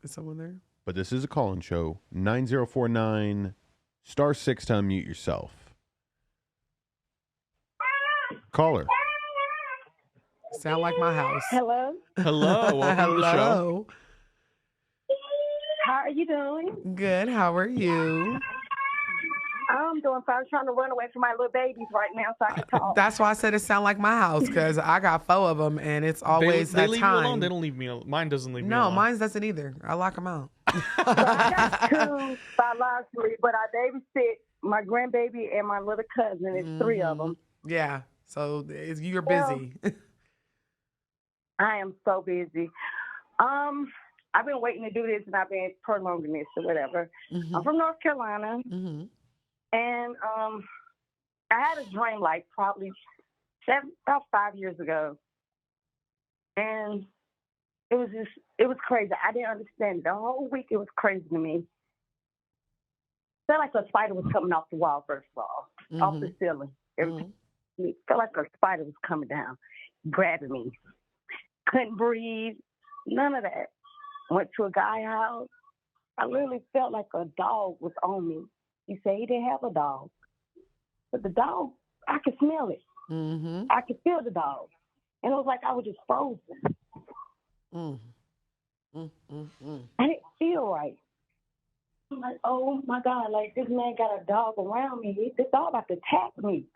Is someone there? But this is a call-in show. 9049 *6 to unmute yourself. Caller. Sound like my house. Hello. Hello. Welcome to the show. How are you doing? Good. How are you? I'm doing fine. I'm trying to run away from my little babies right now so I can talk. That's why I said it sound like my house, because I got 4 of them, and it's always they a leave time. you alone. They don't leave me alone. Mine doesn't leave me No, alone. mine doesn't either. I lock them out. I got 2 biologically, but I babysit my grandbaby and my little cousin. It's 3 of them. Yeah. So you're busy. I am so busy. I've been waiting to do this, and I've been prolonging this or whatever. I'm from North Carolina, and I had a dream like probably about 5 years ago, and it was crazy. I didn't understand it. The whole week it was crazy to me. Felt like a spider was coming off the wall, first of all, off the ceiling. It felt like a spider was coming down, grabbing me. Couldn't breathe, none of that. Went to a guy's house. I literally felt like a dog was on me. He said he didn't have a dog. But the dog, I could smell it. I could feel the dog. And it was like I was just frozen. I didn't feel right. I'm like, oh my God, like this man got a dog around me. This dog about to attack me.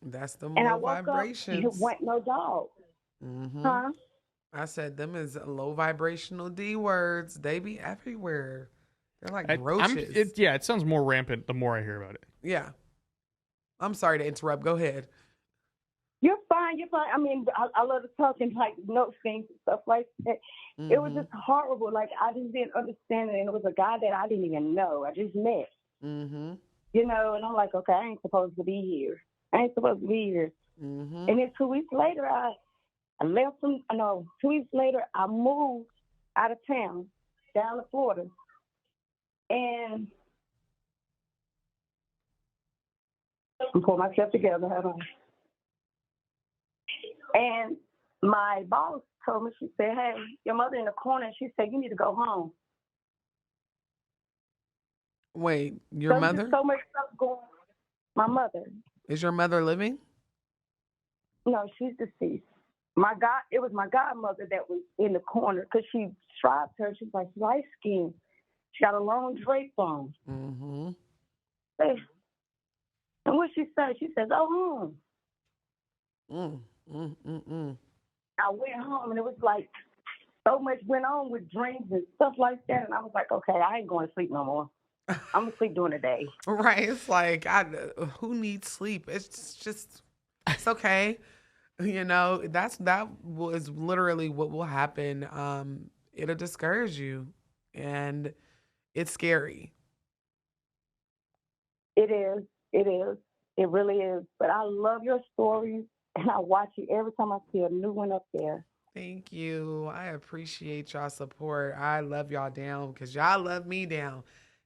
That's the And I low woke vibrations. up, it wasn't no dog. Huh? I said them is low vibrational D words. They be everywhere. They're like roaches. It sounds more rampant the more I hear about it. Yeah. I'm sorry to interrupt. Go ahead. You're fine. You're fine. I mean, I love to talk and like note things and stuff like that. It was just horrible. Like I just didn't understand it. And it was a guy that I didn't even know. I just met. You know, and I'm like, okay, I ain't supposed to be here. I ain't supposed to be here. And then 2 weeks later, I left from, 2 weeks later, I moved out of town down to Florida. And I'm pulling myself together. Hold on. And my boss told me, she said, hey, your mother in the corner. She said, you need to go home. Wait, your mother? There's so much stuff going on. My mother. Is your mother living? No, she's deceased. It was my godmother that was in the corner because she described her. She's like light skinned. She got a long drape on. And what she said, she says, "Oh, home." I went home and it was like so much went on with dreams and stuff like that, and I was like, okay, I ain't going to sleep no more. I'm gonna sleep during the day. Right. It's like, who needs sleep? It's okay. That was literally what will happen. It'll discourage you, and it's scary. It is. It is. It really is. But I love your stories, and I watch you every time I see a new one up there. Thank you. I appreciate y'all support. I love y'all down because y'all love me down.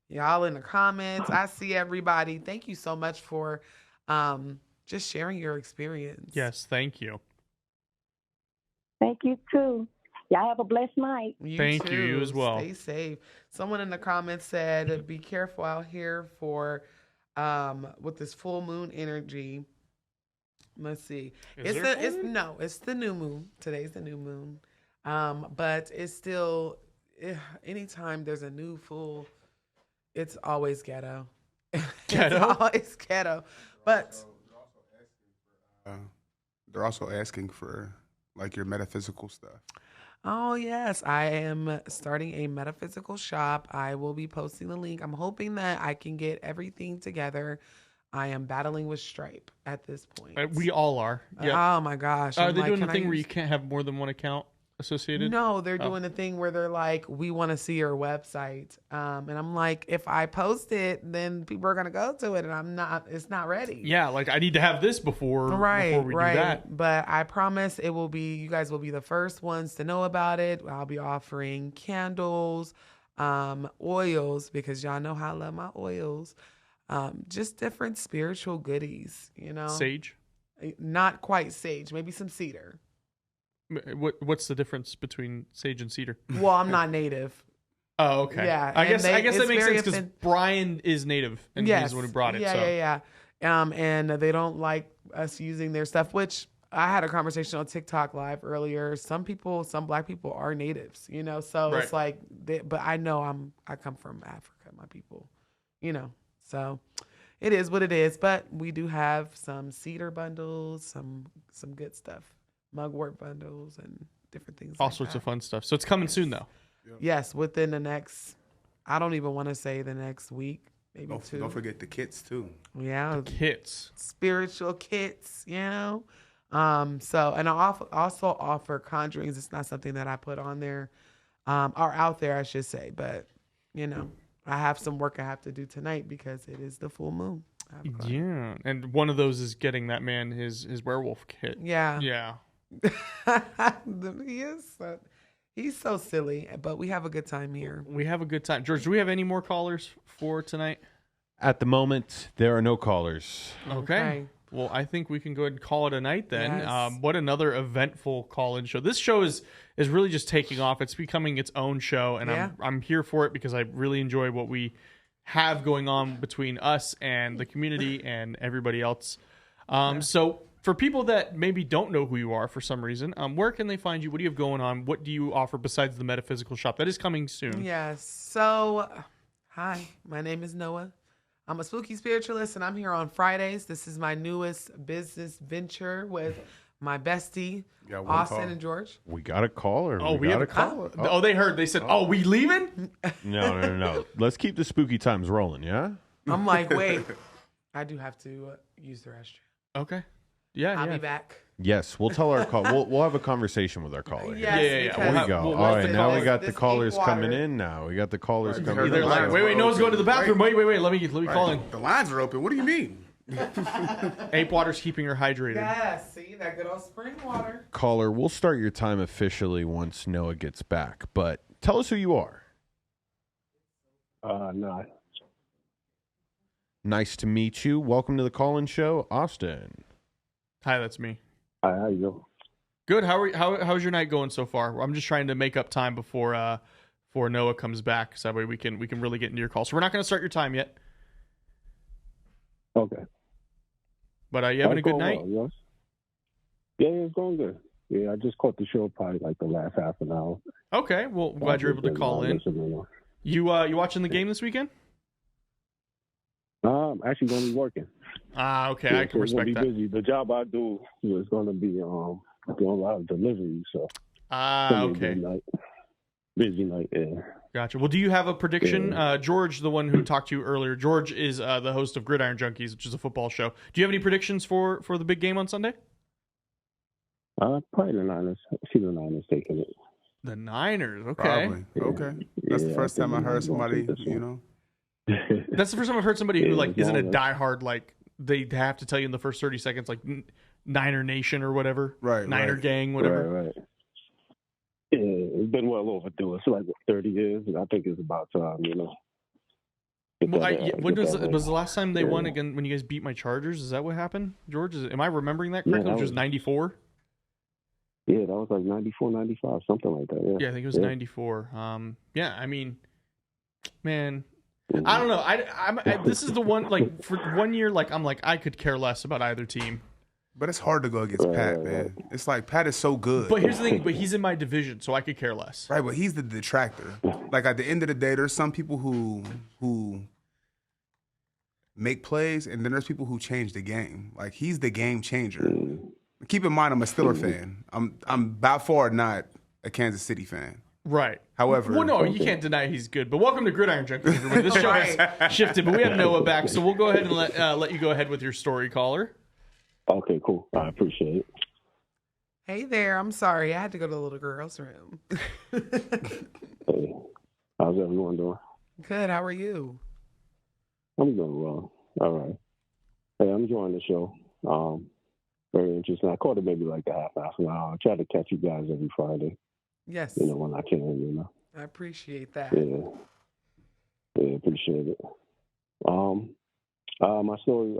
Y'all in the comments. I see everybody. Thank you so much for just sharing your experience. Yes, thank you. Thank you, too. Y'all have a blessed night. Thank you. You as well. Stay safe. Someone in the comments said, be careful out here for with this full moon energy. Let's see. It's the new moon. Today's the new moon. But it's still anytime there's a new full, it's always ghetto. Ghetto? It's always ghetto. But they're also asking for like your metaphysical stuff. oh yes, I am starting a metaphysical shop. I will be posting the link. I'm hoping that I can get everything together. I am battling with Stripe at this point. We all are. Yeah. Oh my gosh. Are I'm they like, doing the can I thing where you use- can't have more than one account associated? No, they're doing the thing where they're like, we want to see your website. And I'm like, if I post it, then people are going to go to it and it's not ready. Yeah, like I need to have this before we do that. But I promise you guys will be the first ones to know about it. I'll be offering candles, oils, because y'all know how I love my oils. Just different spiritual goodies, Sage? Not quite sage, maybe some cedar. What's the difference between sage and cedar? Well, I'm not native. Oh, okay. Yeah, I guess that makes sense because offend- Brian is native and he's the one who brought it. Yeah. And they don't like us using their stuff, which I had a conversation on TikTok live earlier. Some black people are natives, so Right. it's like, but I know I come from Africa, my people, so it is what it is. But we do have some cedar bundles, some good stuff, mugwort bundles and different things. All sorts of fun stuff. So it's coming soon though. Yes, within the next, I don't even want to say the next week, maybe two. Don't forget the kits too. Yeah. Kits. Spiritual kits, So, and I also offer conjurings. It's not something that I put on there, or out there, I should say. But, I have some work I have to do tonight because it is the full moon. Yeah. And one of those is getting that man his werewolf kit. Yeah. Yeah. He's so silly, but we have a good time here. We have a good time. George, do we have any more callers for tonight? At the moment, there are no callers. Okay. Well, I think we can go ahead and call it a night then. Yes. What another eventful call-in show. This show is really just taking off. It's becoming its own show, and Yeah. I'm here for it because I really enjoy what we have going on between us and the community and everybody else. So for people that maybe don't know who you are for some reason, where can they find you? What do you have going on? What do you offer besides the metaphysical shop? That is coming soon. Yes. So, hi, my name is Noah. I'm a spooky spiritualist, and I'm here on Fridays. This is my newest business venture with my bestie, Austin and George. We got a caller. Oh, we have a caller. Oh, they heard. They said, "Oh, we leaving?" No. Let's keep the spooky times rolling, yeah? I'm like, wait, I do have to use the restroom. Okay. Yeah, I'll be back. Yes, we'll tell our call. We'll have a conversation with our caller. Yes, Yeah. There we go. All right, now we got the this callers ink water. coming in. Now we got the callers coming in. They're like, wait, no one's going to the bathroom. Wait. Let me call in. The lines are open. What do you mean? Ape water's keeping her hydrated. Yes, see that good old spring water. Caller, we'll start your time officially once Noah gets back. But tell us who you are. No. Nice to meet you. Welcome to the call-in show, Austin. Hi, that's me. Hi, how you doing? Good. How's your night going so far? I'm just trying to make up time before Noah comes back, so that way we can really get into your call. So we're not going to start your time yet. Okay. But you having a good night? Well, yes. Yeah, it's going good. Yeah, I just caught the show probably like the last half an hour. Okay. Well, glad you're able to call in. You watching the game this weekend? I'm actually going to be working. Okay. Yeah, I can respect be that. busy. The job I do is going to be doing a lot of deliveries. So okay. busy night. Yeah. Gotcha. Well, do you have a prediction? George, the one who talked to you earlier, George is the host of Gridiron Junkies, which is a football show. Do you have any predictions for the big game on Sunday? Probably the Niners. I see the Niners taking it. The Niners, okay. Probably. Okay. That's the first time I heard somebody, That's the first time I've heard somebody who isn't a diehard, they have to tell you in the first 30 seconds, Niner Nation or whatever. Right. Niner Gang, whatever. Right. Yeah, it's been well overdue. It's 30 years, and I think it's about time, When was the last time they won again when you guys beat my Chargers? Is that what happened, George? Am I remembering that correctly? Which was 94? Yeah, that was 94, 95, something like that. Yeah, I think it was 94. I mean, man, I don't know. This is the one, for 1 year, I could care less about either team. But it's hard to go against Pat, man. It's Pat is so good. But here's the thing, he's in my division, so I could care less. Right, but he's the detractor. At the end of the day, there's some people who make plays, and then there's people who change the game. He's the game changer. Keep in mind, I'm a Steelers fan. I'm by far not a Kansas City fan. Right. However, well, no, you can't deny he's good. But welcome to Gridiron Junkies, everybody. This show has shifted, but we have Noah back, so we'll go ahead and let you go ahead with your story, caller. Okay, cool. I appreciate it. Hey there. I'm sorry. I had to go to the little girl's room. Hey, how's everyone doing? Good. How are you? I'm doing well. All right. Hey, I'm enjoying the show. Very interesting. I caught it maybe a half an hour. I try to catch you guys every Friday. Yes. When I can, I appreciate that. Yeah, appreciate it. My story,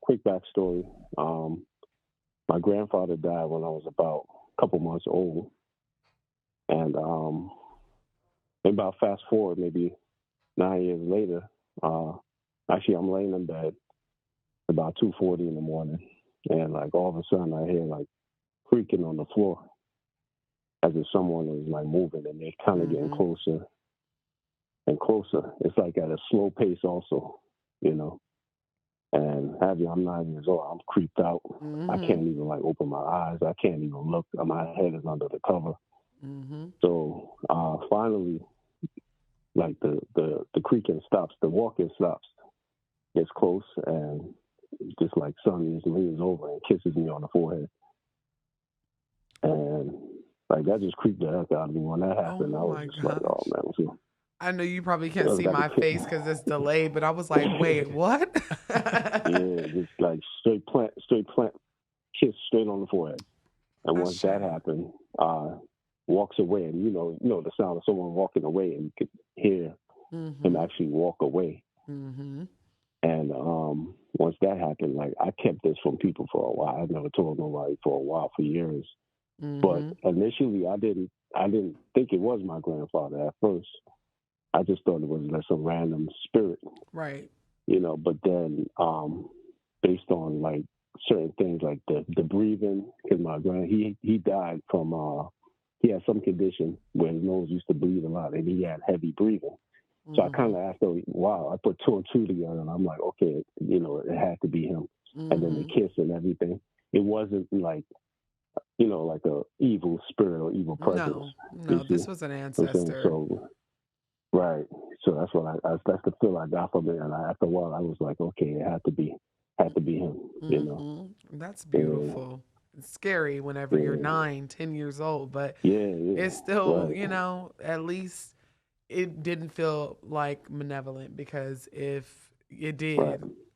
quick backstory. My grandfather died when I was about a couple months old. And about fast forward, maybe 9 years later, actually I'm laying in bed about 2:40 in the morning. And all of a sudden I hear creaking on the floor as if someone is moving, and they're kind of getting closer and closer. It's at a slow pace also, And I'm 9 years old. I'm creeped out. I can't even open my eyes. I can't even look. My head is under the cover. So finally, the creaking stops. The walking stops. Gets close, and just son leans over and kisses me on the forehead. And that just creeped the heck out of me when that happened. I was just oh man. I know you probably can't see my face because it's delayed, but I was like, wait, what? Yeah, just straight plant, kiss straight on the forehead. And once that happened, walks away, and you know the sound of someone walking away, and you could hear him actually walk away. And once that happened, I kept this from people for a while. I never told nobody for a while, for years. But initially, I didn't think it was my grandfather at first. I just thought it was some random spirit, right? But then, based on certain things like the breathing, because my he died from he had some condition where his nose used to bleed a lot, and he had heavy breathing. So I kind of asked him, wow, I put two and two together, and I'm like, okay, it had to be him. And then the kiss and everything. It wasn't like a evil spirit or evil presence. No, this was an ancestor. So, right. So that's what that's the feel I got from it. And after a while, I was like, okay, it had to be him. That's beautiful. It's scary whenever you're 9, 10 years old, but it's still, at least it didn't feel malevolent, because if it did,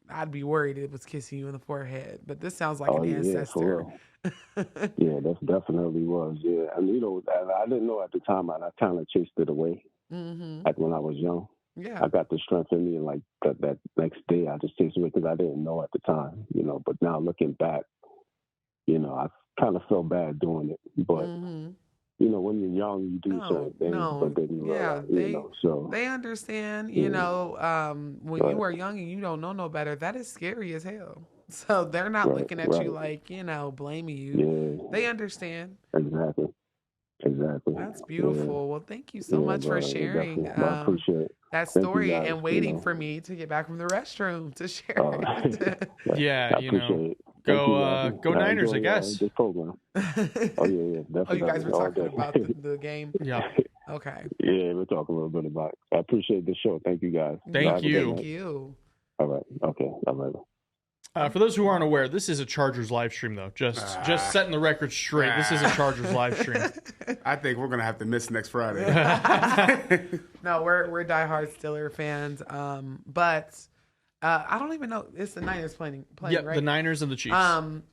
I'd be worried it was kissing you in the forehead. But this sounds like an ancestor. Yeah, that definitely was. Yeah, and I didn't know at the time. I kind of chased it away. When I was young. Yeah, I got the strength in me, and that next day I just chased it away because I didn't know at the time. But now looking back, I kind of felt bad doing it. But when you're young, you do certain things, but then they understand. When you were young and you don't know no better, that is scary as hell. So they're not looking at you blaming you. Yeah. They understand. Exactly. That's beautiful. Well, thank you so much for sharing I appreciate that story and waiting for me to get back from the restroom to share it. Yeah, go Niners, I guess. This program. Oh yeah, definitely. Oh, you guys were talking about the game. Yeah. Okay. Yeah, we'll talk a little bit about it. I appreciate the show. Thank you, guys. Thank you. Thank you. All right. Okay. All right. For those who aren't aware, this is a Chargers live stream, though. Just setting the record straight. This is a Chargers live stream. I think we're gonna have to miss next Friday. No, we're diehard Steeler fans. But I don't even know. It's the Niners playing, Yep, right? the Niners and the Chiefs. I'm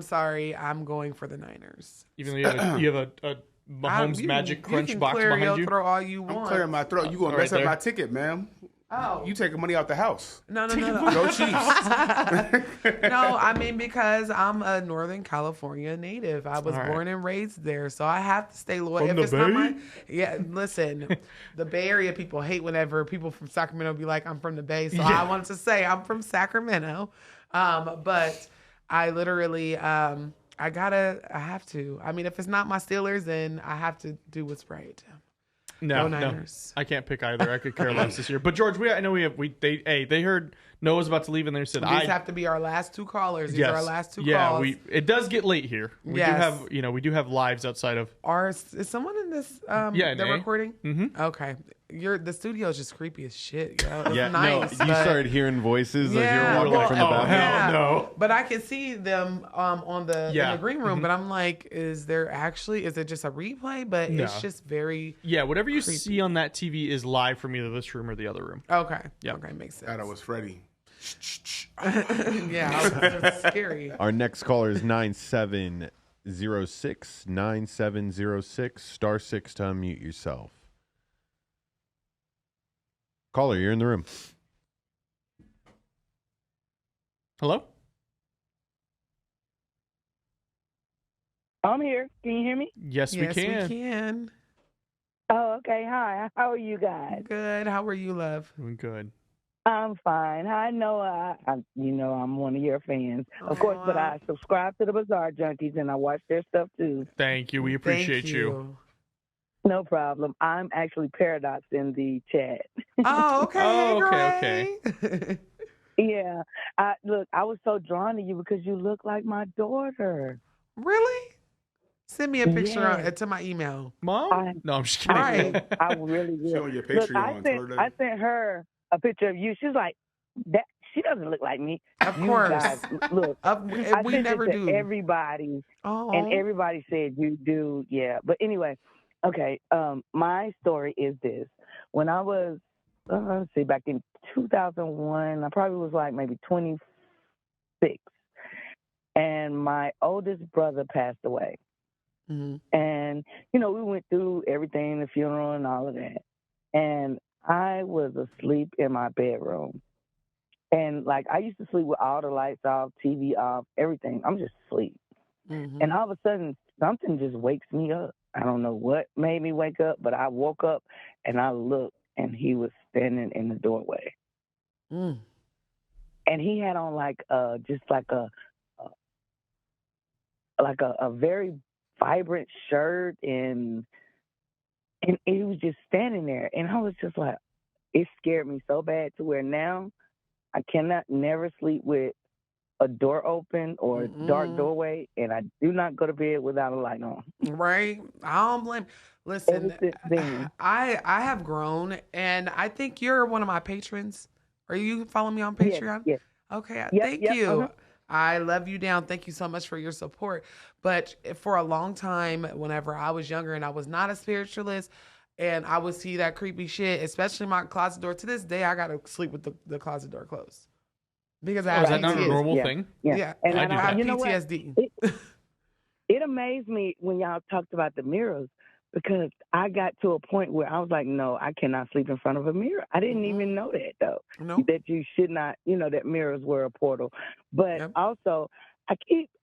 sorry. I'm going for the Niners. Even though you have a Mahomes Magic Crunch box clear behind your you. throat all you want. I'm clearing my throat. You gonna mess up my ticket, ma'am? Oh, you taking money out the house? No. Go Chiefs. No, I mean because I'm a Northern California native. I was born and raised there, so I have to stay loyal. From the Bay? Yeah, listen, the Bay Area people hate whenever people from Sacramento be like, "I'm from the Bay," so I wanted to say I'm from Sacramento. But I literally, I have to. I mean, if it's not my Steelers, then I have to do what's right. No, Niners. I can't pick either. I could care less this year. But George, they heard Noah's about to leave, and they said These have to be our last two callers. These are our last two calls. It does get late here. We do have lives outside of. Is someone in this? they're recording. Mm-hmm. Okay, the studio is just creepy as shit. Yo. It's Yeah, nice, no, you started hearing voices as you were walking from the bathroom. Hell no. But I can see them in the green room. But I'm like, is it just a replay? But it's just very whatever you see on that TV is live from either this room or the other room. Okay. Yeah. Okay, makes sense. That was Freddie. Yeah, that's scary. Our next caller is 9706. 9706. Star 6 to unmute yourself. Caller, you're in the room. Hello? I'm here. Can you hear me? Yes, we can. Oh, okay. Hi. How are you guys? Good. How are you, love? Doing good. I'm fine. I know. I'm one of your fans, of course. But I subscribe to the Bazaar Junkies and I watch their stuff too. Thank you. We appreciate you. No problem. I'm actually Paradox in the chat. Oh, okay. Okay. Yeah. Look, I was so drawn to you because you look like my daughter. Really? Send me a picture to my email. Mom? No, I'm just kidding. I really will. Show your Patreon. I sent her a picture of you. She's like, that. She doesn't look like me. Of course. Guys, look, we sent never it to do. everybody, and everybody said you do. Yeah, but anyway, okay. My story is this: when I was, let's see, back in 2001, I probably was like maybe 26, and my oldest brother passed away. Mm-hmm. And, we went through everything, the funeral and all of that. And I was asleep in my bedroom. And, I used to sleep with all the lights off, TV off, everything. I'm just asleep. Mm-hmm. And all of a sudden, something just wakes me up. I don't know what made me wake up, but I woke up and I looked, and he was standing in the doorway. Mm. And he had on, a very vibrant shirt, and he was just standing there, and I was just like, it scared me so bad to where now I cannot never sleep with a door open or a dark doorway, and I do not go to bed without a light on. Right? I don't blame. Listen, I have grown, and I think you're one of my patrons. Are you following me on Patreon? Yes. Okay. Yep, Thank yep, you. uh-huh. I love you down. Thank you so much for your support. But for a long time, whenever I was younger and I was not a spiritualist, and I would see that creepy shit, especially my closet door. To this day, I gotta sleep with the closet door closed because I have is that not a normal thing? Yeah, And I do have PTSD. It amazed me when y'all talked about the mirrors, because I got to a point where I was like, no, I cannot sleep in front of a mirror. I didn't even know that, though. No. That you should not, that mirrors were a portal. But also,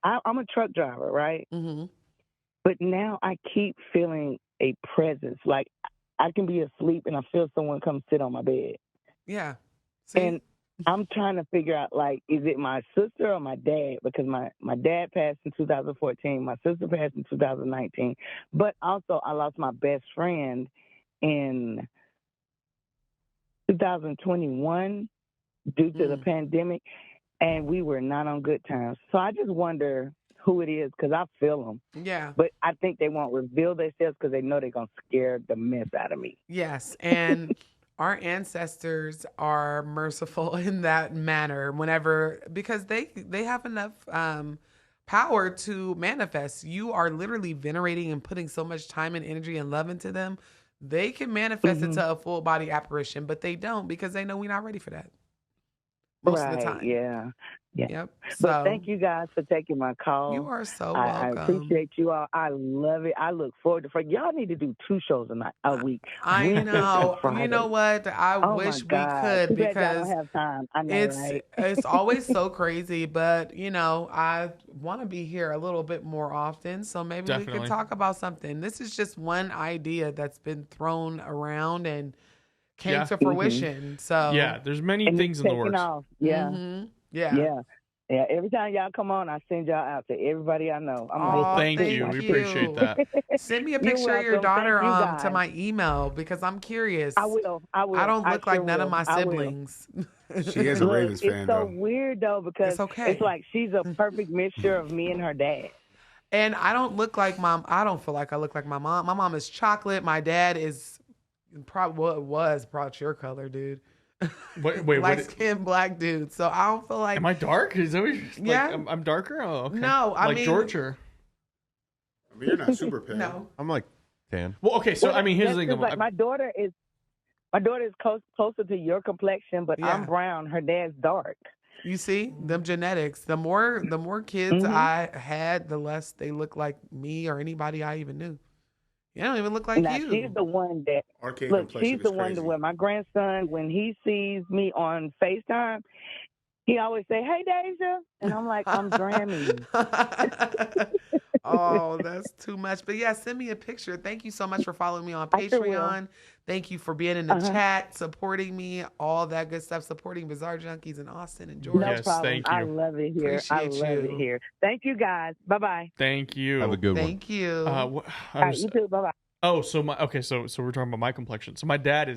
I'm a truck driver, right? Mm-hmm. But now I keep feeling a presence. Like I can be asleep and I feel someone come sit on my bed. Yeah. And I'm trying to figure out, is it my sister or my dad? Because my dad passed in 2014. My sister passed in 2019. But also, I lost my best friend in 2021 due to the pandemic, and we were not on good terms. So I just wonder who it is because I feel them. Yeah. But I think they won't reveal themselves because they know they're going to scare the mess out of me. Yes. And our ancestors are merciful in that manner because they have enough power to manifest. You are literally venerating and putting so much time and energy and love into them. They can manifest into a full body apparition, but they don't because they know we're not ready for that most of the time. Yeah. Yep. But thank you guys for taking my call. You are so welcome. I appreciate you all. I love it. I look forward to y'all need to do 2 shows a week. I know. You know what? I wish we could Too bad y'all because don't have time. I know, right? it's always so crazy, but I want to be here a little bit more often, so maybe we could talk about something. This is just one idea that's been thrown around and came to fruition. So there's many things in the works. Yeah. Mm-hmm. Yeah, every time y'all come on, I send y'all out to everybody I know. Thank you. We appreciate that. Send me a picture of your daughter to my email because I'm curious. I will. I don't look like none of my siblings. She is a Ravens fan, It's so weird, though, because it's like she's a perfect mixture of me and her dad. And I don't look like I don't feel like I look like my mom. My mom is chocolate. My dad is probably your color, dude. Wait, light skinned black dude. So I don't feel like. Am I dark? Is that what I'm darker? Oh, okay. No, I mean George or. I mean, you're not super pale. No, I'm like tan. Well, okay. So I mean, here's the thing. Like, my daughter is closer to your complexion, but I'm brown. Her dad's dark. You see, them genetics. The more kids I had, the less they look like me or anybody I even knew. You don't even look like you. She's the one that she's the one where my grandson, when he sees me on FaceTime, he always say, "Hey, Deja," and I'm like, "I'm Grammy." Oh, that's too much. But yeah, send me a picture. Thank you so much for following me on Patreon. Thank you for being in the chat, supporting me, all that good stuff, supporting Bizarre Junkies in Austin and Georgia. No problem. Thank you. I love it here. I love it here. Thank you, guys. Bye-bye. Thank you. Have a good one. Thank you. All right, you too. Bye-bye. Oh, so we're talking about my complexion. So my dad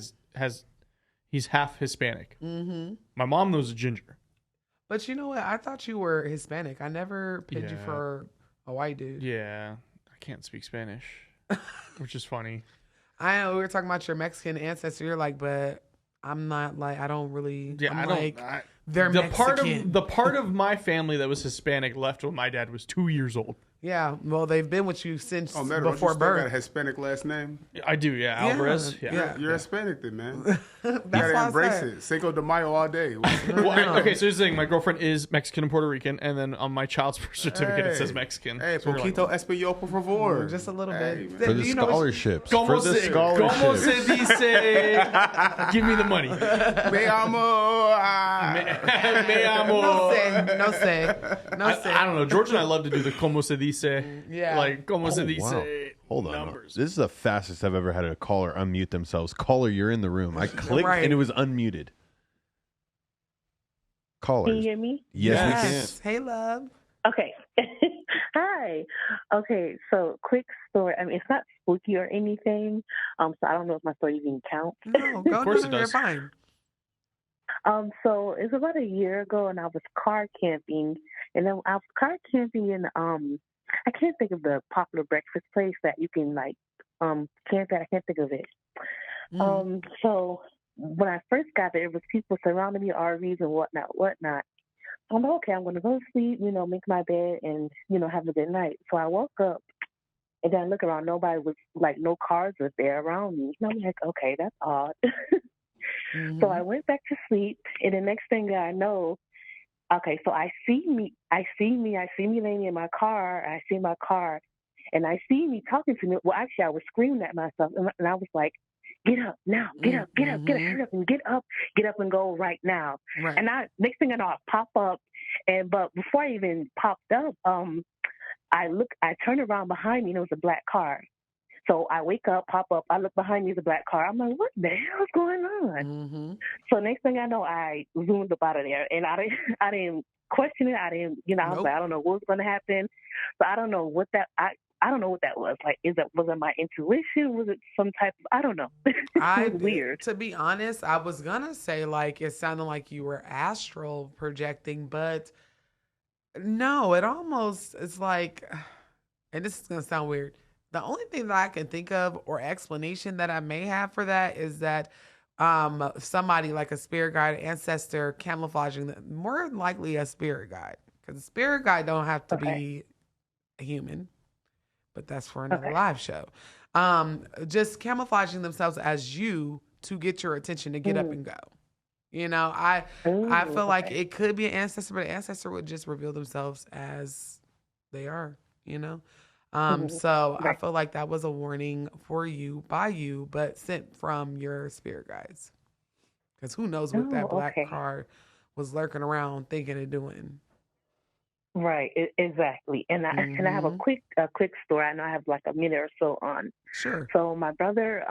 he's half Hispanic. Mm-hmm. My mom was a ginger. But you know what? I thought you were Hispanic. I never picked you for a white dude. Yeah, I can't speak Spanish, which is funny. I know we were talking about your Mexican ancestry. You're like, but I'm not like, I don't really. Yeah, they're Mexican. The part of my family that was Hispanic left when my dad was 2 years old. Yeah, well, they've been with you since Matter, before birth. Got a Hispanic last name? I do, yeah. Alvarez. Yeah. You're Hispanic then, man. You gotta embrace it. Cinco de Mayo all day. Okay, so here's the thing. My girlfriend is Mexican and Puerto Rican, and then on my child's birth certificate it says Mexican. Hey, poquito español, por favor. Just a little bit. For the scholarships. ¿Cómo se dice? Give me the money. Me amo. Me amo. No sé. I don't know. George and I love to do the como se dice. Yeah. Like, como se dice. Wow. Hold on. Numbers. This is the fastest I've ever had a caller unmute themselves. Caller, you're in the room. I clicked and it was unmuted. Callers. Can you hear me? Yes, we can. Hey, love. Okay. Hi. Okay, so quick story. I mean, it's not spooky or anything, so I don't know if my story even counts. No, go. Of course it does. You're fine. So it was about a year ago, and I was car camping, and then I was car camping in I can't think of the popular breakfast place that you can camp at. I can't think of it. So when I first got there, it was people surrounding me, RVs and whatnot. So I'm like, okay, I'm going to go to sleep, make my bed and, have a good night. So I woke up and then I look around. Nobody was no cars were there around me. And I'm like, okay, that's odd. So I went back to sleep. And the next thing I know, okay, so I see me laying in my car. I see my car and I see me talking to me. Well, actually I was screaming at myself and I was like, get up now, get up, hurry up and get up and go right now. Right. And next thing I know, I pop up but before I even popped up, I turned around behind me and it was a black car. So I wake up, pop up, I look behind me, it's a black car. I'm like, what the hell's going on? Mm-hmm. So next thing I know, I zoomed up out of there and I didn't question it. I didn't, I was like, I don't know what's going to happen. So I don't know what that, I don't know what that was. Like, was it my intuition? Was it some type of, I don't know. It was weird. To be honest, I was going to say it sounded like you were astral projecting, but No, it almost it's like, and this is gonna sound weird. The only thing that I can think of or explanation that I may have for that is that somebody like a spirit guide, ancestor, camouflaging, more than likely a spirit guide, because a spirit guide don't have to be a human, but that's for another live show. Just camouflaging themselves as you to get your attention to get up and go. You know, I feel like it could be an ancestor, but an ancestor would just reveal themselves as they are, you know? So I feel like that was a warning for you, by you, but sent from your spirit guides. Because who knows what that black card was lurking around thinking and doing. Right, exactly. And I have a quick story. I know I have like a minute or so on. Sure. So my brother,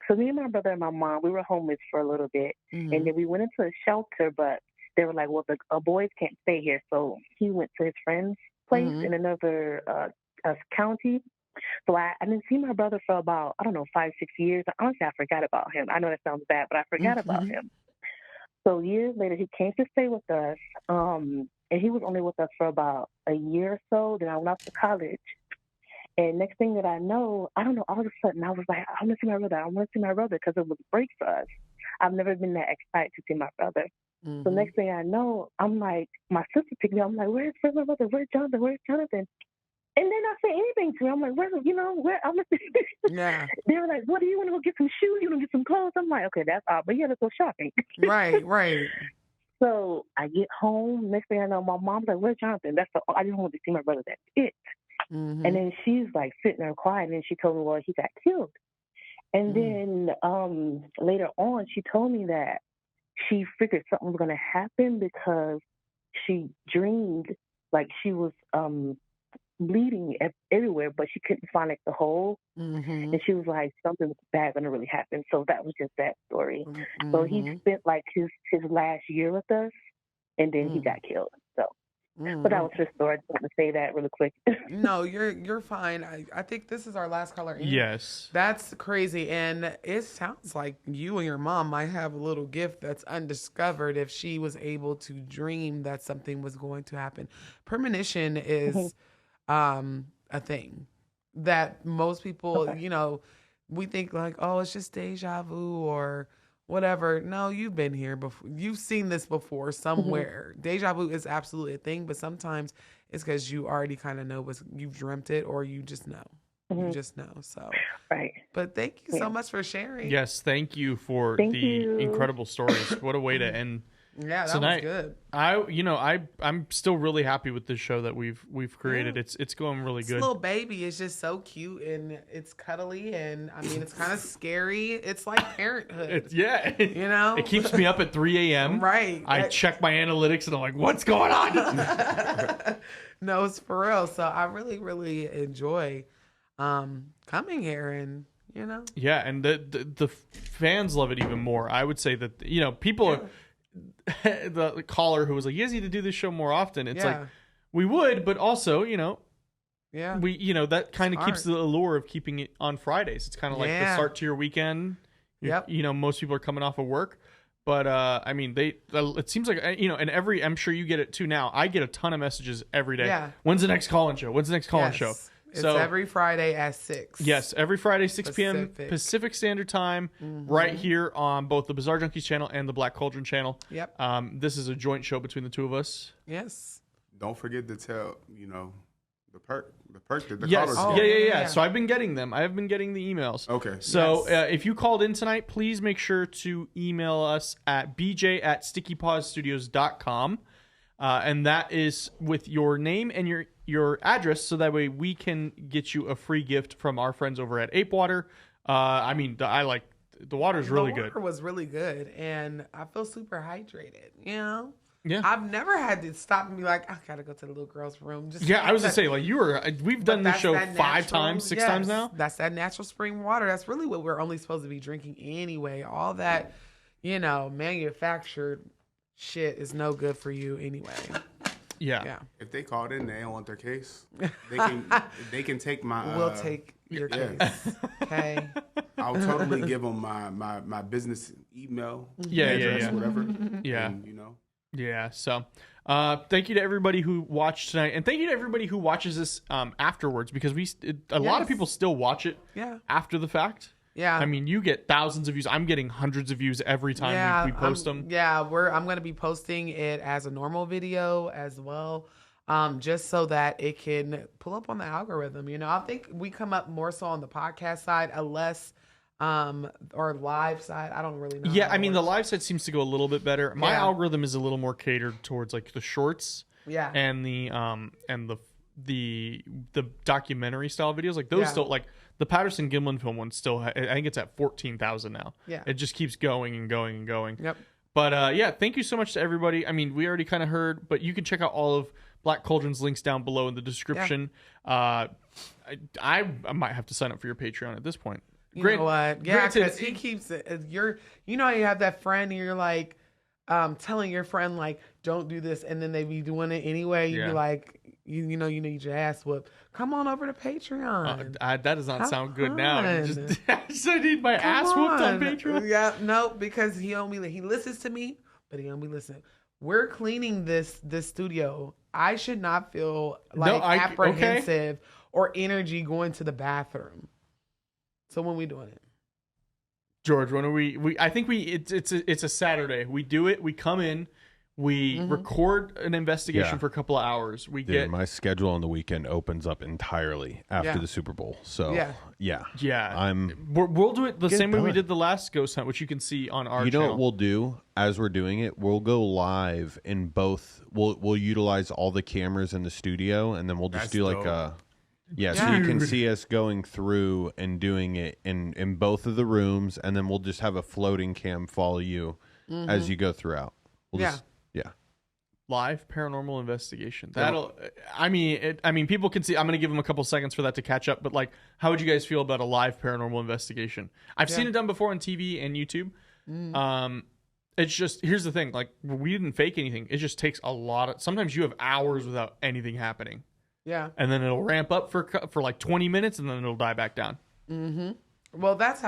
so me and my brother and my mom, we were homeless for a little bit, and then we went into a shelter, but they were like, well, the boys can't stay here. So he went to his friend's place in another county. So I didn't see my brother for about, 5-6 years. Honestly, I forgot about him. I know that sounds bad, but I forgot about him. So years later, he came to stay with us, and he was only with us for about a year or so. Then I went off to college. And next thing that I know, all of a sudden I was like, I want to see my brother. I want to see my brother, because it was a break for us. I've never been that excited to see my brother. So next thing I know, I'm like, my sister picked me up. I'm like, where's my brother? Where's Jonathan? Where's Jonathan? And then I say anything to him. I'm like, where? I'm like, they were like, what do you want to go get some shoes? You want to get some clothes? I'm like, okay, that's odd, but yeah, let's go shopping. Right. So I get home. Next thing I know, my mom's like, where's Jonathan? I just wanted to see my brother. That's it. And then she's like sitting there quiet, and she told me, well, he got killed. And then later on, she told me that she figured something was going to happen because she dreamed like she was bleeding everywhere, but she couldn't find like the hole. And she was like, something bad going to really happen. So that was just that story. So he spent like his last year with us, and then he got killed. So. But that was his story. I just want to say that really quick. No, you're fine. I think this is our last caller. Yes. That's crazy. And it sounds like you and your mom might have a little gift that's undiscovered if she was able to dream that something was going to happen. Premonition is a thing that most people, we think like, oh, it's just deja vu or whatever. No, you've been here before. You've seen this before somewhere. Deja vu is absolutely a thing, but sometimes it's because you already kind of know you've dreamt it, or you just know. You just know. So right. But thank you so much for sharing. Yes, thank you for incredible stories. What a way to end. Yeah, that tonight. Was good. I'm still really happy with this show that we've created. Yeah. It's going really good. This little baby is just so cute, and it's cuddly, and I mean it's kind of scary. It's like parenthood. It keeps me up at 3 a.m. Right. I check my analytics, and I'm like, what's going on? No, it's for real. So I really, really enjoy coming here, and Yeah, and the fans love it even more. I would say that people are. The caller who was like, you guys need to do this show more often. It's like, we would, but also, we, that kind of keeps the allure of keeping it on Fridays. It's kind of like the start to your weekend. Most people are coming off of work, but I mean, it seems like, and I'm sure you get it too now. I get a ton of messages every day. Yeah. When's the next call-in show? When's the next call-in show? It's every Friday at 6. Yes, every Friday, 6 p.m. Pacific Standard Time, right here on both the Bizarre Junkies channel and the Black Cauldron channel. Yep. This is a joint show between the two of us. Yes. Don't forget to tell, the perk that the yes. callers Yeah. So I've been getting them. I have been getting the emails. Okay. So if you called in tonight, please make sure to email us at bj@stickypawsstudios.com. And that is with your name and your address, so that way we can get you a free gift from our friends over at Ape Water. I mean, I like the water's really good. The water was really good, and I feel super hydrated. Yeah. I've never had to stop and be like, I gotta go to the little girl's room. I was gonna say, like, we've done this show 5 times, 6 times now. That's that natural spring water. That's really what we're only supposed to be drinking anyway. All that, manufactured shit is no good for you anyway. Yeah. If they called in, they don't want their case. They can take my. We'll take your case. Okay. I'll totally give them my business email. Address, whatever. Yeah. And, Yeah. So, thank you to everybody who watched tonight, and thank you to everybody who watches this afterwards, because a lot of people still watch it after the fact. Yeah. I mean, you get thousands of views. I'm getting hundreds of views every time we post them. Yeah, I'm going to be posting it as a normal video as well, just so that it can pull up on the algorithm. You know, I think we come up more so on the podcast side, or live side. I don't really know. Yeah, I mean, the live side seems to go a little bit better. My algorithm is a little more catered towards like the shorts. Yeah. And the documentary style videos, like those still, like the Patterson Gimlin film one still, I think it's at 14,000 now. Yeah. It just keeps going and going and going. Yep. But yeah, thank you so much to everybody. I mean, we already kind of heard, but you can check out all of Black Cauldron's links down below in the description. I might have to sign up for your Patreon at this point. You know what? Yeah, because he keeps it. You have that friend and you're like telling your friend like, don't do this, and then they be doing it anyway. You be like, you need your ass whooped. Come on over to Patreon. That does not sound good now. I need my ass whooped on Patreon. Yeah, no, because he listens to me, but he only listens. We're cleaning this studio. I should not feel like apprehensive or energy going to the bathroom. So when we doing it? George, when are we I think it's a Saturday. We do it, we come in, we record an investigation for a couple of hours. My schedule on the weekend opens up entirely after the Super Bowl. So yeah. We'll do it the same way we did the last ghost hunt, which you can see on our channel. You know what we'll do as we're doing it? We'll go live in both. We'll utilize all the cameras in the studio, and then we'll just do like a so you can see us going through and doing it in both of the rooms, and then we'll just have a floating cam follow you as you go throughout. Live paranormal investigation. I mean, people can see. I'm going to give them a couple seconds for that to catch up. But like, how would you guys feel about a live paranormal investigation? I've seen it done before on TV and YouTube. It's just, here's the thing. Like, we didn't fake anything. It just takes a lot of. Sometimes you have hours without anything happening. Yeah. And then it'll ramp up for like 20 minutes, and then it'll die back down. Well, that's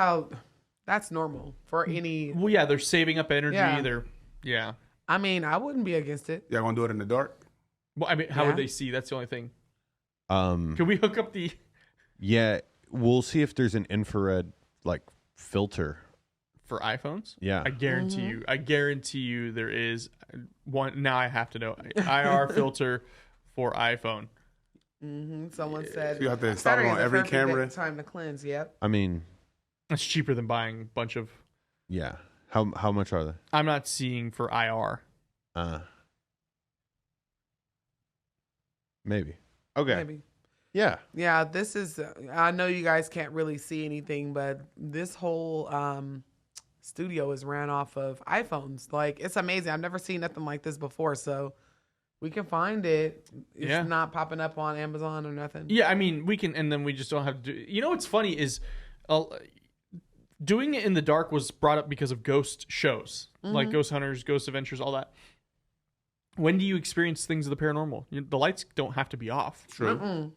normal for any. Well, yeah, they're saving up energy. Yeah. I mean, I wouldn't be against it. Y'all gonna do it in the dark? Well, I mean, how would they see? That's the only thing. Can we hook up the? Yeah, we'll see if there's an infrared like filter for iPhones. Yeah, I guarantee you there is one. Now I have to know IR filter for iPhone. Someone said so you have to install it on every camera. Time to cleanse. Yep. I mean, it's cheaper than buying a bunch of. Yeah. How much are they? I'm not seeing for IR. Maybe. Okay. Maybe. Yeah. Yeah, this is, I know you guys can't really see anything, but this whole studio is ran off of iPhones. Like, it's amazing. I've never seen nothing like this before, so we can find it. It's not popping up on Amazon or nothing. Yeah, I mean, we can, and then we just don't have to do. You know what's funny is doing it in the dark was brought up because of ghost shows, like Ghost Hunters, Ghost Adventures, all that. When do you experience things of the paranormal? The lights don't have to be off. True.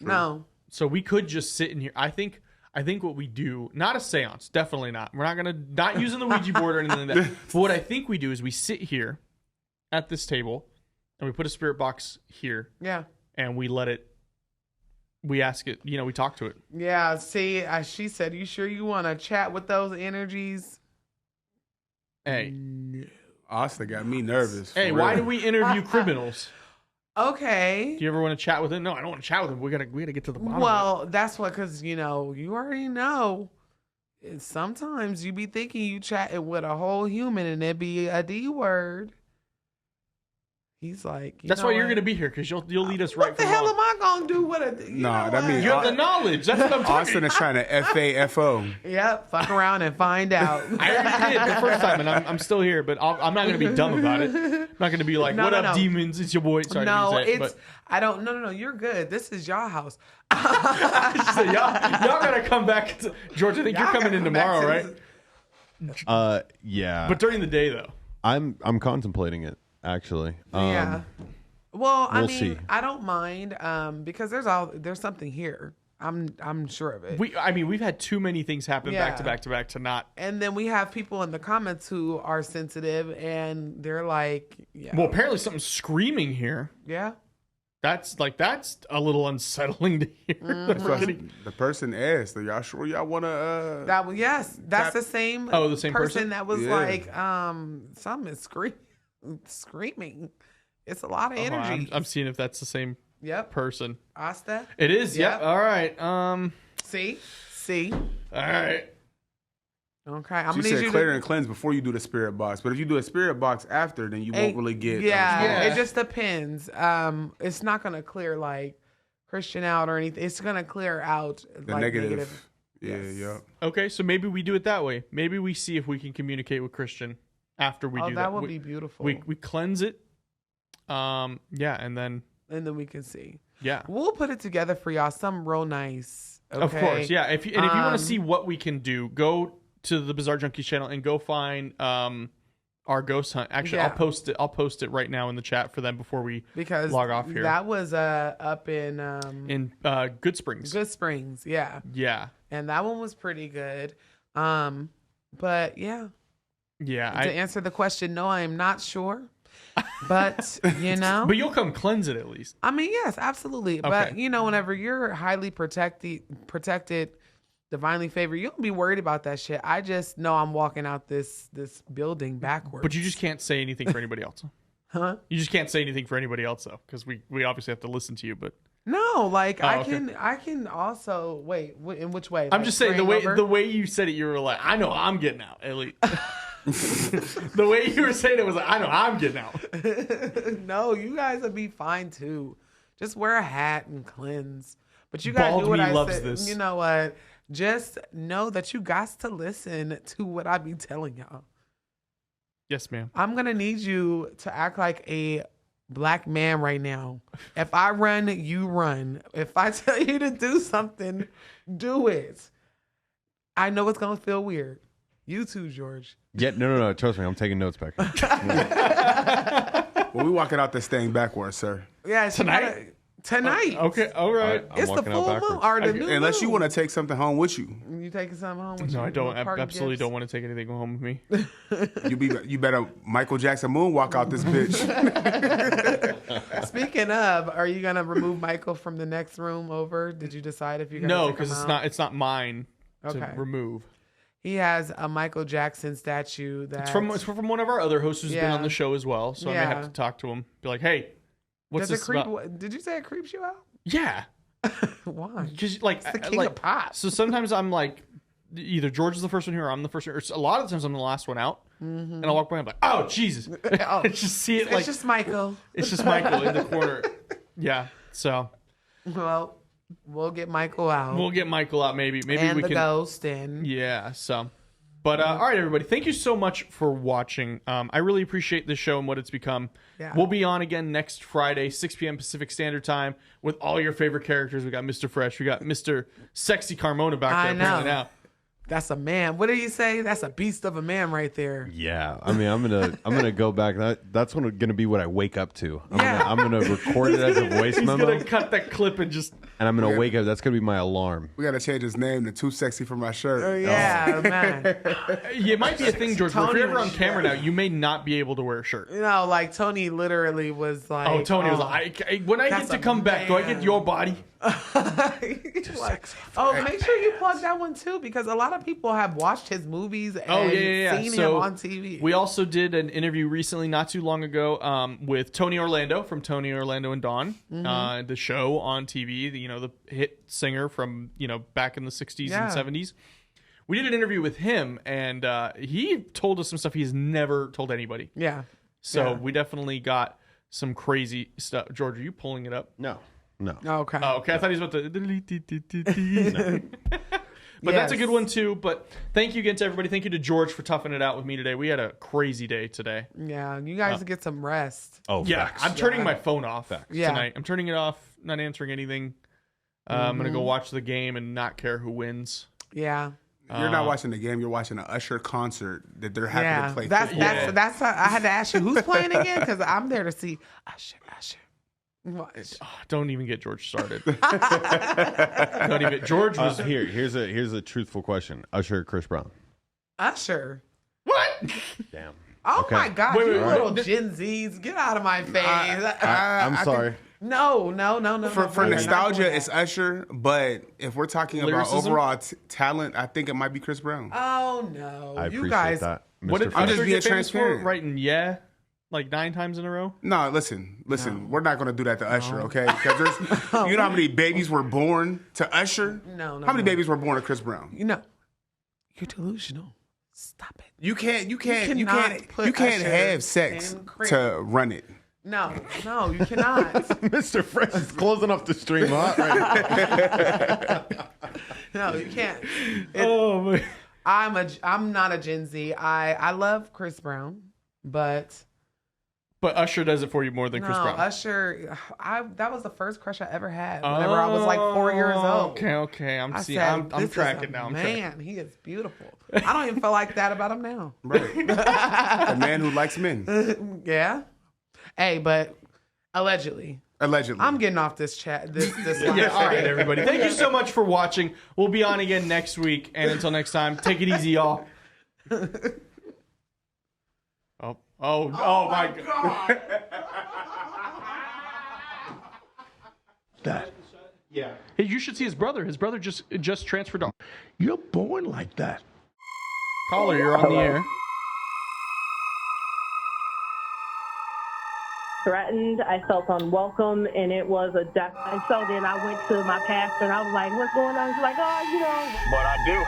No. So we could just sit in here. I think what we do, not a seance, definitely not. We're not using the Ouija board or anything like that. But what I think we do is we sit here at this table and we put a spirit box here. Yeah. And we ask it, we talk to it. Yeah, see, she said, you sure you want to chat with those energies? Hey. No. Austin got me nervous. Hey, why do we interview criminals? Okay. Do you ever want to chat with them? No, I don't want to chat with them. We gotta get to the bottom. Well, that's what, because, you already know. Sometimes you be thinking you chatting with a whole human and it be a D word. He's like, that's why you're going to be here, because you'll lead us right. What the hell am I going to do with it? That means you have the knowledge. That's what I'm talking. Austin is trying to FAFO. Yep, fuck around and find out. I already did the first time, and I'm still here, but I'm not going to be dumb about it. I'm not going to be like, what up, demons? It's your boy. Sorry, I don't. No. You're good. This is y'all house. y'all got to come back to George. I think you're coming in tomorrow, right? Yeah. But during the day, though, I'm contemplating it. Actually, yeah. Well, we'll see. I don't mind because there's something here. I'm sure of it. We've had too many things happen back to back to back to not. And then we have people in the comments who are sensitive, and they're like, yeah. Well, apparently something's screaming here. Yeah. That's a little unsettling to hear. The person asked, "Are y'all sure y'all want to?" That's the same. The same person that was like, something is screaming. It's a lot of energy. I'm seeing if that's the same. Yep. Person. Asta. It is. Yep. All right. See. All right. Okay. I'm gonna need you clear and cleanse before you do the spirit box. But if you do a spirit box after, then you won't really get. Yeah. It just depends. It's not gonna clear like Christian out or anything. It's gonna clear out the like negative. Yeah. Yes. Yeah. Okay. So maybe we do it that way. Maybe we see if we can communicate with Christian after we do that. That would be beautiful. We cleanse it. And then we can see. Yeah. We'll put it together for y'all. Something real nice. Okay? Of course. Yeah. If you want to see what we can do, go to the Bizarre Junkies channel and go find our ghost hunt. Actually, I'll post it right now in the chat for them before we log off here. That was up in Good Springs. Good Springs, yeah. Yeah. And that one was pretty good. But yeah. Yeah. To answer the question, no, I am not sure. But but you'll come cleanse it at least. I mean, yes, absolutely. Okay. But whenever you're highly protected, divinely favored, you don't be worried about that shit. I just know I'm walking out this building backwards. But you just can't say anything for anybody else. Huh? You just can't say anything for anybody else though, because we obviously have to listen to you. But no, like I can also wait. In which way? I'm just saying the way you said it, you were like, I know I'm getting out at least. The way you were saying it was like, I know I'm getting out. No, you guys would be fine too. Just wear a hat and cleanse. But you gotta do what I said. This. You know what? Just know that you got to listen to what I be telling y'all. Yes, ma'am. I'm gonna need you to act like a black man right now. If I run, you run. If I tell you to do something, do it. I know it's gonna feel weird. You too, George. Yeah, no. Trust me, I'm taking notes back. Well, we walking out this thing backwards, sir. Yeah, tonight. Okay, all right. It's the full moon or the new Unless you moon. want to take something home with you. You taking something home with you? No, I don't. I absolutely don't want to take anything home with me. You better Michael Jackson moonwalk out this bitch. Speaking of, are you gonna remove Michael from the next room over? Did you decide if you're gonna No, take him because out? it's not mine to remove. He has a Michael Jackson statue that It's from one of our other hosts who's been on the show as well. So I may have to talk to him. Be like, hey, what's this about? Did you say it creeps you out? Yeah. Why? Because like it's the king of pop. So sometimes I'm like, either George is the first one here or I'm the first one. Or a lot of times I'm the last one out. Mm-hmm. And I'll walk by and I'm like, oh, Jesus. Just see it like. It's just Michael. It's just Michael in the corner. Yeah. So. Well, we'll get Michael out. We'll get Michael out maybe. Maybe and we the can. ghost and. Yeah. So. But all right, everybody. Thank you so much for watching. I really appreciate this show and what it's become. Yeah. We'll be on again next Friday, 6 p.m. Pacific Standard Time, with all your favorite characters. We got Mr. Fresh. We got Mr. Sexy Carmona back there. I know. Now. That's a man. What did you say? That's a beast of a man right there. Yeah, I mean, I'm gonna go back. That's gonna be what I wake up to. I'm gonna record it as a voice memo. He's gonna cut that clip and just. And I'm gonna wake up. That's gonna be my alarm. We gotta change his name to Too Sexy for My Shirt. Oh yeah, man. It might be a thing, George. But if you're ever on camera now, you may not be able to wear a shirt. You know, like Tony literally was like. Oh, Tony was like, when I get to come back, do I get your body? Like, make sure you plug that one too, because a lot of people have watched his movies and seen him on TV. We also did an interview recently, not too long ago, with Tony Orlando from Tony Orlando and Dawn, the show on TV. The hit singer from back in the 60s and 70s. We did an interview with him, and he told us some stuff he's never told anybody. Yeah. So we definitely got some crazy stuff. George, are you pulling it up? No. Okay. Oh, okay. I thought he was about to. But that's a good one too. But thank you again to everybody. Thank you to George for toughing it out with me today. We had a crazy day today. Yeah, you guys get some rest. Oh, yeah. facts. I'm turning my phone off tonight. I'm turning it off. Not answering anything. I'm gonna go watch the game and not care who wins. Yeah. You're not watching the game. You're watching an Usher concert that they're happy to play. That's I had to ask you who's playing again, because I'm there to see Usher. Don't even get George started. Don't even. George was here. Here's a truthful question. Usher, or Chris Brown? Usher. What? Damn. Oh Okay. my God, Wait, you wait, little wait. Gen Zs, get out of my face. I'm sorry. No. For nostalgia, it's Usher. But if we're talking about Lyricism? overall talent, I think it might be Chris Brown. Oh no, I you appreciate guys. that. What did Mr. I'm just Usher being get famous for? transparent. Writing yeah, like 9 times in a row. No, listen. We're not going to do that to Usher, okay? Because you know how many babies were born to Usher? No. How many babies were born to Chris Brown? You know, you're delusional. Stop it. You can't put Usher have sex in crib. to run it. No, you cannot. Mr. Fresh is closing up the stream right No, you can't. Oh man. I'm not a Gen Z. I love Chris Brown, but Usher does it for you more than Chris Brown. Usher, that was the first crush I ever had. Whenever I was like 4 years old. Okay. I'm tracking now. Man, he is beautiful. I don't even feel like that about him now. Right. A man who likes men. Yeah. Hey, but allegedly. I'm getting off this chat. This line. Yeah, all right, everybody. Thank you so much for watching. We'll be on again next week. And until next time, take it easy, y'all. Oh my God. That. Yeah. Hey, you should see his brother. His brother just transferred on. You're born like that. Caller, you're on the air. Threatened, I felt unwelcome, and it was a death. And so then I went to my pastor, and I was like, "What's going on?" He's like, "Oh, you know." But I do have